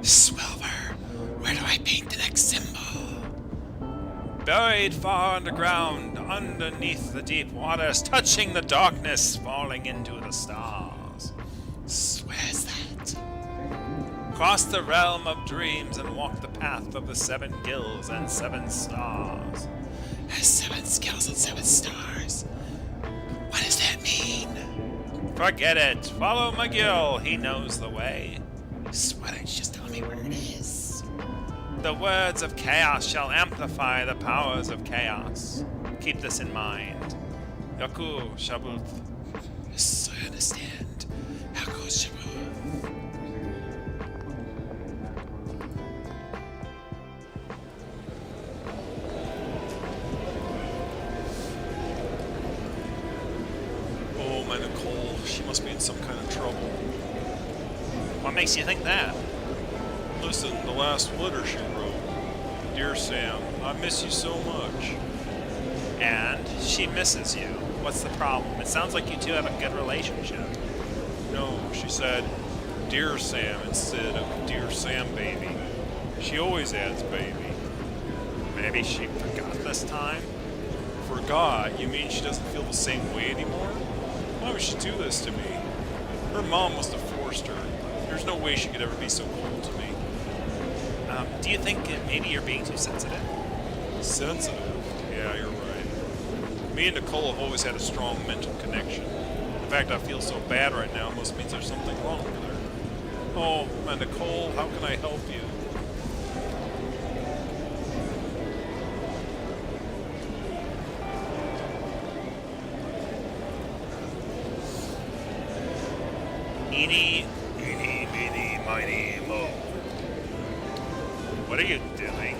Swelver, where do I paint the next symbol? Buried far underground, underneath the deep waters, touching the darkness, falling into the stars. Where's that? Cross the realm of dreams and walk the path of the 7 gills and 7 stars. There's 7 skills and 7 stars. What does that mean? Forget it. Follow McGill. He knows the way. Why don't you just tell me where it is? The words of chaos shall amplify the powers of chaos. Keep this in mind. Yaku Shabuth. Yes, I understand. Yaku Shabuth. Oh, my Nicole. She must be in some kind of trouble. What makes you think that? Listen, the last letter she wrote. Dear Sam, I miss you so much. And she misses you. What's the problem? It sounds like you two have a good relationship. No, she said, Dear Sam instead of Dear Sam baby. She always adds baby. Maybe she forgot this time? Forgot? You mean she doesn't feel the same way anymore? Why would she do this to me? Her mom must have forced her. There's no way she could ever be so cold to me. Do you think maybe you're being too sensitive? Sensitive? Yeah, you're right. Me and Nicole have always had a strong mental connection. In fact, I feel so bad right now, it must mean there's something wrong with her. Oh, my Nicole, how can I help you? Eeny, Eeny, meeny, miny, mo. what are you doing?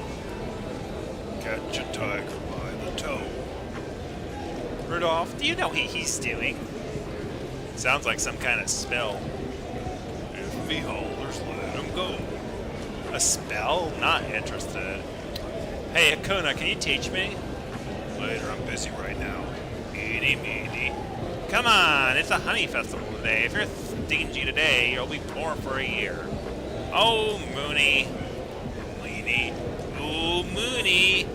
Catch a tiger by the toe. Rudolph, do you know what he's doing? Sounds like some kind of spell. If me holders let him go. A spell? Not interested. Hey, Hakuna, can you teach me? Later, I'm busy right now. Eeny, meeny. Come on, it's a honey festival today. If you're stingy today, you'll be poor for a year. Oh, Mooney. Leany. Ooh, Mooney.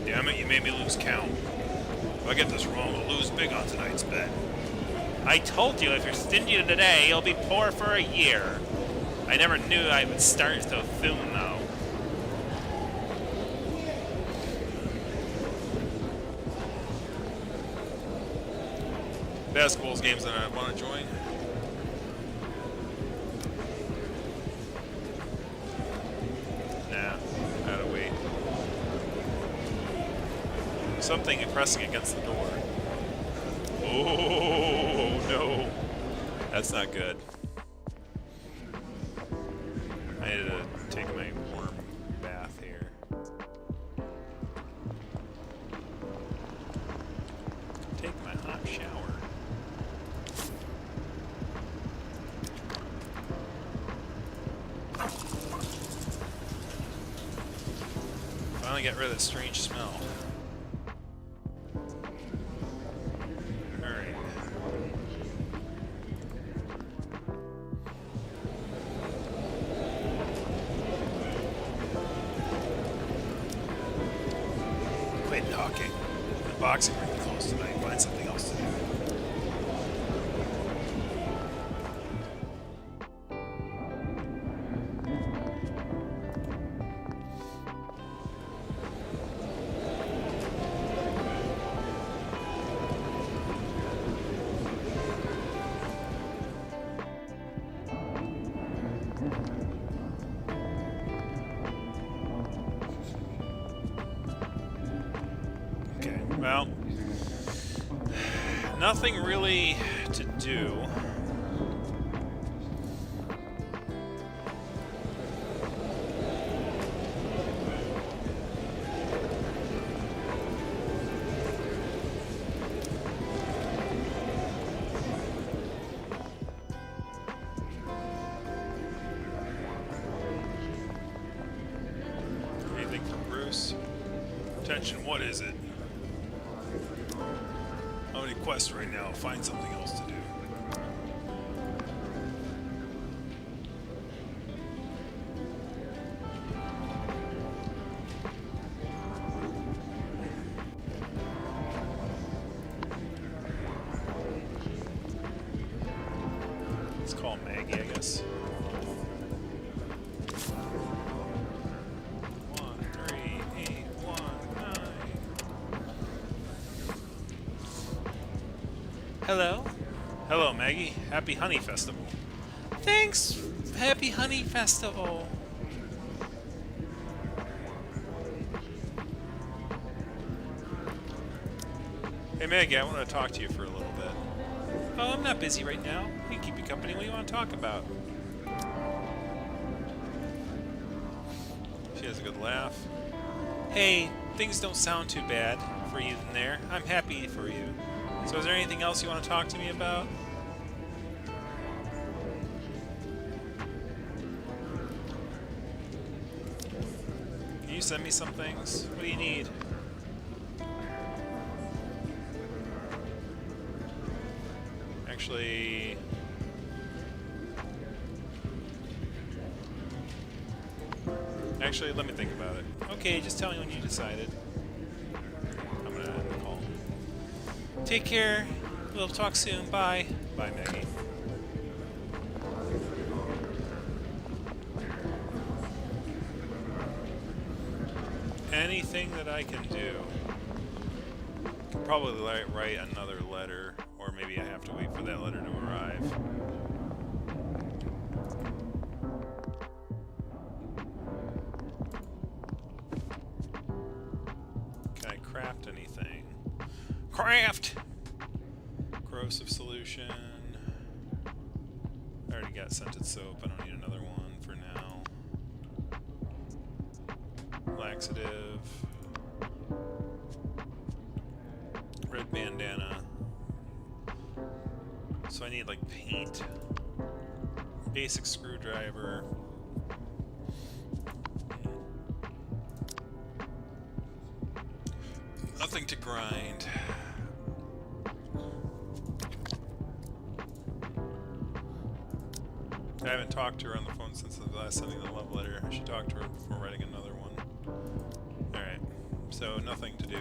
Damn it, you made me lose count. If I get this wrong, I'll lose big on tonight's bet. I told you, if you're stingy today, you'll be poor for a year. I never knew I would start so soon, though. Basketball's games that I want to join. Nah, gotta wait. Something pressing against the door. Oh no, that's not good. I need to take my warm bath here. Take my hot shower. Finally got rid of that strange smell. Alright. Quit talking. The boxing ring closed tonight. Find something else to do. Okay, well, nothing really to do. Anything from Bruce? Attention, what is it? How many quests right now? Find something else to do. Let's call Maggie, I guess. 13819. Hello? Hello, Maggie. Happy Honey Festival. Thanks. Happy Honey Festival. Hey, Maggie, I want to talk to you for a little bit. Oh, I'm not busy right now. We can keep you company. What do you want to talk about? She has a good laugh. Hey, things don't sound too bad for you in there. I'm happy for you. So is there anything else you want to talk to me about? Can you send me some things? What do you need? Actually... Actually, let me think about it. Okay, just tell me when you decided. I'm gonna end the call. Take care. We'll talk soon. Bye. Bye, Maggie. Anything that I can do. Could probably write another letter, or maybe I have to wait for that letter to arrive. Can I craft anything? Craft! Corrosive solution. I already got scented soap. I don't need another one for now. Laxative. Red bandana. So I need like paint. Basic screwdriver. Nothing to grind. I haven't talked to her on the phone since the last sending the love letter. I should talk to her before writing another one. Alright, so nothing to do.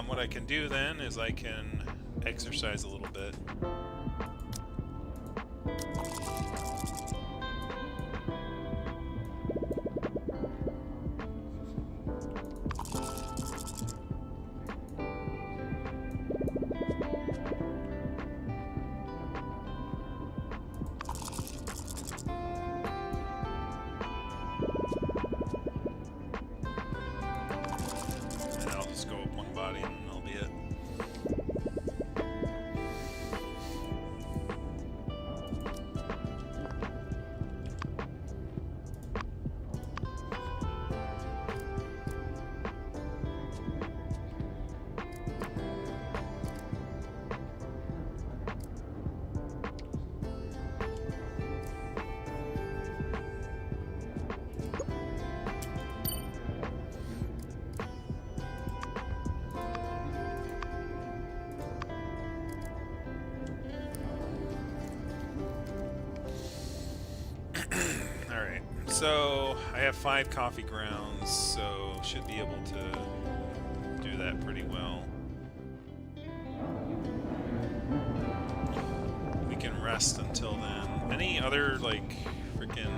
What I can do then is I can exercise a little bit. So, I have 5 coffee grounds, so should be able to do that pretty well. We can rest until then. Any other, like, freaking...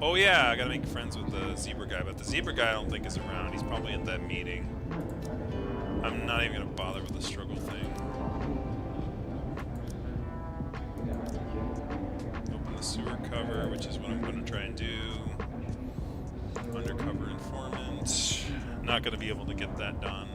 Oh yeah, I gotta make friends with the zebra guy, but the zebra guy I don't think is around. He's probably at that meeting. I'm not even gonna bother with the struggle thing. The sewer cover, which is what I'm going to try and do. Undercover informant. Not going to be able to get that done.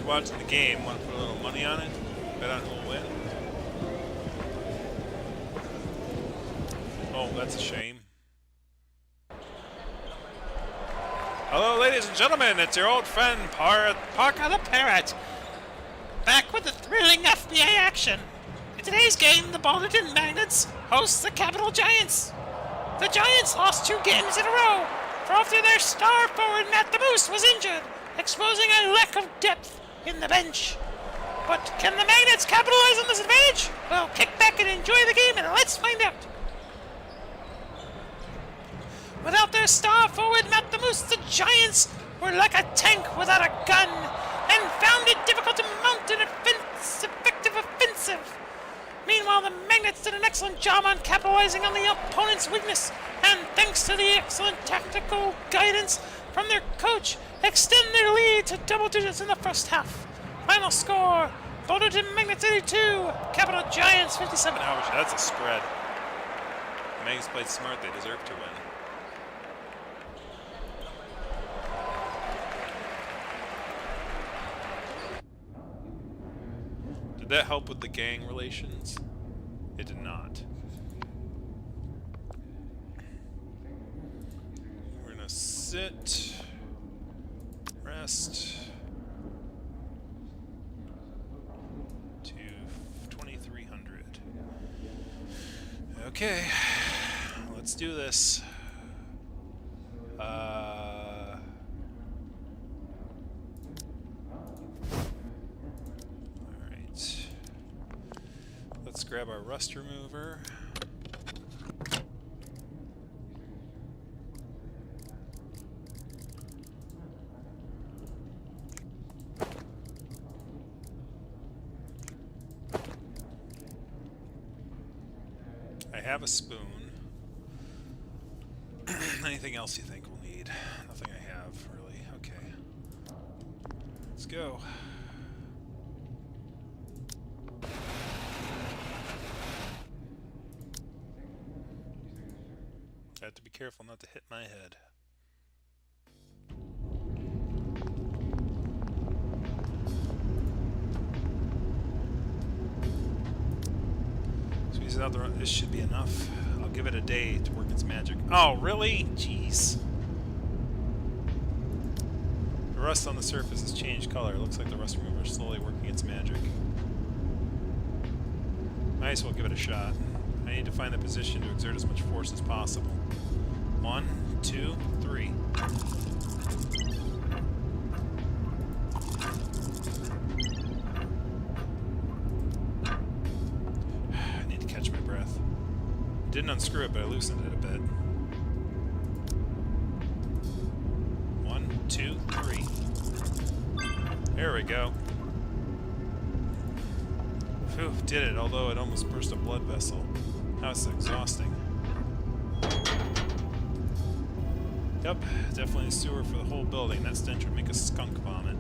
Watching the game, want to put a little money on it? Bet on who'll win? Oh, that's a shame. Hello, ladies and gentlemen, it's your old friend Parker the Parrot, back with the thrilling FBI action. In today's game, the Balderton Magnets host the Capital Giants. The Giants lost 2 games in a row, for after their star forward Matt the Moose was injured, exposing a lack of depth in the bench. But can the Magnets capitalize on this advantage? Well, kick back and enjoy the game, and let's find out. Without their star forward Matt the Moose, the Giants were like a tank without a gun, and found it difficult to mount an effective offensive. Meanwhile, the Magnets did an excellent job on capitalizing on the opponent's weakness, and thanks to the excellent tactical guidance from their coach, extend their lead to double digits in the first half. Final score, Balderton Magnets 82, Capital Giants 57. Ouch, that's a spread. The Mags played smart, they deserve to win. Did that help with the gang relations? It did not. We're gonna sit, rest, to 2300. Okay, let's do this. Let's grab our rust remover. I have a spoon. Anything else you think we'll need? Nothing I have, really. Okay. Let's go. have to be careful not to hit my head. Squeeze out the run. This should be enough. I'll give it a day to work its magic. Oh, really? Jeez. The rust on the surface has changed color. It looks like the rust remover is slowly working its magic. Might as well give it a shot. I need to find the position to exert as much force as possible. 1, 2, 3. I need to catch my breath. Didn't unscrew it, but I loosened it a bit. 1, 2, 3. There we go. Phew, did it, although it almost burst a blood vessel. That was exhausting. Yep, definitely a sewer for the whole building. That stench would make a skunk vomit.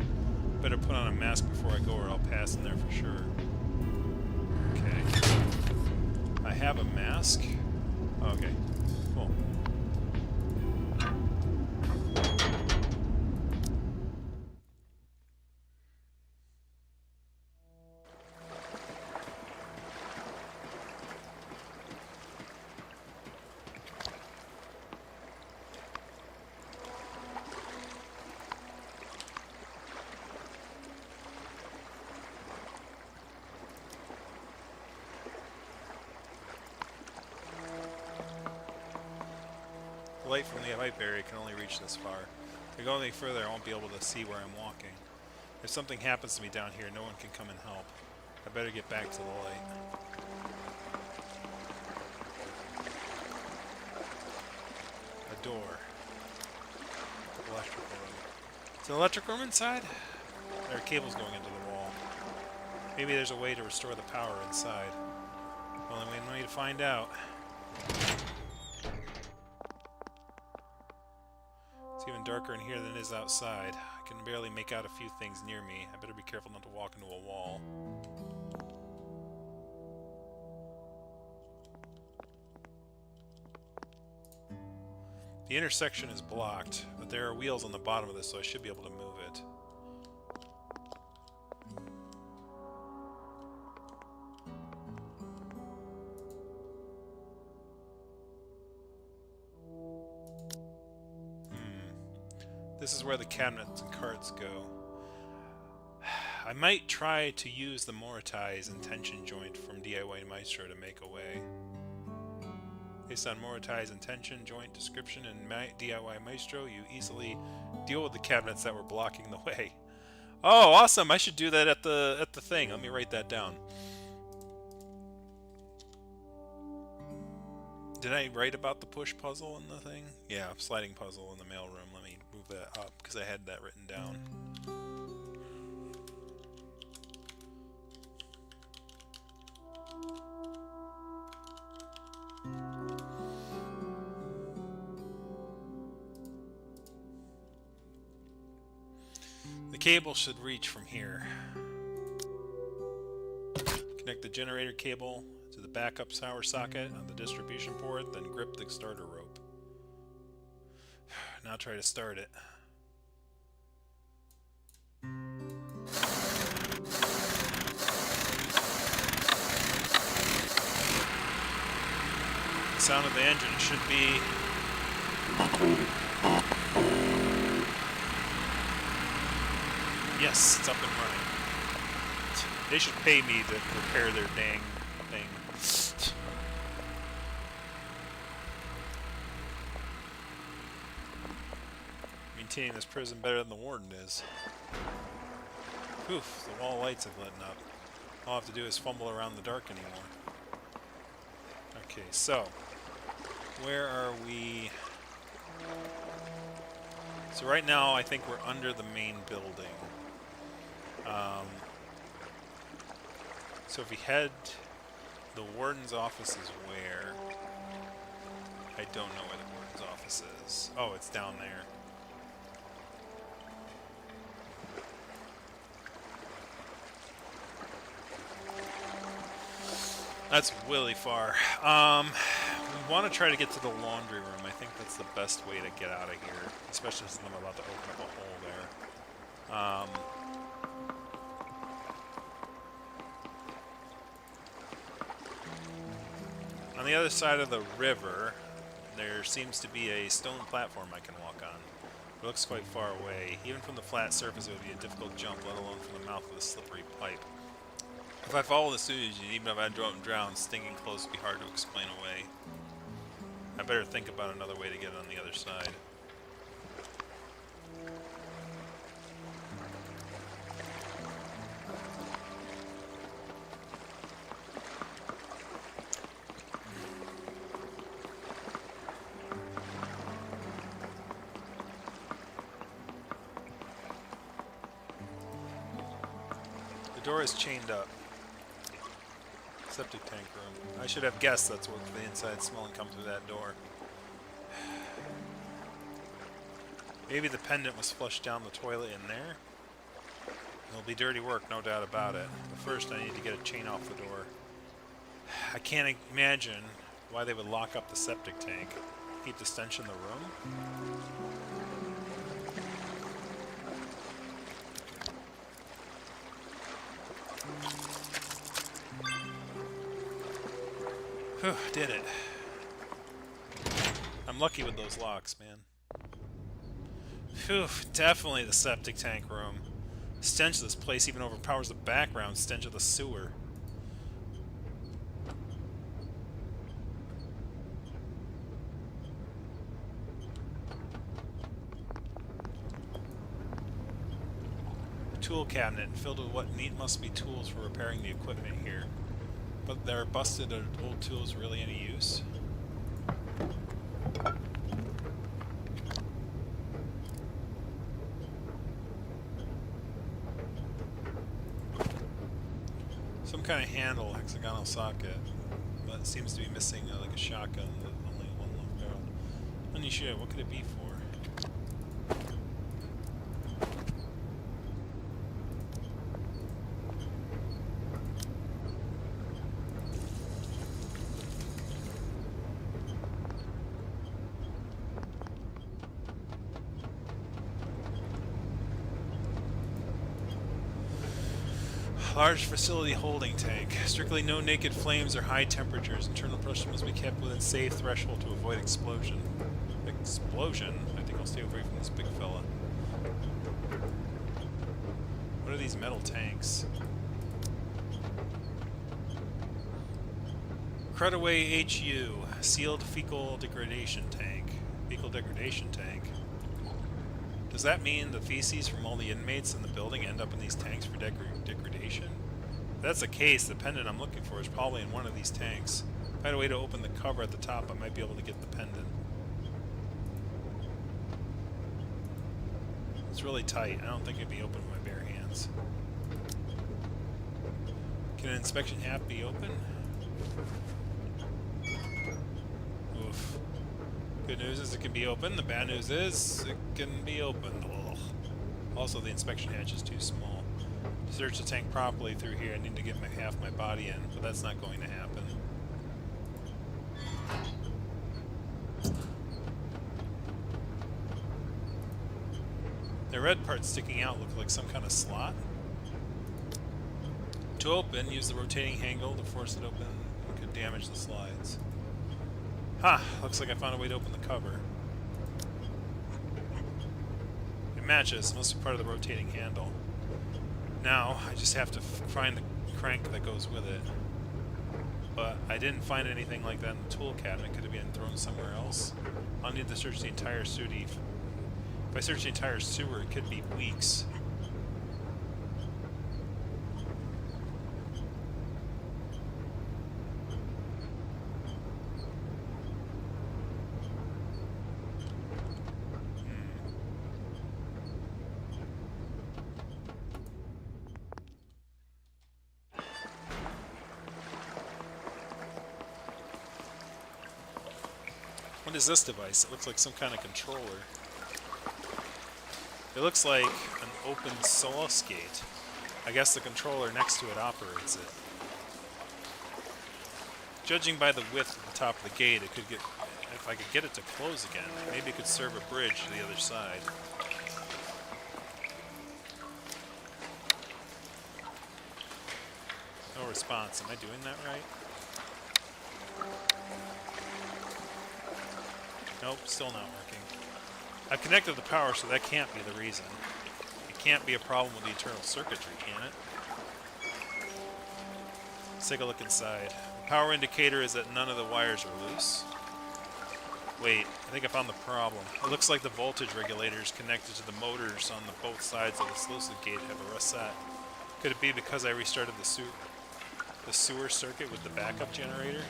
Better put on a mask before I go or I'll pass in there for sure. Okay. I have a mask. Okay, cool. The light from the pipe area can only reach this far. If I go any further, I won't be able to see where I'm walking. If something happens to me down here, no one can come and help. I better get back to the light. A door. Electrical room. Is an electric room inside? There are cables going into the wall. Maybe there's a way to restore the power inside. Well, then we need to find out. It's even darker in here than it is outside. I can barely make out a few things near me. I better be careful not to walk into a wall. The intersection is blocked, but there are wheels on the bottom of this, so I should be able to move it. This is where the cabinets and carts go. I might try to use the Moritize and tension joint from DIY Maestro to make a way. Based on Moritize and tension joint description in DIY Maestro, you easily deal with the cabinets that were blocking the way. Oh, awesome! I should do that at the thing. Let me write that down. Did I write about the push puzzle in the thing? Yeah, sliding puzzle in the mailroom. Let me move that up because I had that written down. The cable should reach from here. Connect the generator cable to the backup power socket on the distribution port, then grip the starter rope. Now try to start it. The sound of the engine should be... Yes, it's up and running. They should pay me to repair their dang thing. Maintaining this prison better than the warden is. Poof, the wall lights have lit up. All I have to do is fumble around in the dark anymore. Okay, so where are we? So right now I think we're under the main building. So if we head, the warden's office is where? I don't know where the warden's office is. Oh, it's down there. That's really far. We want to try to get to the laundry room. I think that's the best way to get out of here, especially since I'm about to open up a hole there. On the other side of the river, there seems to be a stone platform I can walk on. It looks quite far away. Even from the flat surface, it would be a difficult jump, let alone from the mouth of the slippery pipe. If I follow the sewage, and even if I don't drown, stinking clothes would be hard to explain away. I better think about another way to get on the other side. The door is chained up. Septic tank room. I should have guessed that's what the inside smell and come through that door. Maybe the pendant was flushed down the toilet in there? It'll be dirty work, no doubt about it. But first I need to get a chain off the door. I can't imagine why they would lock up the septic tank. Keep the stench in the room? Whew, did it. I'm lucky with those locks, man. Phew, definitely the septic tank room. The stench of this place even overpowers the background stench of the sewer. Tool cabinet filled with what must be tools for repairing the equipment here. But their busted old tools really any use? Some kind of handle, hexagonal socket, but it seems to be missing like a shotgun with only one left barrel. Holy shit, what could it be for? Large facility holding tank. Strictly no naked flames or high temperatures. Internal pressure must be kept within safe threshold to avoid explosion. Explosion? I think I'll stay away from this big fella. What are these metal tanks? Crudaway HU. Sealed fecal degradation tank. Fecal degradation tank. Does that mean the feces from all the inmates in the building end up in these tanks for degradation? If that's the case, the pendant I'm looking for is probably in one of these tanks. If I had a way to open the cover at the top, I might be able to get the pendant. It's really tight. I don't think it'd be open with my bare hands. Can an inspection app be open? Oof. Good news is it can be open. The bad news is it can be opened. Ugh. Also, the inspection hatch is too small. To search the tank properly through here, I need to get half my body in, but that's not going to happen. The red part sticking out looks like some kind of slot. To open, use the rotating handle to force it open. It could damage the slides. Ha! Looks like I found a way to open the cover. It matches. It must be part of the rotating handle. Now, I just have to find the crank that goes with it. But I didn't find anything like that in the tool cabinet. Could it be thrown somewhere else? I'll need to search the entire sewer. If I search the entire sewer, it could be weeks. What is this device? It looks like some kind of controller. It looks like an open sluice gate. I guess the controller next to it operates it. Judging by the width at the top of the gate, it could get if I could get it to close again. Maybe it could serve a bridge to the other side. No response. Am I doing that right? Nope, still not working. I've connected the power, so that can't be the reason. It can't be a problem with the internal circuitry, can it? Let's take a look inside. The power indicator is that none of the wires are loose. Wait, I think I found the problem. It looks like the voltage regulators connected to the motors on the both sides of the sluice gate have a reset. Could it be because I restarted the sewer circuit with the backup generator?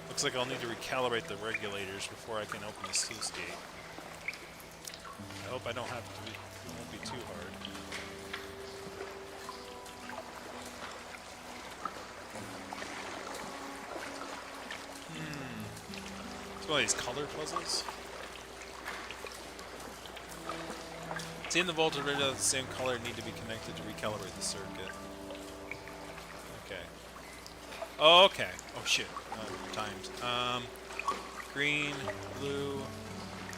Looks like I'll need to recalibrate the regulators before I can open the sluice gate. I hope I don't have to. It won't be too hard. It's one of these color puzzles. Seeing the voltage regulator of the same color need to be connected to recalibrate the circuit. Okay. Oh, okay. Oh shit. Times. Green, blue,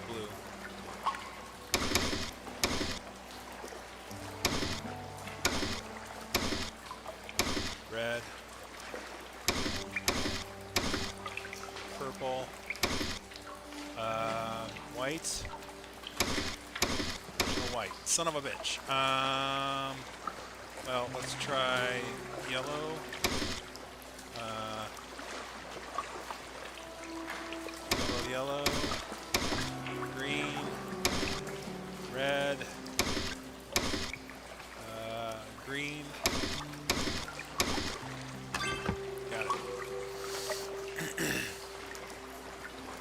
blue. Red. Purple. White. No white. Son of a bitch. Well, let's try yellow. Yellow, green, red, green. Got it.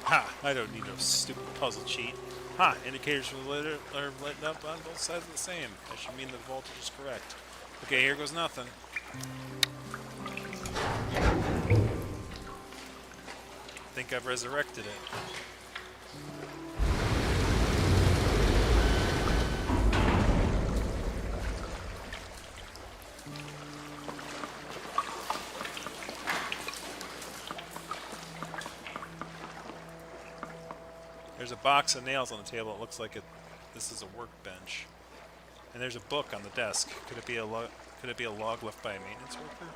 Ha! I don't need no stupid puzzle cheat. Ha! Indicators for the litter are lit up on both sides of the same. That should mean the voltage is correct. Okay, here goes nothing. I think I've resurrected it. There's a box of nails on the table. It looks like this is a workbench. And there's a book on the desk. Could it be a log left by a maintenance worker?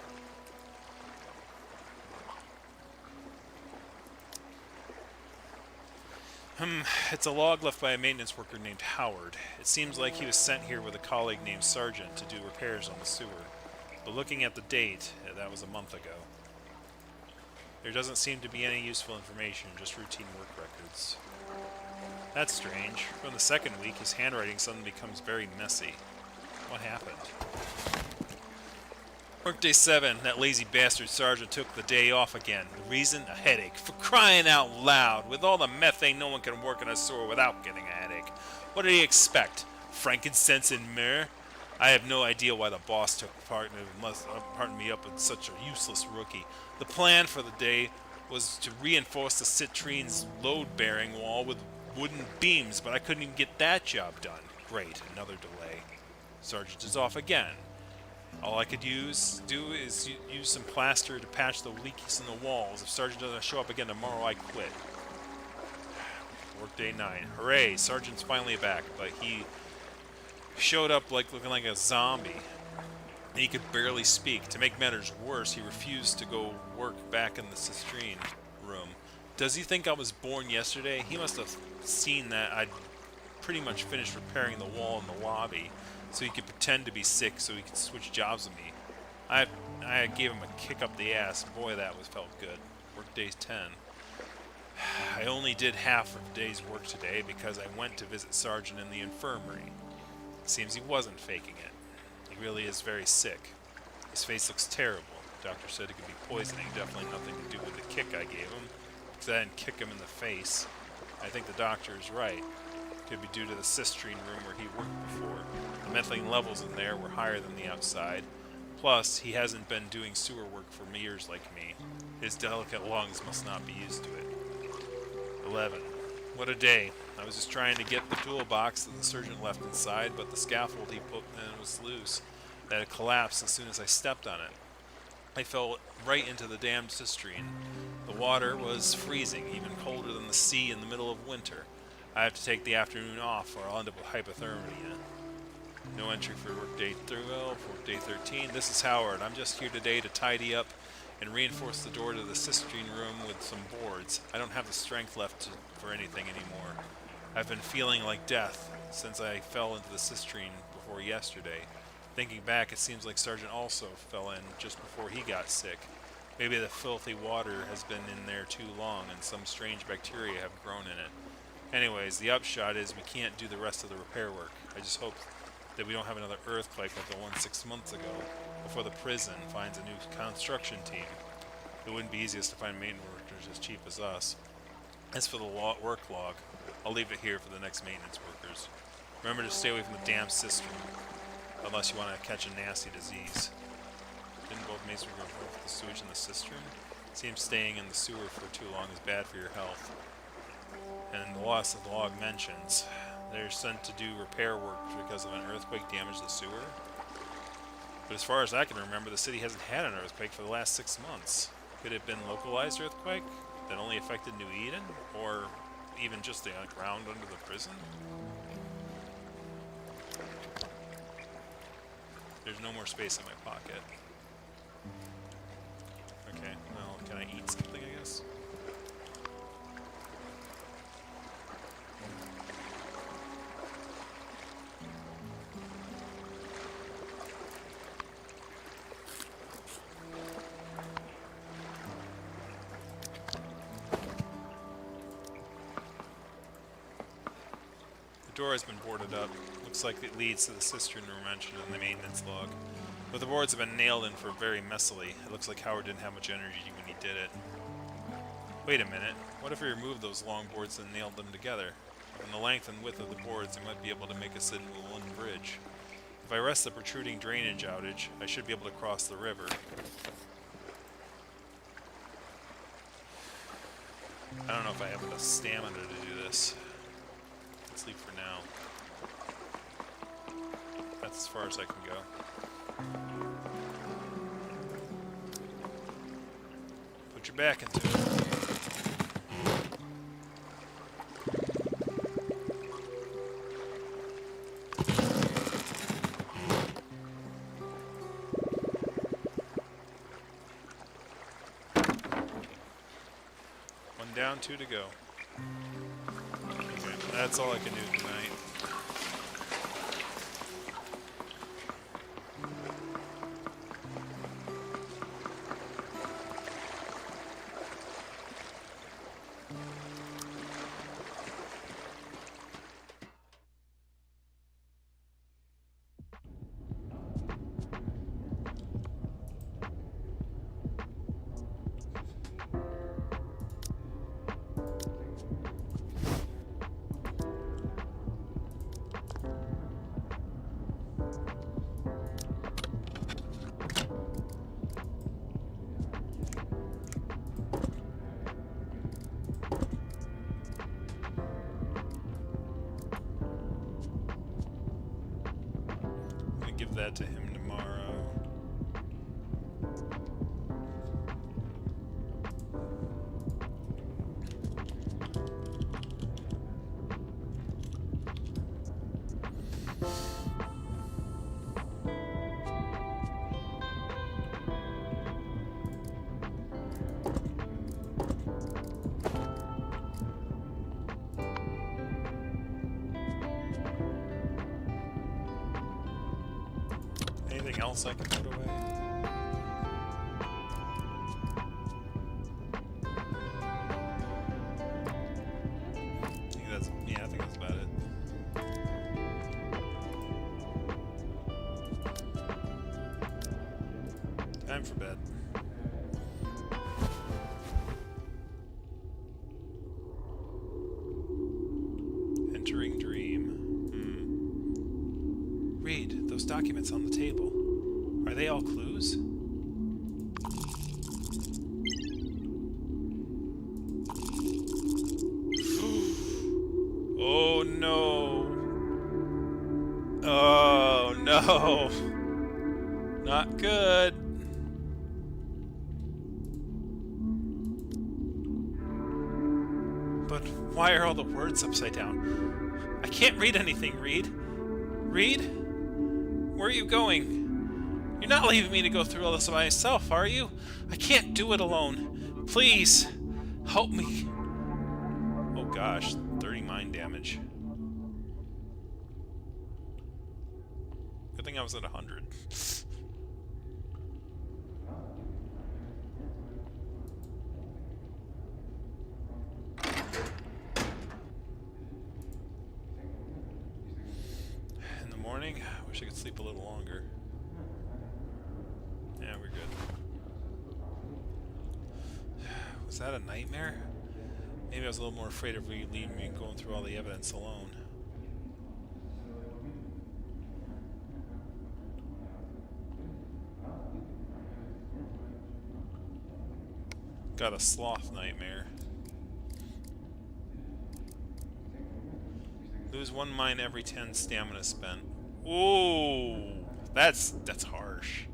It's a log left by a maintenance worker named Howard. It seems like he was sent here with a colleague named Sargent to do repairs on the sewer. But looking at the date, that was a month ago. There doesn't seem to be any useful information, just routine work records. That's strange. From the second week, his handwriting suddenly becomes very messy. What happened? Workday 7, that lazy bastard sergeant took the day off again. The reason? A headache. For crying out loud! With all the methane, no one can work in a sewer without getting a headache. What did he expect? Frankincense and myrrh? I have no idea why the boss took partnered me up with such a useless rookie. The plan for the day was to reinforce the citrine's load-bearing wall with wooden beams, but I couldn't even get that job done. Great, another delay. Sergeant is off again. All I could do is use some plaster to patch the leaks in the walls. If Sergeant doesn't show up again tomorrow, I quit. Workday 9. Hooray! Sergeant's finally back, but he showed up looking like a zombie. And he could barely speak. To make matters worse, he refused to go work back in the cistrine room. Does he think I was born yesterday? He must have seen that I'd pretty much finished repairing the wall in the lobby, so he could pretend to be sick so he could switch jobs with me. I gave him a kick up the ass. Boy, that felt good. Workday 10. I only did half of the day's work today because I went to visit Sergeant in the infirmary. It seems he wasn't faking it. He really is very sick. His face looks terrible. The doctor said it could be poisoning. Definitely nothing to do with the kick I gave him, because I didn't kick him in the face. I think the doctor is right. Could be due to the cistrine room where he worked before. The methane levels in there were higher than the outside. Plus, he hasn't been doing sewer work for years like me. His delicate lungs must not be used to it. 11. What a day. I was just trying to get the toolbox that the surgeon left inside, but the scaffold he put in was loose. That had collapsed as soon as I stepped on it. I fell right into the damned cistrine. The water was freezing, even colder than the sea in the middle of winter. I have to take the afternoon off or I'll end up with hypothermia. No entry for workday 12, workday 13. This is Howard. I'm just here today to tidy up and reinforce the door to the cistern room with some boards. I don't have the strength left for anything anymore. I've been feeling like death since I fell into the cistern before yesterday. Thinking back, it seems like Sergeant also fell in just before he got sick. Maybe the filthy water has been in there too long and some strange bacteria have grown in it. Anyways, the upshot is we can't do the rest of the repair work. I just hope that we don't have another earthquake like the one 6 months ago before the prison finds a new construction team. It wouldn't be easiest to find maintenance workers as cheap as us. As for the work log, I'll leave it here for the next maintenance workers. Remember to stay away from the damn cistern, unless you want to catch a nasty disease. Didn't both Mason report the sewage in the cistern? Seems staying in the sewer for too long is bad for your health. And the loss of the log mentions they're sent to do repair work because of an earthquake damaged the sewer. But as far as I can remember, the city hasn't had an earthquake for the last 6 months. Could it have been a localized earthquake that only affected New Eden? Or even just the ground under the prison? There's no more space in my pocket. Okay, well, can I eat something, I guess? The door has been boarded up. Looks like it leads to the cistern room mentioned in the maintenance log. But the boards have been nailed in for very messily. It looks like Howard didn't have much energy when he did it. Wait a minute. What if we removed those long boards and nailed them together? From the length and width of the boards, we might be able to make a single wooden bridge. If I rest the protruding drainage outage, I should be able to cross the river. I don't know if I have enough stamina to do this. Let's leave for now. That's as far as I can go. Put your back into it. One down, 2 to go. Okay, that's all I can do tonight. Give that to him tomorrow. Anything else I can put away? I think that's about it. Time for bed. Entering dream. Read those documents on the table. Are they all clues? Oh no. Oh no. Not good. But why are all the words upside down? I can't read anything, Reed. Reed? Where are you going? You're not leaving me to go through all this by myself, are you? I can't do it alone. Please, help me. Oh gosh, 30 mind damage. Good thing I was at 100. In the morning, I wish I could sleep a little longer. Yeah, we're good. Was that a nightmare? Maybe I was a little more afraid of leaving me going through all the evidence alone. Got a sloth nightmare. Lose 1 mind every 10 stamina spent. Ooh, that's harsh.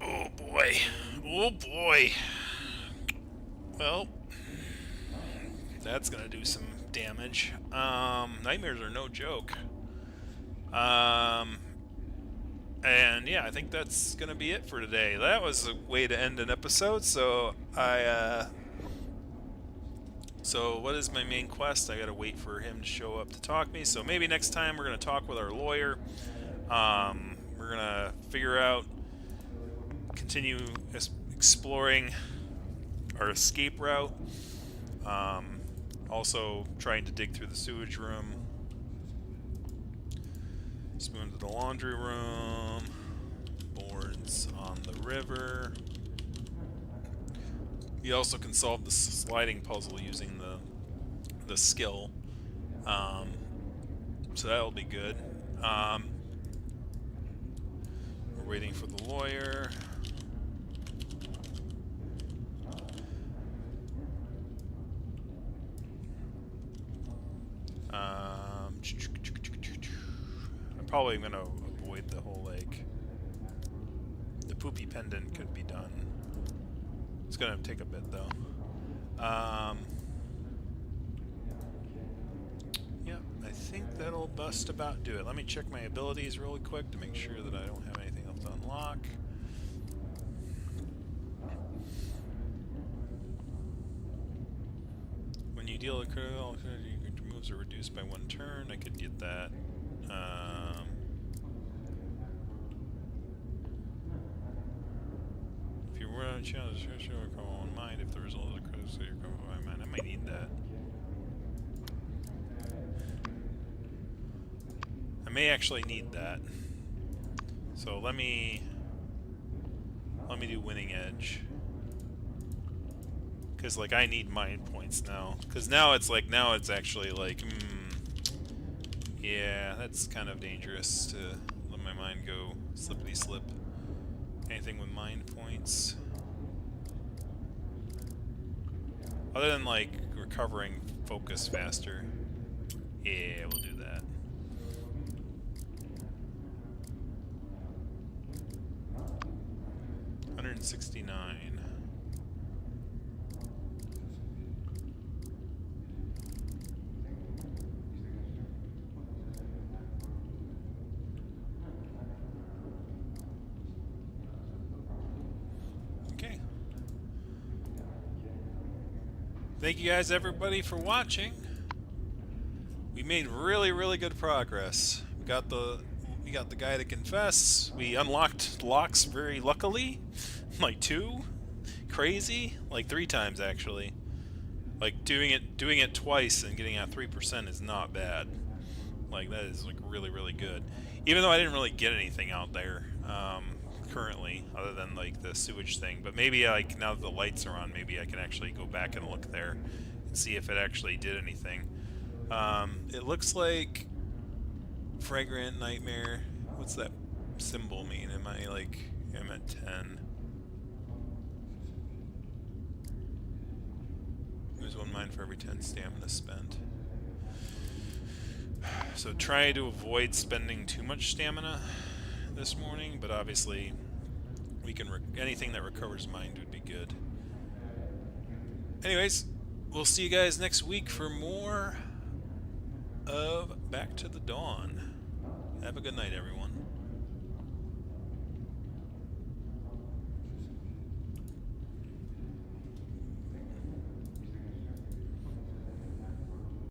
Oh boy. Oh boy. Well, that's gonna do some damage. Nightmares are no joke. And yeah, I think that's gonna be it for today. That was a way to end an episode. So so what is my main quest? I gotta wait for him to show up to talk to me. So maybe next time we're gonna talk with our lawyer. We're gonna figure out, continue exploring our escape route. Also trying to dig through the sewage room. Spoon to the laundry room. Boards on the river. You also can solve the sliding puzzle using the skill. So that'll be good. We're waiting for the lawyer. I'm probably going to avoid the whole, like, the poopy pendant could be done. It's going to take a bit, though. Yeah, I think that'll just about do it. Let me check my abilities really quick to make sure that I don't have anything else to unlock. When you deal a critical, your moves are reduced by 1 turn. I could get that. If you run a challenge, you recover 1 mind. If the result is a critical, you recover 1 mind. I might need that. I may actually need that. So let me do winning edge. Because, like, I need mind points now. Because now it's actually like, yeah, that's kind of dangerous to let my mind go slippity slip. Anything with mind points. Other than, like, recovering focus faster. Yeah, we'll do that. $169. Okay. Thank you guys, everybody, for watching. We made really, really good progress. We got the guy to confess. We unlocked locks very luckily. Like 2. Crazy. Like 3 times actually. Like doing it twice and getting out 3% is not bad. Like that is like really, really good. Even though I didn't really get anything out there currently, other than like the sewage thing. But maybe like now that the lights are on, maybe I can actually go back and look there and see if it actually did anything. It looks like fragrant nightmare. What's that symbol mean? Am I like, I'm at 10. Lose 1 mind for every 10 stamina spent. So try to avoid spending too much stamina. this morning, but obviously we can anything that recovers mind would be good. Anyways, we'll see you guys next week for more of Back to the Dawn. Have a good night, everyone.